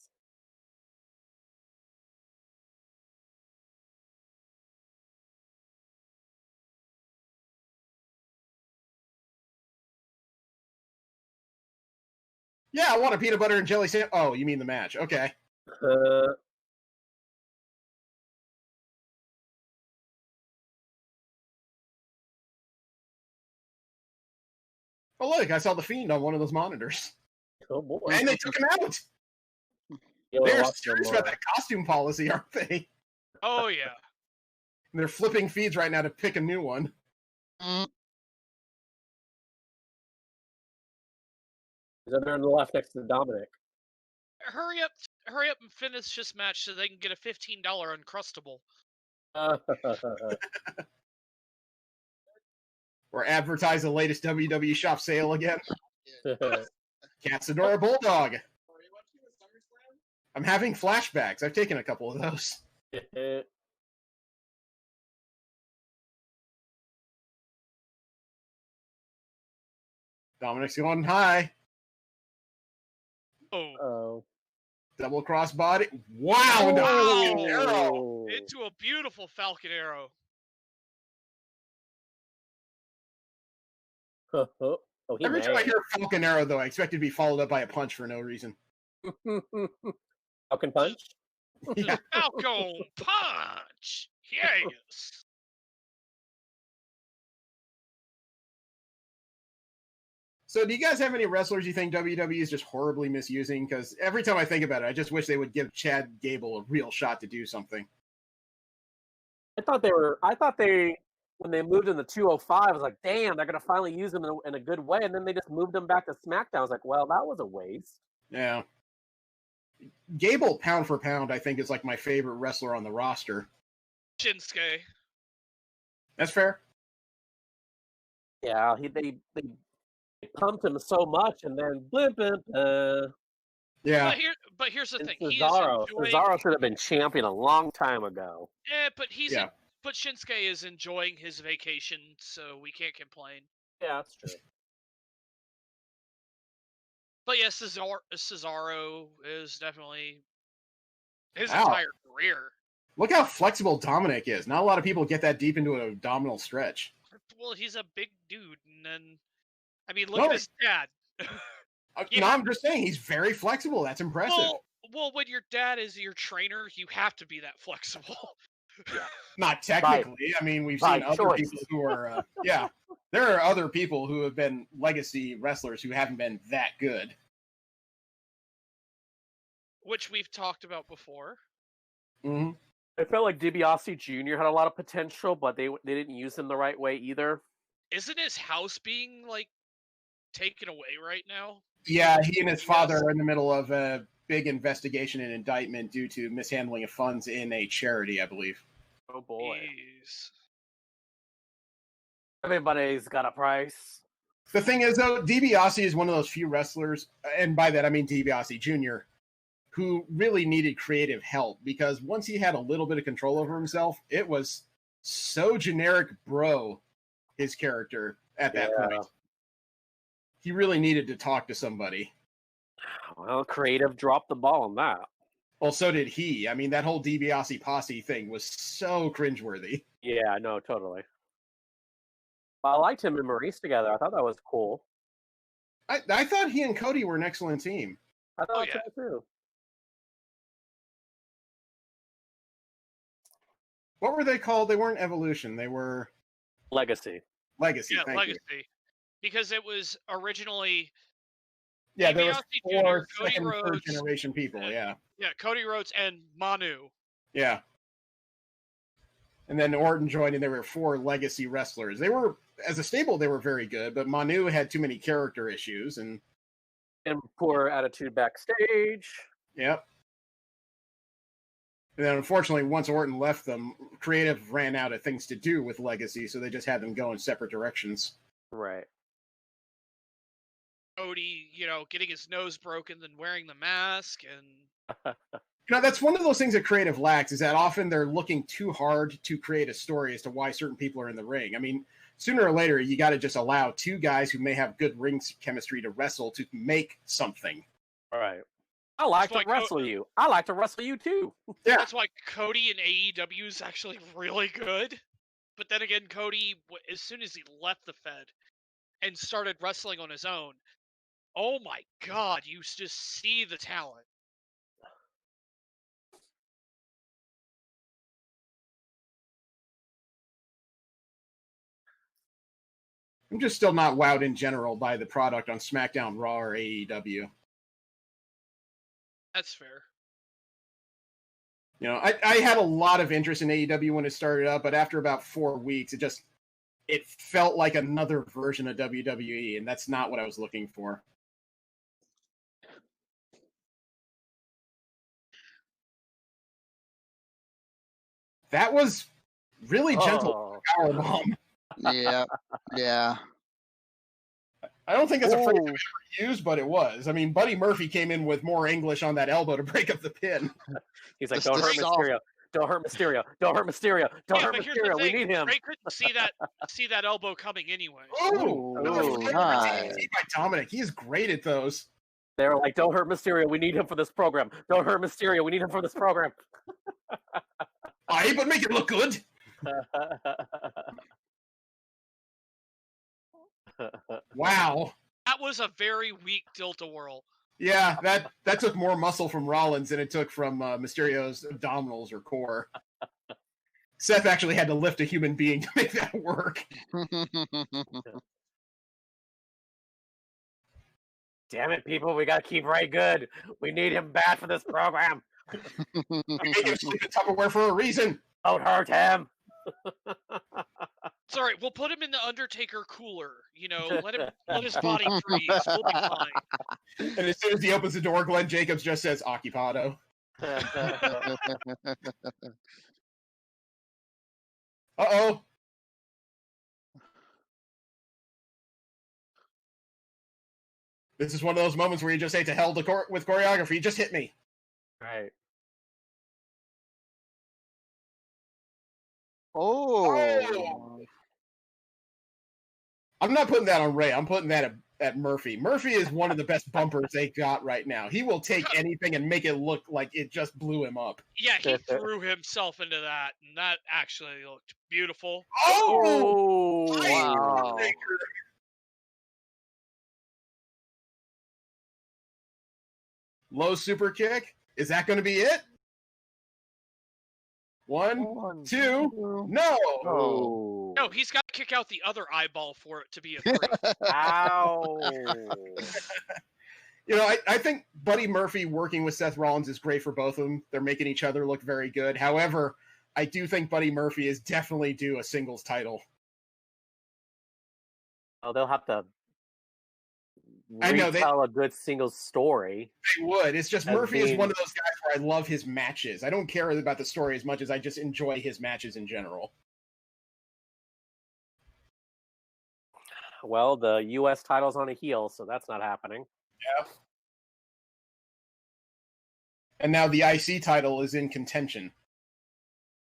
Yeah, I want a peanut butter and jelly sandwich. Oh, you mean the match. Okay. Oh, look, I saw the Fiend on one of those monitors. Oh, boy. And they took him out. They're serious about that costume policy, aren't they? Oh, yeah. And they're flipping feeds right now to pick a new one. They're on the left next to Dominic. Hurry up and finish this match so they can get a $15 Uncrustable. Or advertise the latest WWE shop sale again. Katsadora Bulldog. I'm having flashbacks. I've taken a couple of those. Dominic's going high. Oh. Double cross body. Wow! Oh. Arrow. Into a beautiful Falcon Arrow. Every time I hear Falcon Arrow, though, I expect it to be followed up by a punch for no reason. Falcon Punch? Yeah. Falcon Punch! Yes! So do you guys have any wrestlers you think WWE is just horribly misusing? Because every time I think about it, I just wish they would give Chad Gable a real shot to do something. I thought they, when they moved in the 205, I was like, damn, they're going to finally use him in a good way. And then they just moved him back to SmackDown. I was like, well, that was a waste. Yeah. Gable, pound for pound, I think is like my favorite wrestler on the roster. Shinsuke. That's fair. Yeah, they pumped him so much, and then Yeah. But here's the thing. Cesaro should have been champion a long time ago. Yeah, but Shinsuke is enjoying his vacation, so we can't complain. Yeah, that's true. But yeah, Cesaro is definitely his Wow. entire career. Look how flexible Dominic is. Not a lot of people get that deep into an abdominal stretch. Well, he's a big dude, and then look at his dad. No, I'm just saying he's very flexible. That's impressive. Well, when your dad is your trainer, you have to be that flexible. Not technically. I mean, we've seen other people who are. There are other people who have been legacy wrestlers who haven't been that good. Which we've talked about before. Mhm. I felt like DiBiase Jr. had a lot of potential, but they didn't use him the right way either. Isn't his house being like taken away right now? Yeah, he and his Yes. father are in the middle of a big investigation and indictment due to mishandling of funds in a charity, I believe. Oh boy. Jeez. Everybody's got a price. The thing is, though, DiBiase is one of those few wrestlers, and by that I mean DiBiase Jr., who really needed creative help, because once he had a little bit of control over himself, it was so generic bro, his character at that point. He really needed to talk to somebody. Well, creative dropped the ball on that. Well, so did he. I mean, that whole DiBiase posse thing was so cringeworthy. Yeah, no, totally. I liked him and Maurice together. I thought that was cool. I thought he and Cody were an excellent team. I thought yeah. so too. What were they called? They weren't Evolution. They were Legacy. Legacy. Yeah, thank Legacy. you. Because it was originally Yeah, there was DiBiase 4 Jr., Cody second, third Rhodes, generation people. Yeah. Cody Rhodes and Manu. Yeah. And then Orton joined, and there were 4 legacy wrestlers. They were, as a stable, they were very good, but Manu had too many character issues, and poor attitude backstage. Yep. And then, unfortunately, once Orton left them, creative ran out of things to do with Legacy, so they just had them go in separate directions. Right. Cody, getting his nose broken, then wearing the mask, and That's one of those things that creative lacks, is that often they're looking too hard to create a story as to why certain people are in the ring. I mean, sooner or later, you got to just allow 2 guys who may have good ring chemistry to wrestle to make something. All right. I like to wrestle you. I like to wrestle you too. Yeah. That's why Cody in AEW is actually really good. But then again, Cody, as soon as he left the Fed and started wrestling on his own, oh my God, you just see the talent. I'm just still not wowed in general by the product on SmackDown, Raw, or AEW. That's fair. I had a lot of interest in AEW when it started up, but after about 4 weeks, it felt like another version of WWE, and that's not what I was looking for. That was really gentle powerbomb. Yeah. I don't think that's a phrase I've ever used, but it was. I mean, Buddy Murphy came in with more English on that elbow to break up the pin. He's like, don't hurt Mysterio. Don't hurt Mysterio. Don't hurt Mysterio. Don't hurt Mysterio. We need him. Ray couldn't see that elbow coming anyway. Nice. By Dominic. He is great at those. They were like, don't hurt Mysterio. We need him for this program. Don't hurt Mysterio. We need him for this program. Aye, but make it look good. Wow. That was a very weak Tilt-A-Whirl. Yeah, that took more muscle from Rollins than it took from Mysterio's abdominals or core. Seth actually had to lift a human being to make that work. Damn it, people. We got to keep Ray good. We need him bad for this program. We made him sleep in Tupperware for a reason. Don't hurt him. It's all right. We'll put him in the Undertaker cooler. Let his body freeze. We'll be fine. And as soon as he opens the door, Glenn Jacobs just says "Occupado." Uh-oh. This is one of those moments where you just say to hell with choreography. Just hit me. Right. Oh. I'm not putting that on Ray. I'm putting that at Murphy. Murphy is one of the best bumpers they got right now. He will take anything and make it look like it just blew him up. Yeah, he threw himself into that, and that actually looked beautiful. Oh! Wow. Low super kick. Is that going to be it? 1, 2. No. Oh. No, he's got to kick out the other eyeball for it to be a 3. Ow. You know, I think Buddy Murphy working with Seth Rollins is great for both of them. They're making each other look very good. However, I do think Buddy Murphy is definitely due a singles title. Oh, they'll have to I know retell a good singles story. They would. It's just Murphy is one of those guys where I love his matches. I don't care about the story as much as I just enjoy his matches in general. Well, the U.S. title's on a heel, so that's not happening. Yeah. And now the IC title is in contention.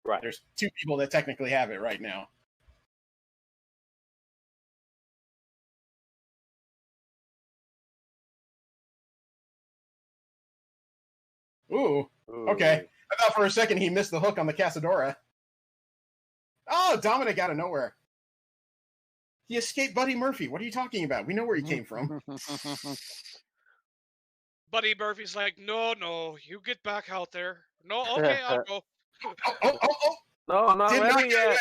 Right. There's 2 people that technically have it right now. Ooh. Okay. I thought for a second he missed the hook on the Casadora. Oh, Dominic out of nowhere. He escaped Buddy Murphy. What are you talking about? We know where he came from. Buddy Murphy's like, no, you get back out there. No, okay, I'll go. Oh. No, I'm not Did not ready get yet. away.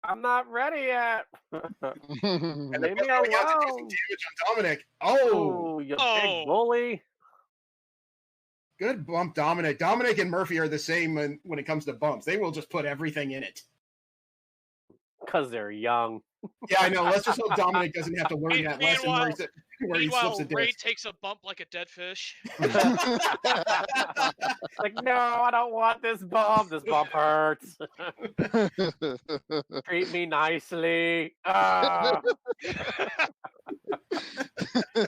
I'm not ready yet. And Leave the me best part, he got to do some alone. damage on Dominic. Oh, You Oh. big bully. good bump, Dominic. Dominic and Murphy are the same when it comes to bumps. They will just put everything in it. Because they're young. Yeah, I know. Let's just hope Dominic doesn't have to learn that lesson where he Meanwhile, slips a Ray disc. takes a bump like a dead fish. Like, no, I don't want this bump. This bump hurts. Treat me nicely. Ah.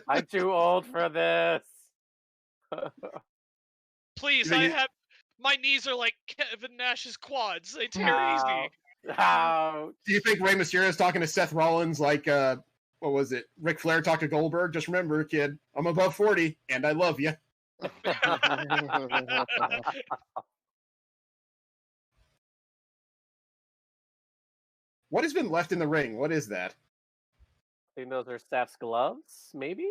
I'm too old for this. Please, You think my knees are like Kevin Nash's quads. They tear easy. Ouch. Do you think Rey Mysterio is talking to Seth Rollins like, what was it? Ric Flair talked to Goldberg? Just remember, kid, I'm above 40, and I love you. What has been left in the ring? What is that? I think those are Seth's gloves, maybe?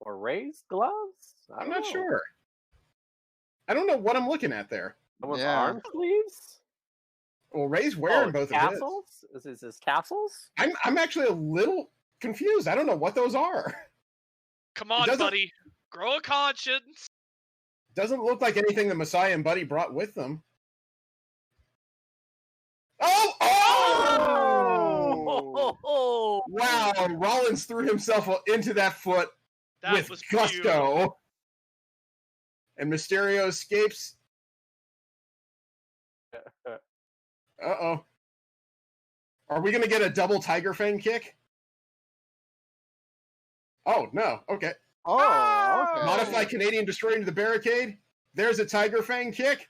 Or Ray's gloves? I I'm don't not know. sure. I don't know what I'm looking at there. Someone's Yeah. arm sleeves? Well, Ray's wearing both of his. castles? Is this castles? I'm actually a little confused. I don't know what those are. Come on, doesn't- buddy. Grow a conscience. Doesn't look like anything the Messiah and Buddy brought with them. Oh! Oh! Wow, Rollins threw himself into that foot That with was gusto. beautiful. And Mysterio escapes. Uh-oh. Are we going to get a double Tiger Fang kick? Oh, no. Okay. Oh, okay. Modify Canadian Destroyer into the barricade. There's a Tiger Fang kick.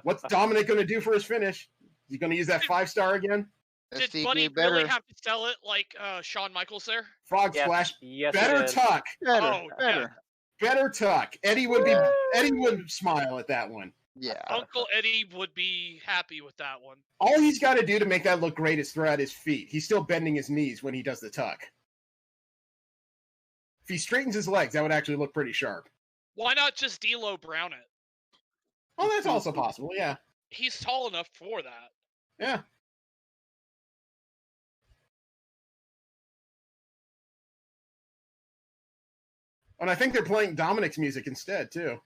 What's Dominic going to do for his finish? Is he going to use that 5-star again? Let's Did see, Buddy get better. really have to sell it like Shawn Michaels there? Frog Yes, Splash. yes, Better it is. tuck. Better, Oh, better. Better tuck. Eddie would smile at that one. Yeah. Uncle Eddie would be happy with that one. All he's got to do to make that look great is throw out his feet. He's still bending his knees when he does the tuck. If he straightens his legs, that would actually look pretty sharp. Why not just D'Lo Brown it? Oh, that's also possible, yeah. He's tall enough for that. Yeah. And I think they're playing Dominic's music instead, too.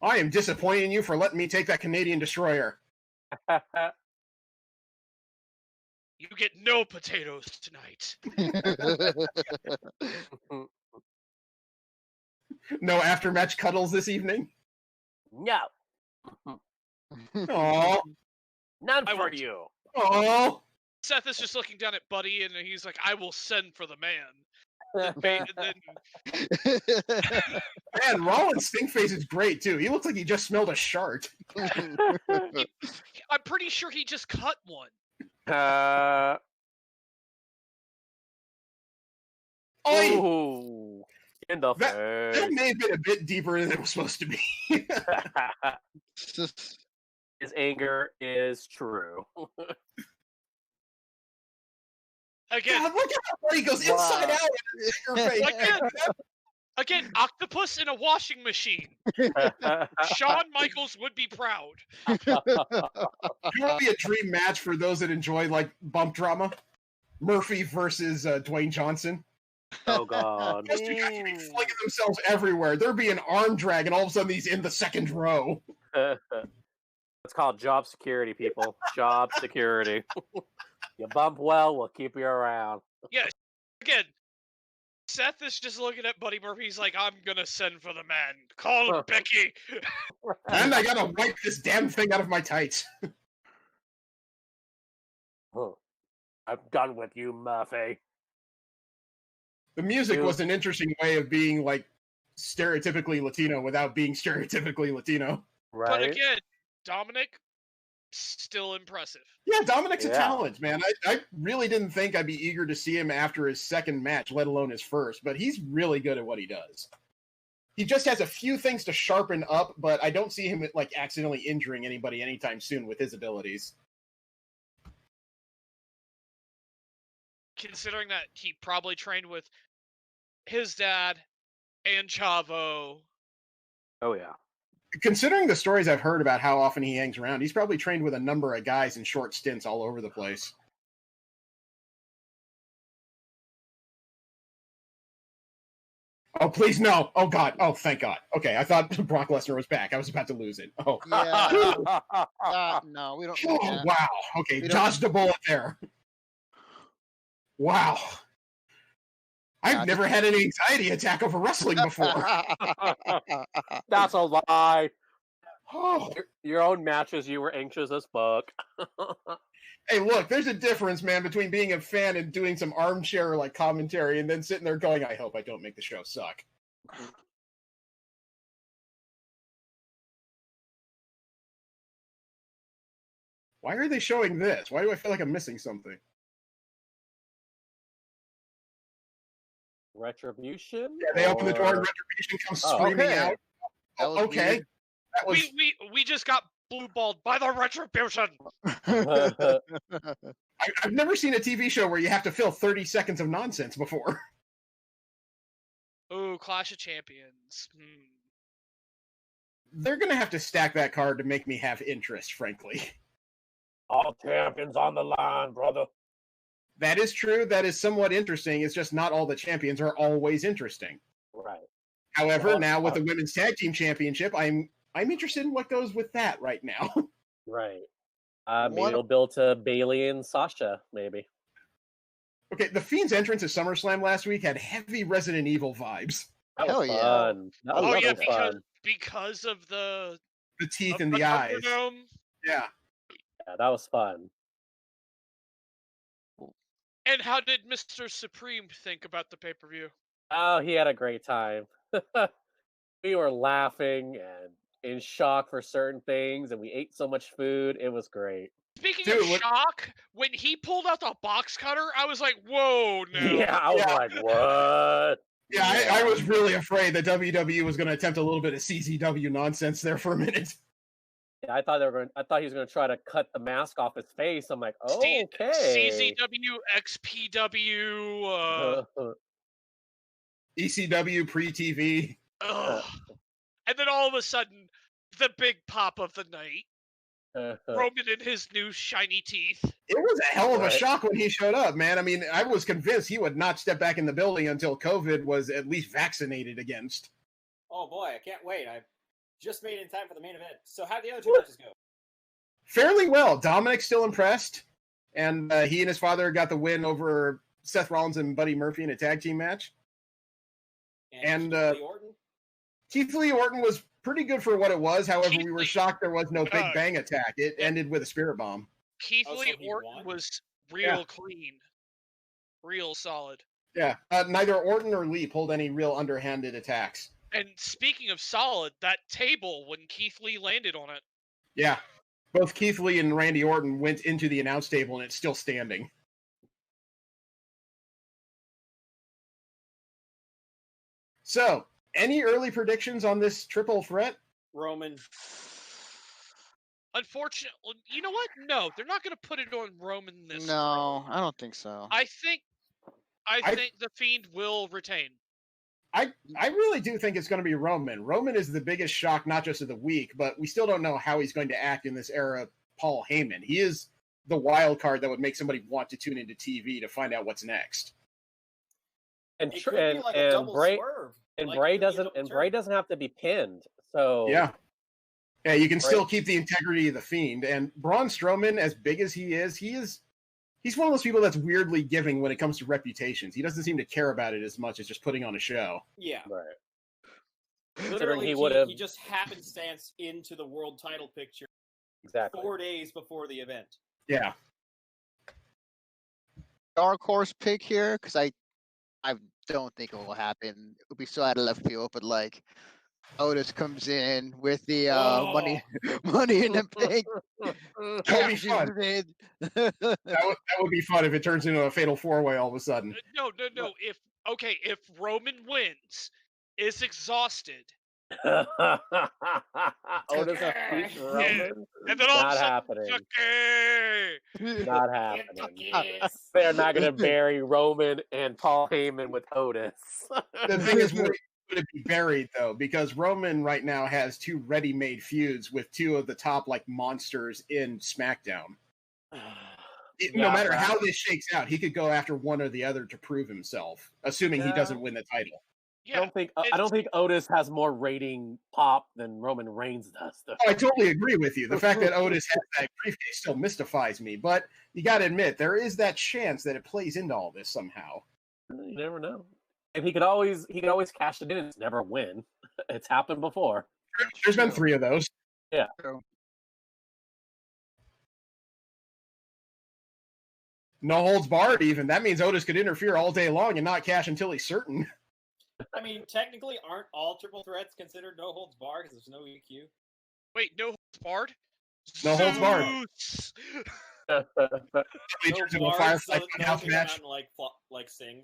I am disappointing you for letting me take that Canadian Destroyer. You get no potatoes tonight. No after-match cuddles this evening? No. Aww. None I for won't. you. Aww. Seth is just looking down at Buddy, and he's like, "I will send for the man." And then Man, Rollins' stink face is great, too. He looks like he just smelled a shart. I'm pretty sure he just cut one. Oi! Ooh, in the That face. may have been a bit deeper than it was supposed to be. His anger is true. Again, God, look at how he goes inside Wow. out in your face. Again. Again, octopus in a washing machine. Shawn Michaels would be proud. It would be a dream match for those that enjoy like bump drama. Murphy versus Dwayne Johnson. Oh God. Just because you be flinging themselves everywhere. There'd be an arm drag, and all of a sudden he's in the second row. It's called job security, people. Job security. You bump well, we'll keep you around. Yeah, again, Seth is just looking at Buddy Murphy. He's like, I'm gonna send for the man. Call Becky. And I gotta wipe this damn thing out of my tights. I'm done with you, Murphy. The music was an interesting way of being like stereotypically Latino without being stereotypically Latino. Right. But again, Dominic, still impressive. Yeah, Dominic's a talent, man. I really didn't think I'd be eager to see him after his second match, let alone his first, but he's really good at what he does. He just has a few things to sharpen up, but I don't see him like accidentally injuring anybody anytime soon with his abilities. Considering that he probably trained with his dad and Chavo. Oh yeah. Considering the stories I've heard about how often he hangs around, he's probably trained with a number of guys in short stints all over the place. Oh, please, no. Oh, God. Oh, thank God. Okay, I thought Brock Lesnar was back. I was about to lose it. Oh, Yeah. No, we don't. oh wow. Okay, dodged a bullet there. Wow. I've never had an anxiety attack over wrestling before. That's a lie. Oh. Your own matches, you were anxious as fuck. Hey, look, there's a difference, man, between being a fan and doing some armchair like commentary and then sitting there going, I hope I don't make the show suck. Why are they showing this? Why do I feel like I'm missing something? Retribution? Yeah, they open the door and Retribution comes screaming out. Okay. That was... we just got blue balled by the Retribution. I've never seen a TV show where you have to fill 30 seconds of nonsense before. Ooh, Clash of Champions. They're going to have to stack that card to make me have interest, frankly. All champions on the line, brother. That is true. That is somewhat interesting. It's just not all the champions are always interesting. Right. However, now with the Women's Tag Team Championship, I'm interested in what goes with that right now. Right. Maybe it'll build to Bailey and Sasha, maybe. Okay, the Fiend's entrance at SummerSlam last week had heavy Resident Evil vibes. That was fun. That was fun. Because of the teeth in the eyes. Yeah. Yeah, that was fun. And how did Mr. Supreme think about the pay-per-view? Oh, he had a great time. We were laughing and in shock for certain things, and we ate so much food. It was great. Speaking of shock, when he pulled out the box cutter, I was like, whoa, no. Yeah, I was like, what? Yeah, I was really afraid that WWE was going to attempt a little bit of CZW nonsense there for a minute. Yeah, I thought he was going to try to cut the mask off his face. I'm like, oh, okay. CZW, XPW, ECW, pre-TV. And then all of a sudden, the big pop of the night. Roman in his new shiny teeth. It was a hell of a shock when he showed up, man. I mean, I was convinced he would not step back in the building until COVID was at least vaccinated against. Oh boy, I can't wait. I just made it in time for the main event. So how did the other two matches go? Fairly well. Dominic's still impressed, and he and his father got the win over Seth Rollins and Buddy Murphy in a tag team match. And Keith Lee Orton was pretty good for what it was. However, we were shocked there was no Big Bang attack. It ended with a Spirit Bomb. Keith Lee Orton was real clean. Real solid. Yeah. Neither Orton or Lee pulled any real underhanded attacks. And speaking of solid, that table when Keith Lee landed on it. Yeah. Both Keith Lee and Randy Orton went into the announce table and it's still standing. So, any early predictions on this triple threat? Roman. Unfortunately, you know what? No, they're not going to put it on Roman this. No, I don't think so. I think the Fiend will retain. I really do think it's going to be Roman. Roman is the biggest shock, not just of the week, but we still don't know how he's going to act in this era of Paul Heyman. He is the wild card that would make somebody want to tune into TV to find out what's next. And It could be like a double swerve. And Like, Bray it could be a doesn't double Bray turn. doesn't have to be pinned. So Yeah, you can still Right. keep the integrity of the Fiend. And Braun Strowman, as big as he's one of those people that's weirdly giving when it comes to reputations. He doesn't seem to care about it as much as just putting on a show. Yeah. right. Considering Literally, he would have he just happenstance into the world title picture exactly. 4 days before the event. Yeah. Dark horse pick here because I don't think it will happen. It would be so out of left field, but like Otis comes in with the money in the bank. That would be fun. That would be fun if it turns into a fatal 4-way all of a sudden. No. If Roman wins, is exhausted, Otis has beat Roman. and then all Not of a sudden, happening. Not happening. Cookies. They're not going to bury Roman and Paul Heyman with Otis. The thing is, would it be buried though? Because Roman right now has 2 ready-made feuds with 2 of the top like monsters in SmackDown. No matter how this shakes out, he could go after one or the other to prove himself, assuming he doesn't win the title. yeah, I don't think Otis has more rating pop than Roman Reigns does. Though. Oh, I totally agree with you. The fact that Otis has that briefcase still mystifies me, but you got to admit there is that chance that it plays into all this somehow. You never know. And he could always cash it in and never win. It's happened before. There's been 3 of those. Yeah. No holds barred, even. That means Otis could interfere all day long and not cash until he's certain. I mean, technically, aren't all triple threats considered no holds barred because there's no EQ? wait, no holds barred. No holds barred. Zeus! He No turns into a bars, Firefly so Funhouse they come match. out and, like sing.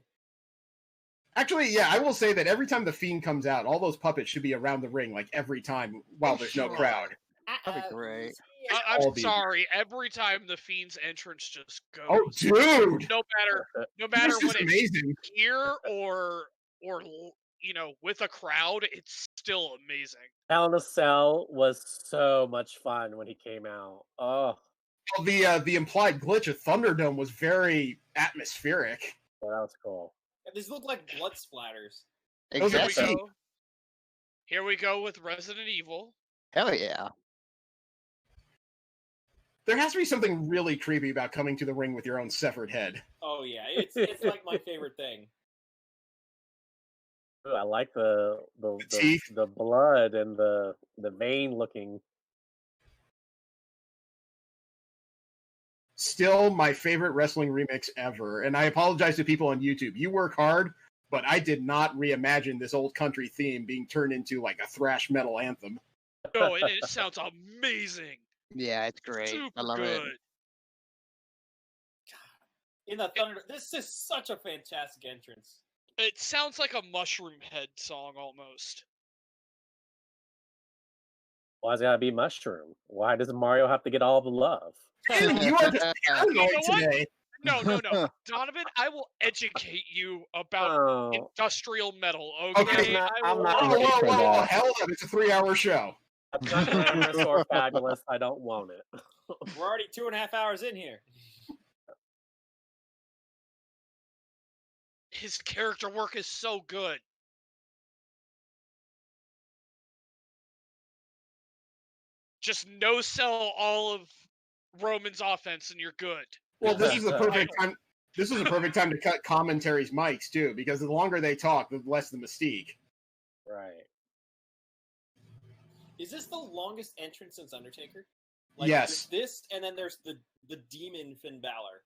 Actually, yeah, I will say that every time the Fiend comes out, all those puppets should be around the ring, like every time, while there's no crowd. That'd be great. I'm all be- sorry. Every time the Fiend's entrance just goes. Oh, dude! No matter This is what it's amazing. here or with a crowd, it's still amazing. Hell in a Cell was so much fun when he came out. Oh, Well, the implied glitch of Thunderdome was very atmospheric. yeah, that was cool. And these look like blood splatters. Those are Exactly. cheap. Here we go with Resident Evil. Hell yeah. There has to be something really creepy about coming to the ring with your own severed head. Oh yeah, it's like my favorite thing. Ooh, I like the teeth. the blood and the vein looking. Still my favorite wrestling remix ever. And I apologize to people on YouTube. You work hard, but I did not reimagine this old country theme being turned into like a thrash metal anthem. No, it sounds amazing. Yeah, it's great. Super I love good. it. In the Thunder, this is such a fantastic entrance. It sounds like a Mushroom Head song almost. Why's it gotta be Mushroom? Why does Mario have to get all the love? Man, you are just paranoid You know what? today. No. Donovan, I will educate you about Oh, industrial metal, Okay, okay? I'm not Whoa, ready for whoa, that. hell up. It's a 3-hour show. that's not glamorous or fabulous. I don't want it. We're already 2.5 hours in here. His character work is so good. Just no sell all of Roman's offense and you're good. Well, this is a perfect time. This is a perfect time to cut commentaries' mics too, because the longer they talk, the less the mystique. Right. Is this the longest entrance since Undertaker? Yes. there's this, and then there's the demon Finn Balor.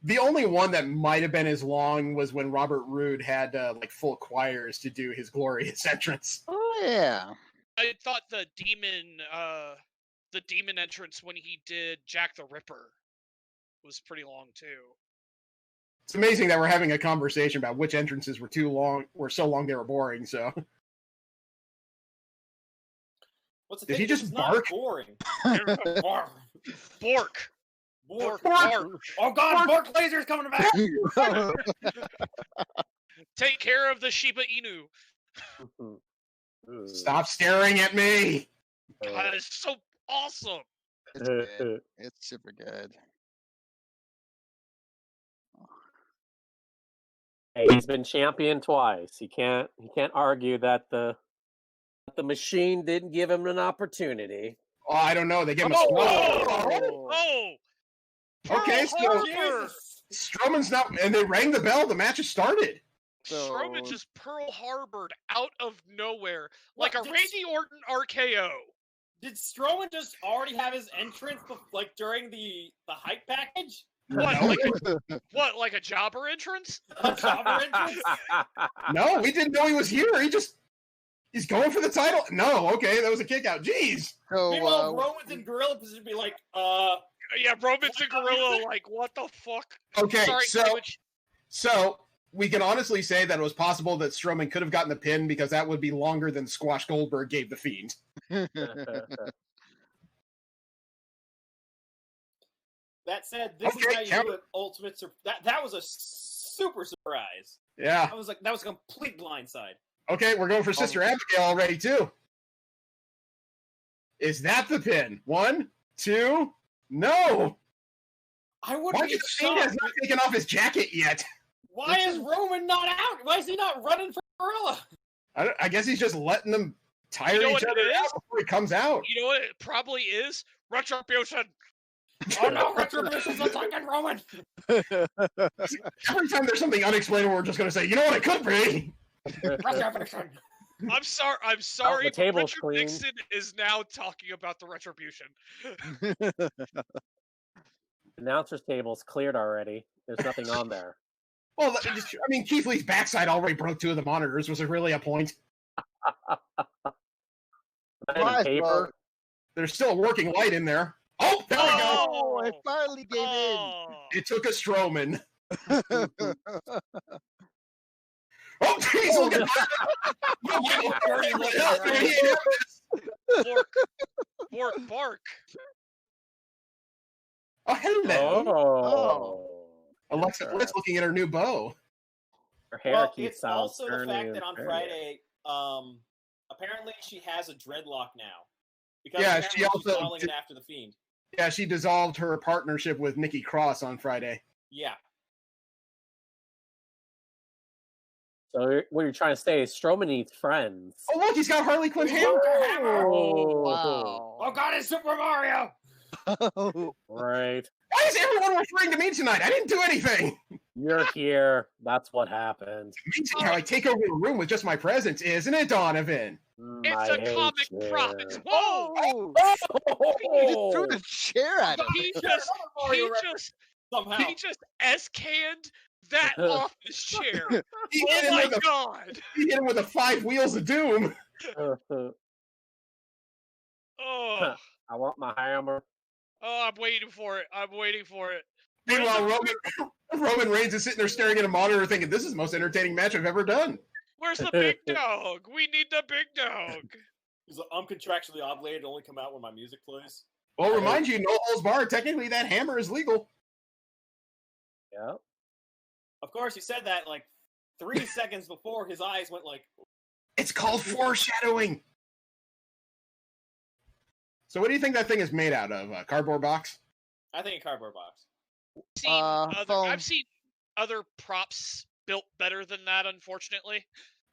The only one that might have been as long was when Robert Roode had like full choirs to do his glorious entrance. Oh yeah. I thought the demon entrance when he did Jack the Ripper was pretty long too. It's amazing that we're having a conversation about which entrances were too long, were so long they were boring. So What's the Did thing? he just It's not bark? boring. Bork. Bork. Bork. Oh god, Bork Laser's coming back! Take care of the Shiba Inu. Stop staring at me. God, it's so awesome. It's good. It's super good. Hey, he's been champion twice. He can't argue that the machine didn't give him an opportunity. Oh, I don't know. They gave him a Oh! Okay, so Strowman's not, and they rang the bell. The match has started. Strowman just Pearl Harbored out of nowhere like What? a Randy Orton RKO. Did Strowman just already have his entrance like during the hype package? What, like a jobber entrance? A jobber entrance? No, we didn't know he was here. He's going for the title. No, okay, that was a kick out. Jeez. Meanwhile, Roman's in gorilla position be like, Yeah, Roman's a gorilla, like, what the fuck? Okay, Sorry, so we can honestly say that it was possible that Strowman could have gotten the pin because that would be longer than Squash Goldberg gave the Fiend. That said, this is how you do it. Ultimate that was a super surprise. Yeah. That was a complete blindside. Okay, we're going for Sister Abigail already too. Is that the pin? 1, 2, no. I wouldn't be The Fiend has not taken off his jacket yet. Why is Roman not out? Why is he not running for Gorilla? I guess he's just letting them tire each other out before he comes out. You know what it probably is? Retribution. Oh no, Retribution's attacking Roman. Every time there's something unexplainable, we're just going to say, you know what it could be? Retribution. I'm sorry, the but table's Richard clean. Nixon is now talking about the Retribution. The announcer's table's cleared already. There's nothing on there. Well, I mean, Keith Lee's backside already broke 2 of the monitors. Was it really a point? Paper. There's still a working light in there. Oh, there we go. Oh, it finally gave It took a Strowman. Oh, jeez, look at Bork. Bark. Oh, hello. Oh. Alexa Bliss looking at her new bow. Her hair Well, keeps it's also the turning fact that on and Friday, apparently she has a dreadlock now. Because Yeah, apparently she also she's following it after the Fiend. Yeah, she dissolved her partnership with Nikki Cross on Friday. Yeah. So what you're trying to say is Strowman needs friends. Oh, look, he's got Harley Quinn's hammer. Oh, Wow. Oh god, it's Super Mario! Right. Why is everyone referring to me tonight? I didn't do anything. You're here. That's what happened. Amazing how I take over a room with just my presence, isn't it, Donovan? It's I a hate comic you. prop. Whoa! He just threw the chair at him. He just S-canned that off his chair. He Oh hit him my with god! He hit him with the 5 wheels of doom. Oh, I want my hammer. I'm waiting for it. Meanwhile, Roman Reigns is sitting there staring at a monitor thinking, this is the most entertaining match I've ever done. Where's the big dog? We need the big dog. He's like, I'm contractually obligated to only come out when my music plays. Well, remind you, no holds barred. Technically, that hammer is legal. Yep. Of course, he said that like 3 seconds before his eyes went like... It's called foreshadowing. So what do you think that thing is made out of? A cardboard box? I think a cardboard box. I've seen other props built better than that, unfortunately.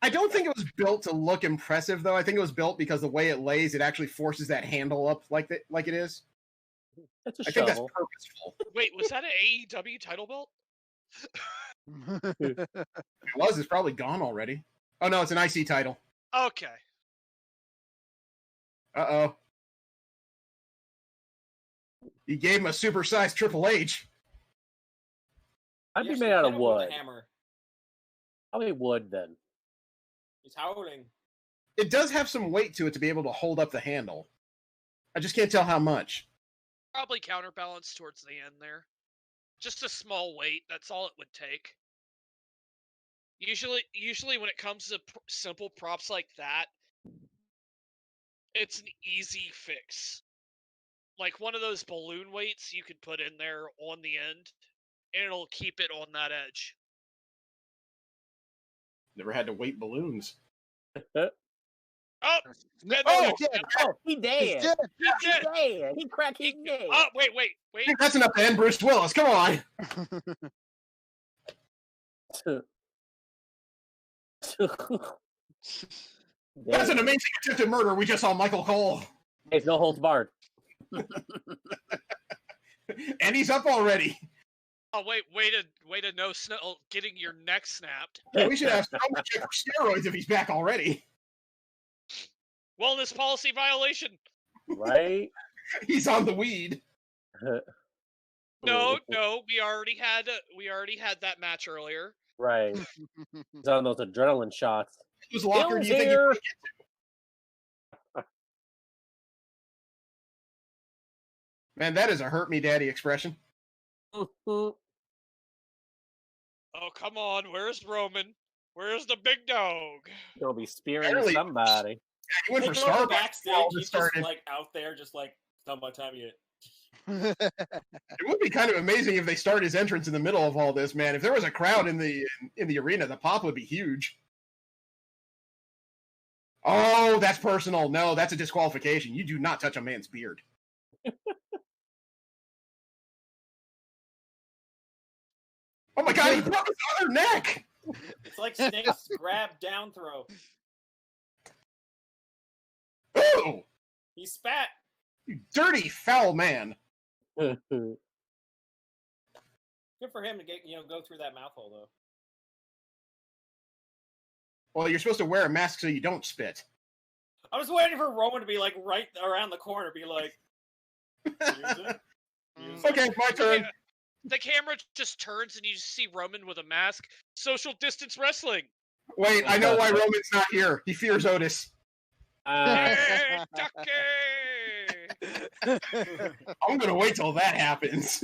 I don't think it was built to look impressive, though. I think it was built because the way it lays, it actually forces that handle up like it is. It's a I think that's shovel. purposeful. Wait, was that an AEW title belt? If it was, it's probably gone already. Oh, no, it's an IC title. Okay. Uh-oh. He gave him a supersized Triple H. I'd He be actually made out hit of him with wood. a hammer. Probably wood then. He's howling. It does have some weight to it to be able to hold up the handle. I just can't tell how much. Probably counterbalance towards the end there. Just a small weight, that's all it would take. Usually when it comes to simple props like that, it's an easy fix. Like one of those balloon weights you could put in there on the end, and it'll keep it on that edge. Never had to weight balloons. Oh, Oh, oh, he's dead. Oh, he dead. He's dead. he's dead. Dead. He cracked his neck. Oh, wait. I think that's enough to end Bruce Willis. Come on. That's an amazing attempted murder. We just saw Michael Cole. It's no holds barred. And he's up already. Oh, wait to know Snow getting your neck snapped. Yeah, we should have someone check for steroids if he's back already. Wellness policy violation. Right? He's on the weed. No, we already had that match earlier. Right. He's on those adrenaline shots. Whose locker do you Bill's think here. you get to? Man, that is a hurt me daddy expression. Oh, come on. Where's Roman? Where's the big dog? He'll be spearing Apparently- somebody. Yeah, he went They for go to Starbucks. backstage. All He's this just started. like out there, just like tell my time yet. It would be kind of amazing if they start his entrance in the middle of all this, man. If there was a crowd in the arena, the pop would be huge. Oh, that's personal. No, that's a disqualification. You do not touch a man's beard. Oh my god, he broke his other neck! It's like Snake's grab down throw. Ooh! He spat. You dirty, foul man. Good for him to get go through that mouth hole though. Well, you're supposed to wear a mask so you don't spit. I was waiting for Roman to be like right around the corner, be like, use it. Use it. Okay, my turn. The camera just turns and you see Roman with a mask. Social distance wrestling. Wait, I know why Roman's not here. He fears Otis. Hey, Ducky! I'm gonna wait till that happens.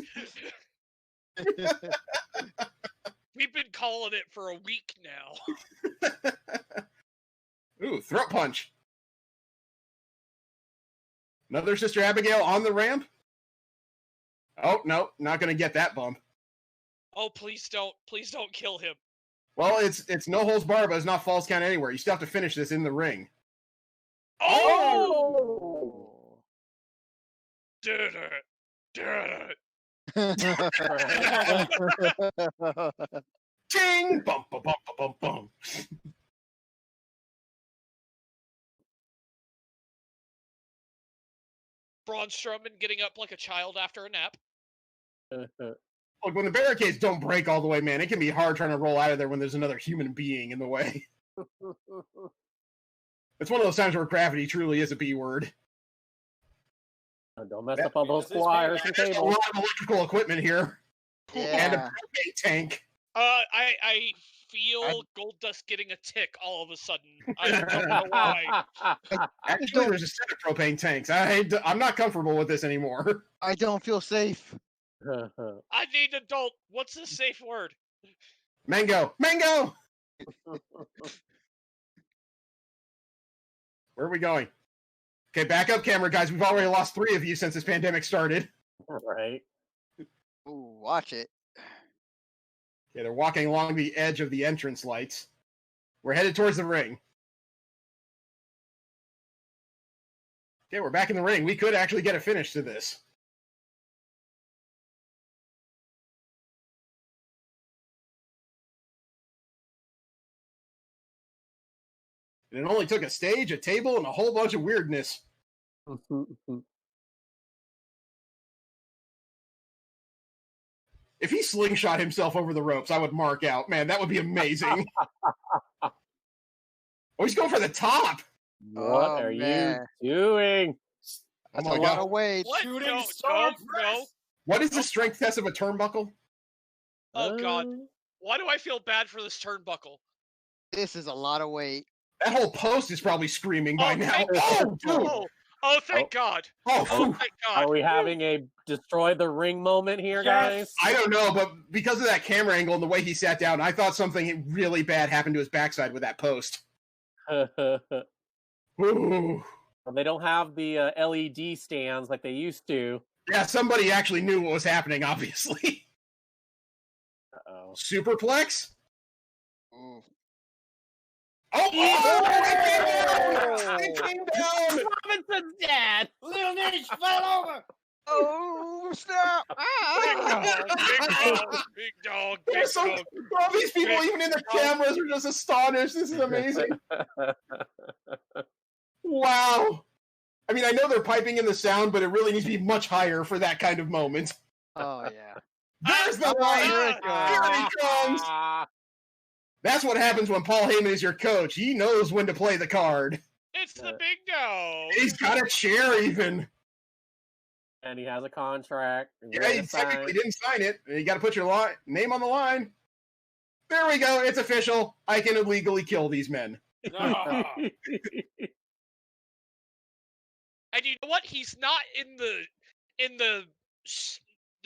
We've been calling it for a week now. Ooh, throat punch. Another Sister Abigail on the ramp? Oh, no, not going to get that bump. Oh, please don't kill him. Well, it's no holds barred, but it's not false count anywhere. You still have to finish this in the ring. Oh! Did it. Ting! Bump, bump, bump, bump, bump. Braun Strowman getting up like a child after a nap. Look, when the barricades don't break all the way, man, it can be hard trying to roll out of there when there's another human being in the way. It's one of those times where gravity truly is a B word. Don't mess up all those wires and There's a cables. lot of electrical equipment here. And a Yeah. propane tank. I feel Goldust getting a tick all of a sudden. I don't know why. Actually, there's a set of propane tanks. I'm not comfortable with this anymore. I don't feel safe. I need adult. What's the safe word? Mango! Mango! Where are we going? Okay, back up camera, guys. We've already lost 3 of you since this pandemic started. Right. Ooh, watch it. Yeah, they're walking along the edge of the entrance lights. We're headed towards the ring. Okay, we're back in the ring. We could actually get a finish to this. And it only took a stage, a table, and a whole bunch of weirdness. If he slingshot himself over the ropes, I would mark out. Man, that would be amazing. Oh, he's going for the top. What Oh, are man. you doing? That's my a lot God. of weight. What? Shooting No, star no, press. no. What is the strength test of a turnbuckle? Oh god. Why do I feel bad for this turnbuckle? This is a lot of weight. That whole post is probably screaming by Oh, now. thank Oh, dude. Thank God. Oh, phew. Thank Are God. we having a destroy the ring moment here, Yes. I don't know, but because of that camera angle and the way he sat down, I thought something really bad happened to his backside with that post. guys? Ooh. They don't have the LED stands like they used to. Yeah, somebody actually knew what was happening, obviously. Uh-oh. Superplex? Ooh. Oh! It came down! Robinson's dead. Little Niche fell over. Oh, stop! Big dog, There's some, all these people, even in their cameras, are just astonished. This is amazing. Wow. I mean, I know they're piping in the sound, but it really needs to be much higher for that kind of moment. Oh yeah. There's the light! Here it Here he comes! That's what happens when Paul Heyman is your coach. He knows when to play the card. It's the big dog. He's got a chair, even. And he has a contract. Yeah, he technically didn't sign it. You got to put your name on the line. There we go. It's official. I can illegally kill these men. No. And you know what? He's not in the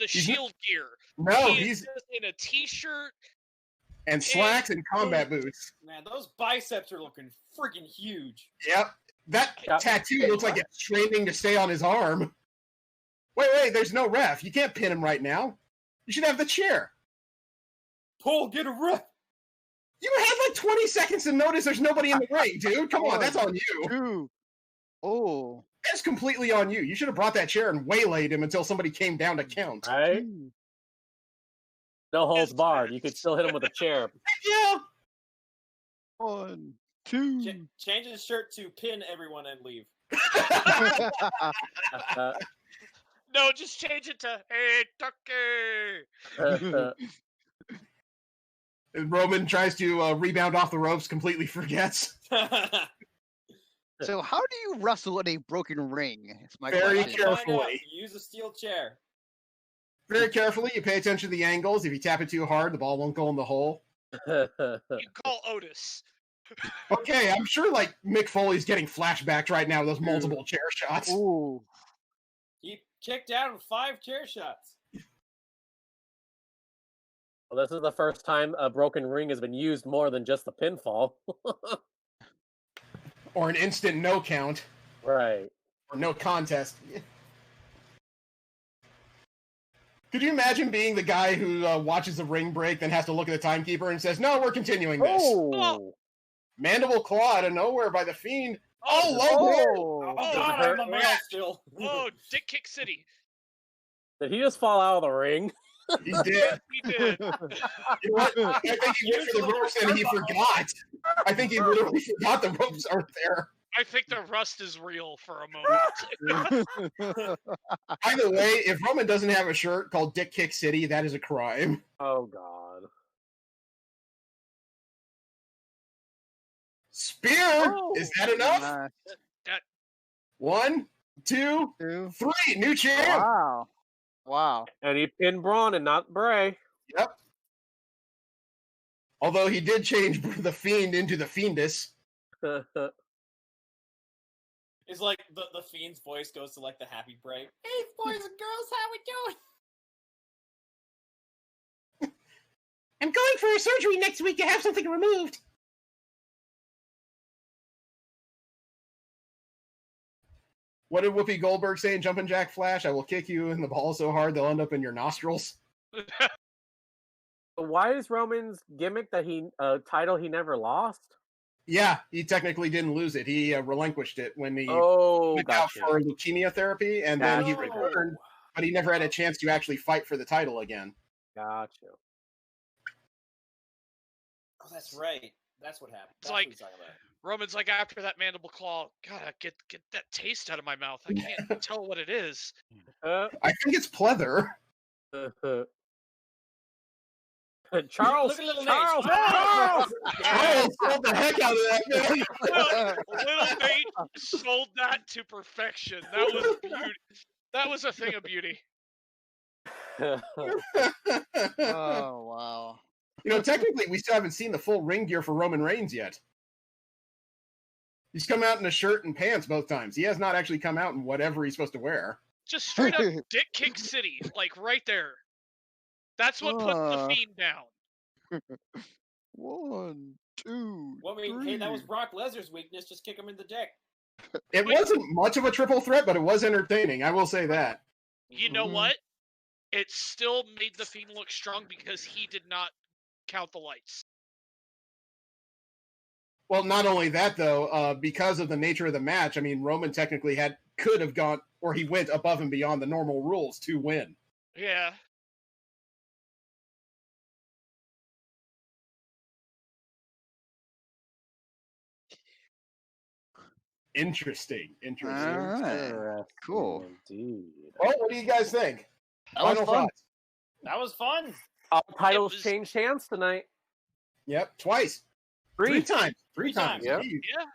Shield gear. No, he's just in a t-shirt and slacks and combat boots. Man, those biceps are looking freaking huge. Yep. That tattoo looks like it's training to stay on his arm. Wait, there's no ref. You can't pin him right now. You should have the chair. Paul, get a ref. You had like 20 seconds to notice there's nobody in the ring, dude. Come on, that's on you. Two. Oh. That's completely on you. You should have brought that chair and waylaid him until somebody came down to count. Right? No holds barred. You could still hit him with a chair. Yeah. 1, 2. Change his shirt to pin everyone and leave. No, just change it to "Hey, Tucker." And Roman tries to rebound off the ropes, completely forgets. So how do you wrestle in a broken ring? It's my Very question. carefully. Use a steel chair. Very carefully. You pay attention to the angles. If you tap it too hard, the ball won't go in the hole. You call Otis. Okay, I'm sure like Mick Foley's getting flashbacks right now. Those multiple chair shots. Ooh. He kicked out of 5 chair shots. Well, this is the first time a broken ring has been used more than just the pinfall. Or an instant no count. Right. Or no contest. Could you imagine being the guy who watches the ring break, then has to look at the timekeeper and says, "No, we're continuing this." Oh. Mandible claw out of nowhere by the Fiend. Oh, low blow. I'm a male still. Oh, Dick Kick City. Did he just fall out of the ring? He did. He did. You know what? I think he went for the ropes and he forgot. I think he literally forgot the ropes aren't there. I think the rust is real for a moment. Either way, if Roman doesn't have a shirt called Dick Kick City, that is a crime. Oh, God. Spear! Is that enough? That 1, 2, 2. 3. New champ! Wow. Wow. And he pinned Braun and not Bray. Yep. Although he did change the Fiend into the Fiendus. It's like the Fiend's voice goes to like the happy break. Hey, boys and girls, how we doing? I'm going for a surgery next week to have something removed. What did Whoopi Goldberg say in Jumpin' Jack Flash? I will kick you in the ball so hard they'll end up in your nostrils. Why is Roman's gimmick that he title he never lost? Yeah, he technically didn't lose it. He relinquished it when he went out for leukemia therapy, and then he returned, but he never had a chance to actually fight for the title again. Gotcha. Oh, that's right. That's what happened. It's like Roman's like, after that mandible claw, gotta get that taste out of my mouth. I can't tell what it is. I think it's pleather. Charles, Look at little Charles, Nate. Charles! Charles sold the heck out of that, man. Little Nate sold that to perfection. That was beauty. That was a thing of beauty. Oh, wow. You know, technically, we still haven't seen the full ring gear for Roman Reigns yet. He's come out in a shirt and pants both times. He has not actually come out in whatever he's supposed to wear. Just straight up Dick Kick City, like right there. That's what put the Fiend down. 1, 2. Well, I mean, hey, that was Brock Lesnar's weakness. Just kick him in the dick. It wasn't much of a triple threat, but it was entertaining. I will say that. You know what? It still made the Fiend look strong because he did not count the lights. Well, not only that though, because of the nature of the match, I mean, Roman technically could have gone, or he went above and beyond the normal rules to win. Yeah. Interesting. All right. Cool. Indeed. Well, what do you guys think? That was Final fun. thoughts. That was fun. Titles was- changed hands tonight. Yep, twice. Three times. Three times. Yep. Jeez. Yeah.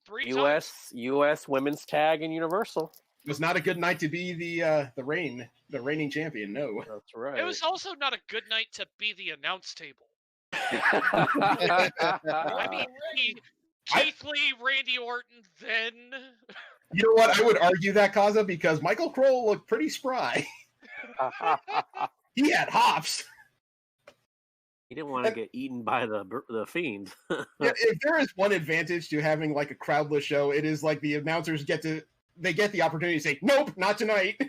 3 times. U.S. Women's Tag and Universal. It was not a good night to be the reigning champion. No. That's right. It was also not a good night to be the announce table. I mean, Keith Lee, Randy Orton, then. You know what? I would argue that, Kaza, because Michael Kroll looked pretty spry. He had hops. He didn't want to get eaten by the Fiend. Yeah, if there is one advantage to having like a crowdless show, it is like the announcers get the opportunity to say, "Nope, not tonight."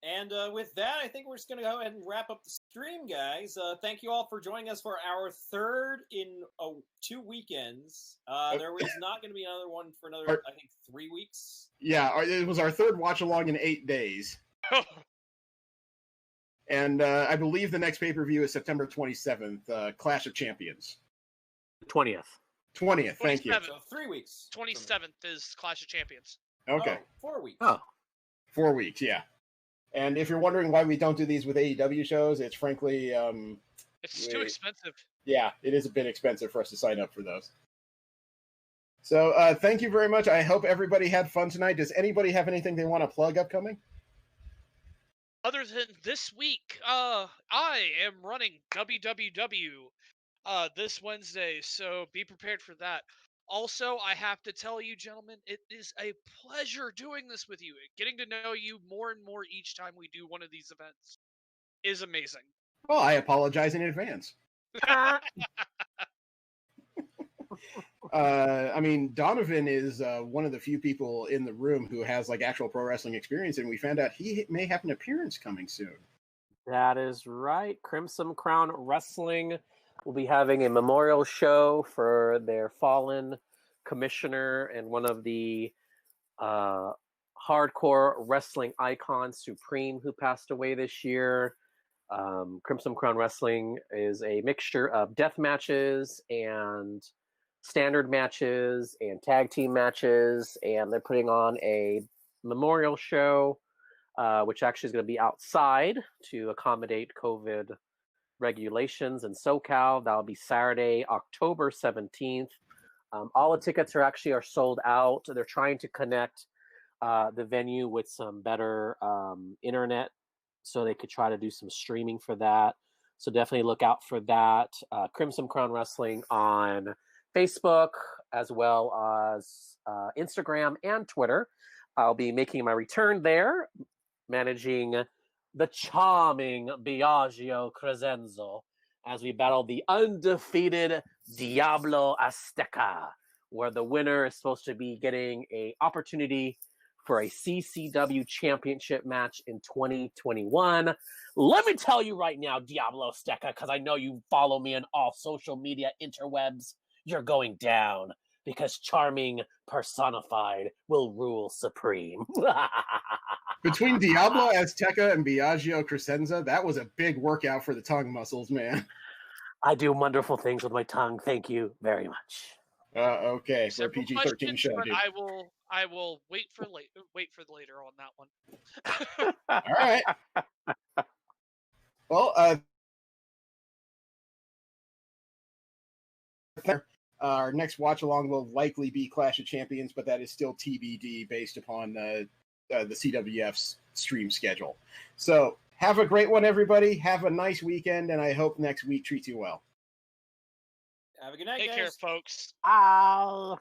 And with that, I think we're just going to go ahead and wrap up the stream, guys. Thank you all for joining us for our third in 2 weekends. There was not going to be another one for another, I think, 3 weeks. Yeah, it was our third watch along in 8 days. And I believe the next pay-per-view is September 27th, Clash of Champions. 20th. 20th, thank you. So 3 weeks. 27th is Clash of Champions. Okay. 4 weeks. Oh. 4 weeks, yeah. And if you're wondering why we don't do these with AEW shows, it's frankly... It's too expensive. Yeah, it is a bit expensive for us to sign up for those. So thank you very much. I hope everybody had fun tonight. Does anybody have anything they want to plug upcoming? Other than this week, I am running WWW this Wednesday, so be prepared for that. Also, I have to tell you, gentlemen, it is a pleasure doing this with you. Getting to know you more and more each time we do one of these events is amazing. Well, I apologize in advance. I mean, Donovan is one of the few people in the room who has like actual pro wrestling experience, and we found out he may have an appearance coming soon. That is right. Crimson Crown Wrestling will be having a memorial show for their fallen commissioner and one of the hardcore wrestling icons, Supreme, who passed away this year. Crimson Crown Wrestling is a mixture of death matches and standard matches and tag team matches, and they're putting on a memorial show, which actually is going to be outside to accommodate COVID regulations in SoCal. That'll be Saturday, October 17th. All the tickets are sold out. They're trying to connect the venue with some better internet so they could try to do some streaming for that. So definitely look out for that. Crimson Crown Wrestling on Facebook, as well as Instagram and Twitter. I'll be making my return there, managing the charming Biagio Crescenzo as we battle the undefeated Diablo Azteca, where the winner is supposed to be getting an opportunity for a CCW championship match in 2021. Let me tell you right now, Diablo Azteca, because I know you follow me on all social media interwebs, you're going down because charming personified will rule supreme. Between Diablo Azteca and Biagio Crescenza, that was a big workout for the tongue muscles, man. I do wonderful things with my tongue. Thank you very much. Okay, for a Several PG-13 questions, show, but dude. I will wait for later on that one. All right. Well, our next watch along will likely be Clash of Champions, but that is still TBD based upon the CWF's stream schedule. So have a great one, everybody. Have a nice weekend, and I hope next week treats you well. Have a good night, Take guys. care, folks. Ow.